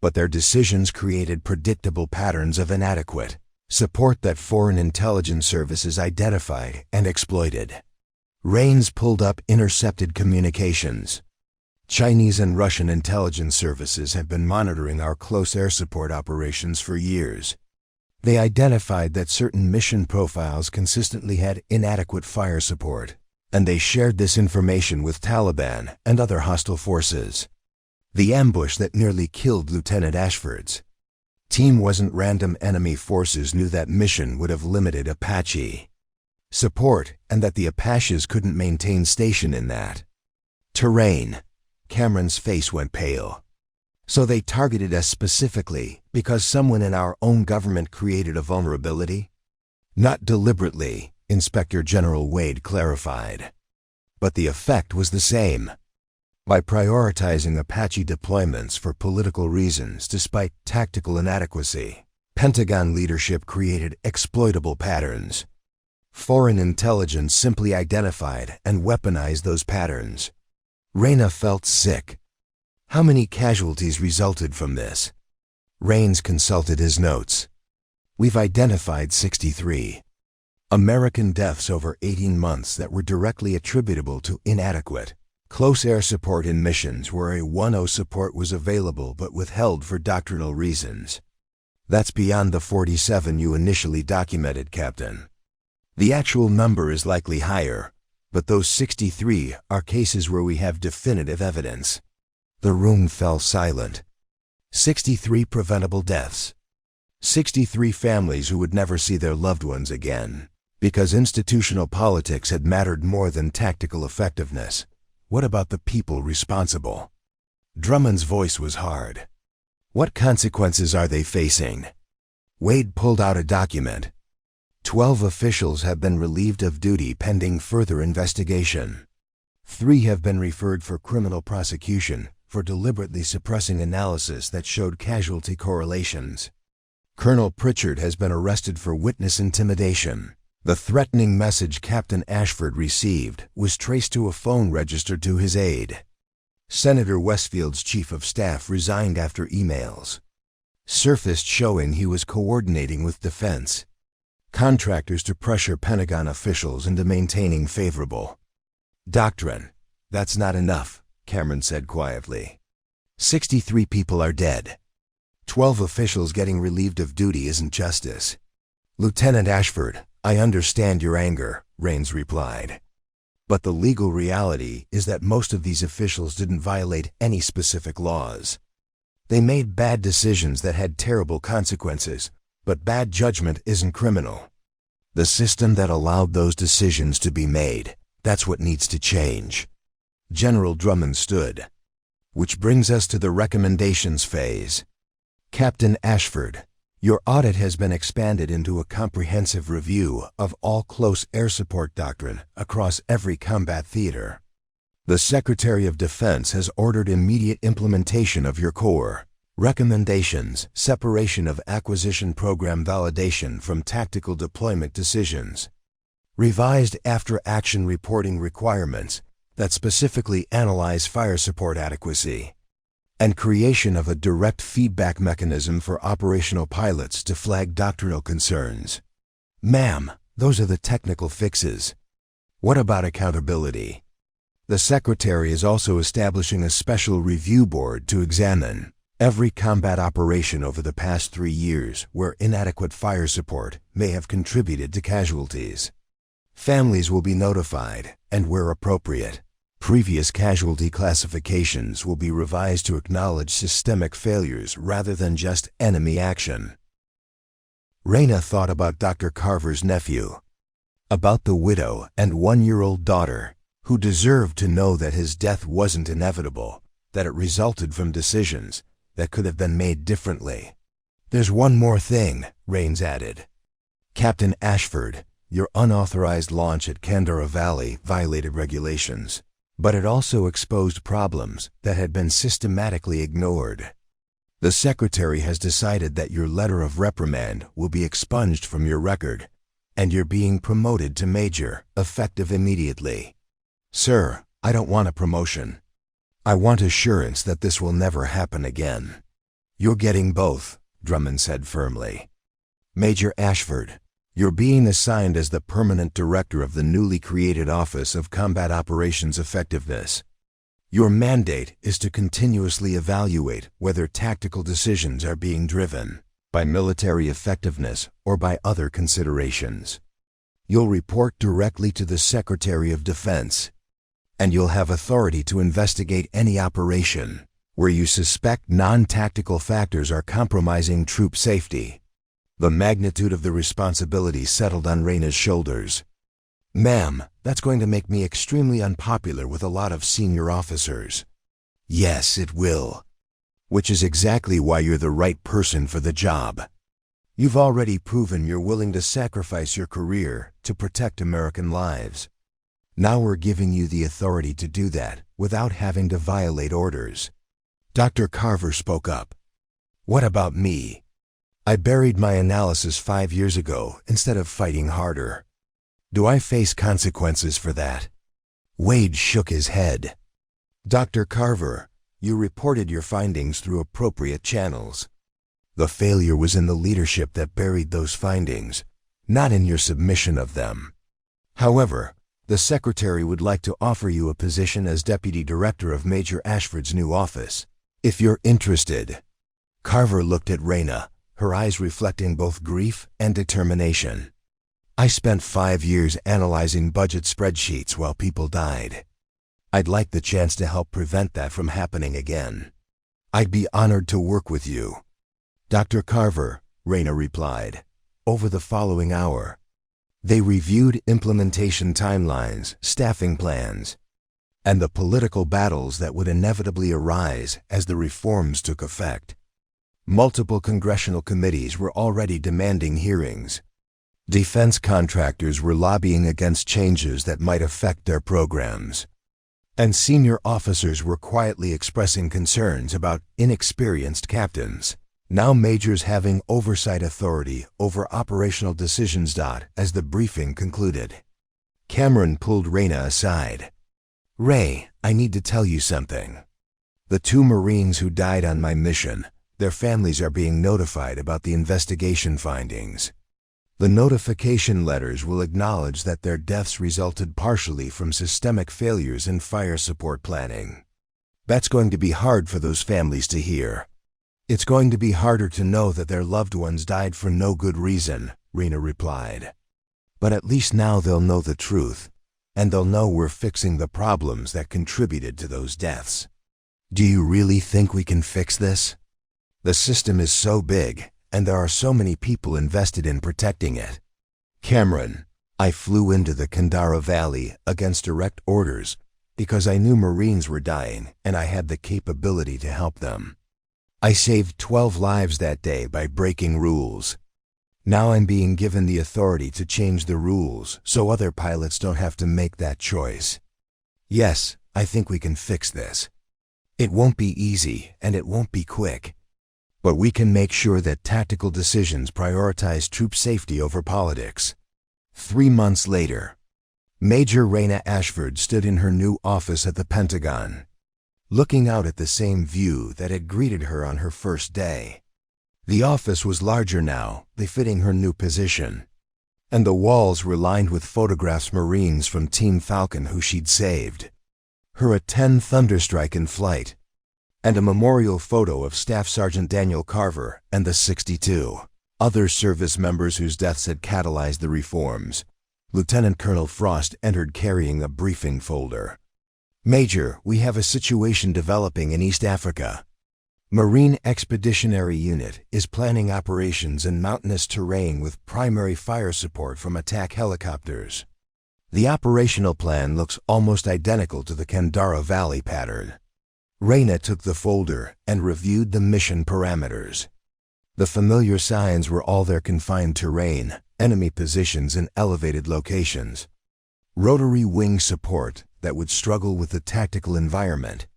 But their decisions created predictable patterns of inadequate support that foreign intelligence services identified and exploited." Raines pulled up intercepted communications. "Chinese and Russian intelligence services have been monitoring our close air support operations for years. They identified that certain mission profiles consistently had inadequate fire support, and they shared this information with Taliban and other hostile forces. The ambush that nearly killed Lieutenant Ashford's team wasn't random. Enemy forces knew that mission would have limited Apache support and that the Apaches couldn't maintain station in that terrain." Cameron's face went pale. "So they targeted us specifically because someone in our own government created a vulnerability?" "Not deliberately," Inspector General Wade clarified. "But the effect was the same. By prioritizing Apache deployments for political reasons despite tactical inadequacy, Pentagon leadership created exploitable patterns. Foreign intelligence simply identified and weaponized those patterns." Reyna felt sick. How many casualties resulted from this? Raines consulted his notes. "We've identified 63 American deaths over 18 months that were directly attributable to inadequate close air support in missions where A-10 support was available but withheld for doctrinal reasons. That's beyond the 47 you initially documented, Captain. The actual number is likely higher, but those 63 are cases where we have definitive evidence." The room fell silent. 63 preventable deaths. 63 families who would never see their loved ones again, because institutional politics had mattered more than tactical effectiveness. What about the people responsible? Drummond's voice was hard. "What consequences are they facing?" Wade pulled out a document. 12 officials have been relieved of duty pending further investigation. 3 have been referred for criminal prosecution for deliberately suppressing analysis that showed casualty correlations. Colonel Pritchard has been arrested for witness intimidation. The threatening message Captain Ashford received was traced to a phone registered to his aide. Senator Westfield's chief of staff resigned after emails surfaced showing he was coordinating with defense contractors to pressure Pentagon officials into maintaining favorable doctrine. "That's not enough," Cameron said quietly. 63 people are dead. 12 officials getting relieved of duty isn't justice. Lieutenant Ashford, I understand your anger, Rains replied. But the legal reality is that most of these officials didn't violate any specific laws. They made bad decisions that had terrible consequences, but bad judgment isn't criminal. The system that allowed those decisions to be made, that's what needs to change. General Drummond stood. Which brings us to the recommendations phase. Captain Ashford, your audit has been expanded into a comprehensive review of all close air support doctrine across every combat theater. The Secretary of Defense has ordered immediate implementation of your core recommendations, separation of acquisition program validation from tactical deployment decisions, revised after-action reporting requirements that specifically analyze fire support adequacy, and creation of a direct feedback mechanism for operational pilots to flag doctrinal concerns. Ma'am, those are the technical fixes. What about accountability? The Secretary is also establishing a special review board to examine every combat operation over the past 3 years where inadequate fire support may have contributed to casualties. Families will be notified, and where appropriate, previous casualty classifications will be revised to acknowledge systemic failures rather than just enemy action. Reyna thought about Dr. Carver's nephew, about the widow and 1-year-old daughter, who deserved to know that his death wasn't inevitable, that it resulted from decisions that could have been made differently. There's one more thing, Rains added. Captain Ashford, your unauthorized launch at Kandara Valley violated regulations, but it also exposed problems that had been systematically ignored. The Secretary has decided that your letter of reprimand will be expunged from your record, and you're being promoted to Major, effective immediately. Sir, I don't want a promotion. I want assurance that this will never happen again. You're getting both, Drummond said firmly. Major Ashford, you're being assigned as the permanent director of the newly created Office of Combat Operations Effectiveness. Your mandate is to continuously evaluate whether tactical decisions are being driven by military effectiveness or by other considerations. You'll report directly to the Secretary of Defense, and you'll have authority to investigate any operation where you suspect non-tactical factors are compromising troop safety. The magnitude of the responsibility settled on Reyna's shoulders. Ma'am, that's going to make me extremely unpopular with a lot of senior officers. Yes, it will. Which is exactly why you're the right person for the job. You've already proven you're willing to sacrifice your career to protect American lives. Now we're giving you the authority to do that without having to violate orders. Dr. Carver spoke up. What about me? I buried my analysis 5 years ago instead of fighting harder. Do I face consequences for that? Wade shook his head. Dr. Carver, you reported your findings through appropriate channels. The failure was in the leadership that buried those findings, not in your submission of them. However, the Secretary would like to offer you a position as Deputy Director of Major Ashford's new office, if you're interested. Carver looked at Reyna, her eyes reflecting both grief and determination. I spent 5 years analyzing budget spreadsheets while people died. I'd like the chance to help prevent that from happening again. I'd be honored to work with you. Dr. Carver, Reyna replied, over the following hour. They reviewed implementation timelines, staffing plans, and the political battles that would inevitably arise as the reforms took effect. Multiple congressional committees were already demanding hearings. Defense contractors were lobbying against changes that might affect their programs. And senior officers were quietly expressing concerns about inexperienced captains, now majors having oversight authority over operational decisions. As the briefing concluded, Cameron pulled Reyna aside. Ray, I need to tell you something. The 2 Marines who died on my mission, their families are being notified about the investigation findings. The notification letters will acknowledge that their deaths resulted partially from systemic failures in fire support planning. That's going to be hard for those families to hear. It's going to be harder to know that their loved ones died for no good reason, Reyna replied. But at least now they'll know the truth, and they'll know we're fixing the problems that contributed to those deaths. Do you really think we can fix this? The system is so big, and there are so many people invested in protecting it. Cameron, I flew into the Kandara Valley against direct orders because I knew Marines were dying and I had the capability to help them. I saved 12 lives that day by breaking rules. Now I'm being given the authority to change the rules so other pilots don't have to make that choice. Yes, I think we can fix this. It won't be easy and it won't be quick. But we can make sure that tactical decisions prioritize troop safety over politics. 3 months later, Major Reyna Ashford stood in her new office at the Pentagon, looking out at the same view that had greeted her on her first day. The office was larger now, befitting her new position, and the walls were lined with photographs Marines from Team Falcon who she'd saved. Her A-10 Thunderstrike in flight, and a memorial photo of Staff Sergeant Daniel Carver and the 62 other service members whose deaths had catalyzed the reforms. Lieutenant Colonel Frost entered carrying a briefing folder. Major, we have a situation developing in East Africa. Marine Expeditionary Unit is planning operations in mountainous terrain with primary fire support from attack helicopters. The operational plan looks almost identical to the Kandara Valley pattern. Reyna took the folder and reviewed the mission parameters. The familiar signs were all their confined terrain, enemy positions in elevated locations, rotary wing support that would struggle with the tactical environment,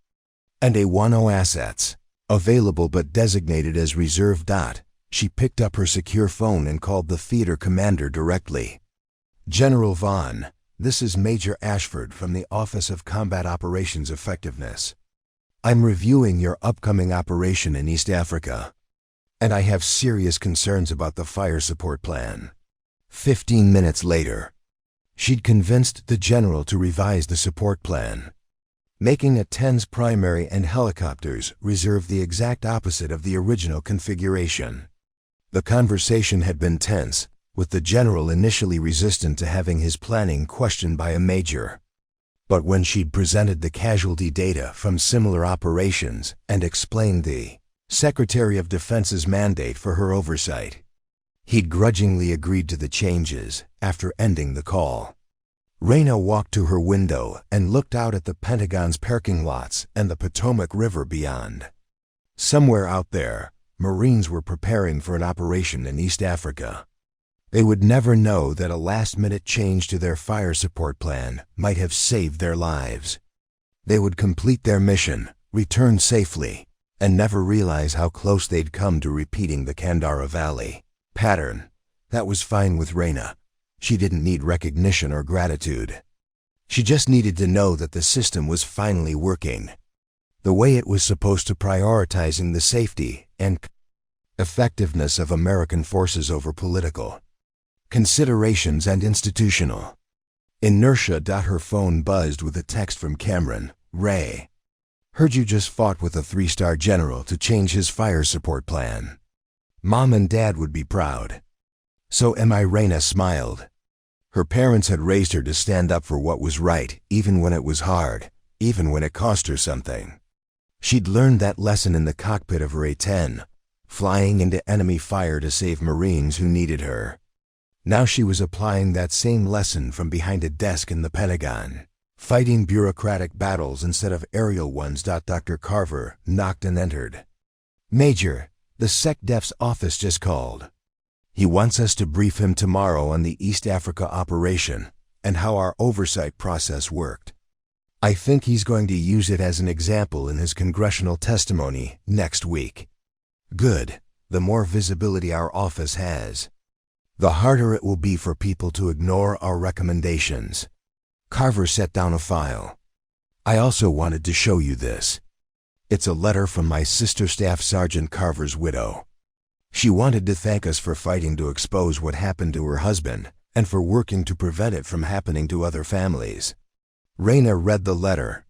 and A-10 assets, available but designated as reserve. She picked up her secure phone and called the theater commander directly. General Vaughn, this is Major Ashford from the Office of Combat Operations Effectiveness. I'm reviewing your upcoming operation in East Africa, and I have serious concerns about the fire support plan. 15 minutes later, she'd convinced the general to revise the support plan, making A-10's primary and helicopters reserve the exact opposite of the original configuration. The conversation had been tense, with the general initially resistant to having his planning questioned by a major. But when she'd presented the casualty data from similar operations and explained the Secretary of Defense's mandate for her oversight, he'd grudgingly agreed to the changes after ending the call. Reyna walked to her window and looked out at the Pentagon's parking lots and the Potomac River beyond. Somewhere out there, Marines were preparing for an operation in East Africa. They would never know that a last-minute change to their fire support plan might have saved their lives. They would complete their mission, return safely, and never realize how close they'd come to repeating the Kandara Valley pattern. That was fine with Reyna. She didn't need recognition or gratitude. She just needed to know that the system was finally working the way it was supposed to, prioritizing the safety and effectiveness of American forces over political considerations and institutional inertia. Her phone buzzed with a text from Cameron. Ray, heard you just fought with a 3-star general to change his fire support plan. Mom and Dad would be proud. So am I. Reyna smiled. Her parents had raised her to stand up for what was right, even when it was hard, even when it cost her something. She'd learned that lesson in the cockpit of her A-10, flying into enemy fire to save Marines who needed her. Now she was applying that same lesson from behind a desk in the Pentagon, fighting bureaucratic battles instead of aerial ones. Dr. Carver knocked and entered. Major, the SecDef's office just called. He wants us to brief him tomorrow on the East Africa operation and how our oversight process worked. I think he's going to use it as an example in his congressional testimony next week. Good. The more visibility our office has, the harder it will be for people to ignore our recommendations. Carver set down a file. I also wanted to show you this. It's a letter from my sister Staff Sergeant Carver's widow. She wanted to thank us for fighting to expose what happened to her husband and for working to prevent it from happening to other families. Reyna read the letter,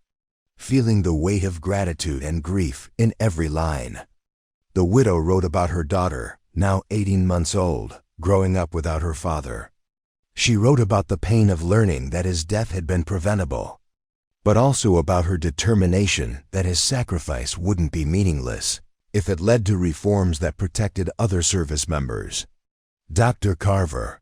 feeling the weight of gratitude and grief in every line. The widow wrote about her daughter, now 18 months old, growing up without her father. She wrote about the pain of learning that his death had been preventable, but also about her determination that his sacrifice wouldn't be meaningless if it led to reforms that protected other service members. Dr. Carver,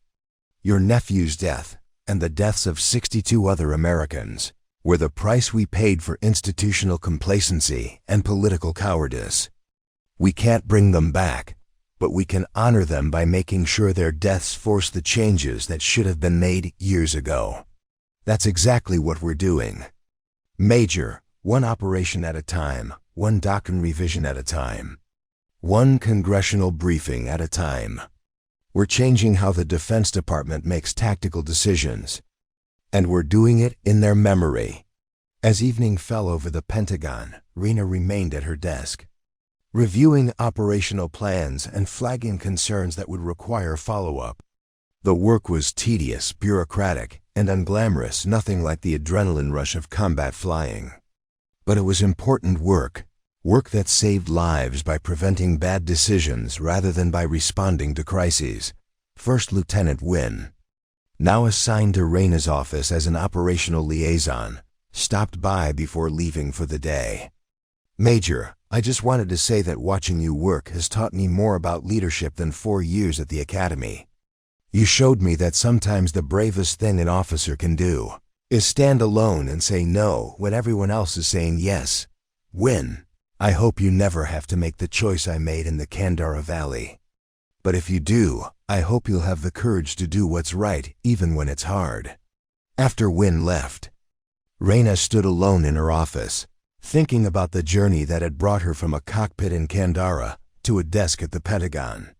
your nephew's death and the deaths of 62 other Americans were the price we paid for institutional complacency and political cowardice. We can't bring them back, but we can honor them by making sure their deaths force the changes that should have been made years ago. That's exactly what we're doing. Major, one operation at a time, one doctrine revision at a time, one congressional briefing at a time. We're changing how the Defense Department makes tactical decisions, and we're doing it in their memory. As evening fell over the Pentagon, Reyna remained at her desk, reviewing operational plans and flagging concerns that would require follow-up. The work was tedious, bureaucratic, and unglamorous, nothing like the adrenaline rush of combat flying. But it was important work that saved lives by preventing bad decisions rather than by responding to crises. First Lieutenant Wynne, now assigned to Reyna's office as an operational liaison, stopped by before leaving for the day. Major, I just wanted to say that watching you work has taught me more about leadership than 4 years at the academy. You showed me that sometimes the bravest thing an officer can do is stand alone and say no when everyone else is saying yes. Wynne, I hope you never have to make the choice I made in the Kandara Valley. But if you do, I hope you'll have the courage to do what's right even when it's hard. After Wynne left, Reyna stood alone in her office, thinking about the journey that had brought her from a cockpit in Kandara to a desk at the Pentagon.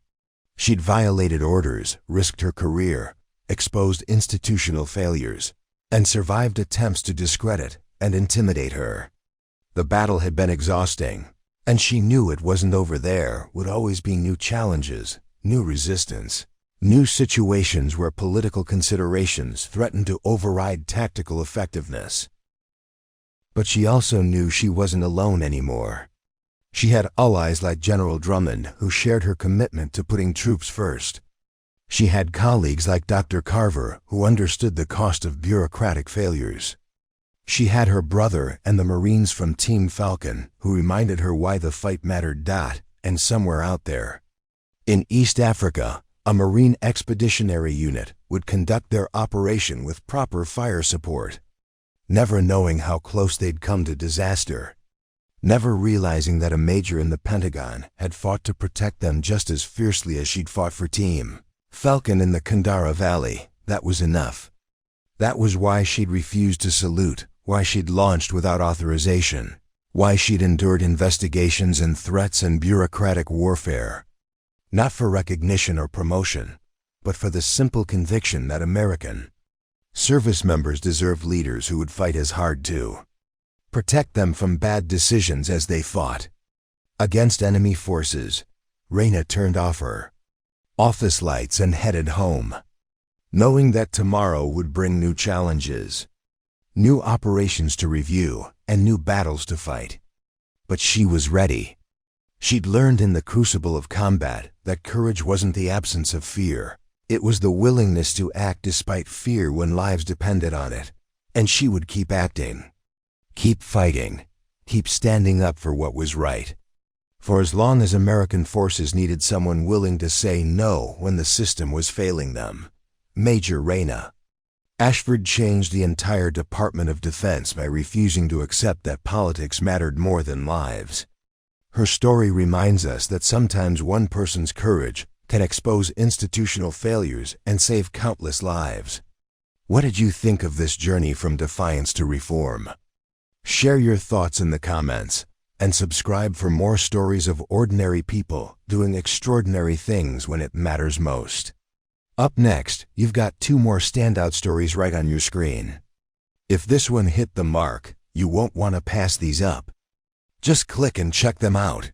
She'd violated orders, risked her career, exposed institutional failures, and survived attempts to discredit and intimidate her. The battle had been exhausting, and she knew it wasn't over. There would always be new challenges, new resistance, new situations where political considerations threatened to override tactical effectiveness. But she also knew she wasn't alone anymore. She had allies like General Drummond who shared her commitment to putting troops first. She had colleagues like Dr. Carver who understood the cost of bureaucratic failures. She had her brother and the Marines from Team Falcon who reminded her why the fight mattered. And somewhere out there, in East Africa, a Marine Expeditionary Unit would conduct their operation with proper fire support, never knowing how close they'd come to disaster, never realizing that a major in the Pentagon had fought to protect them just as fiercely as she'd fought for Team Falcon in the Kandara Valley. That was enough. That was why she'd refused to salute, why she'd launched without authorization, why she'd endured investigations and threats and bureaucratic warfare. Not for recognition or promotion, but for the simple conviction that American service members deserved leaders who would fight as hard to protect them from bad decisions as they fought against enemy forces. Reyna turned off her office lights and headed home, knowing that tomorrow would bring new challenges, new operations to review, and new battles to fight. But she was ready. She'd learned in the crucible of combat that courage wasn't the absence of fear. It was the willingness to act despite fear when lives depended on it. And she would keep acting, keep fighting, keep standing up for what was right. For as long as American forces needed someone willing to say no when the system was failing them. Major Reyna Ashford changed the entire Department of Defense by refusing to accept that politics mattered more than lives. Her story reminds us that sometimes one person's courage can expose institutional failures and save countless lives. What did you think of this journey from defiance to reform? Share your thoughts in the comments and subscribe for more stories of ordinary people doing extraordinary things when it matters most. Up next, you've got 2 more standout stories right on your screen. If this one hit the mark, you won't want to pass these up. Just click and check them out.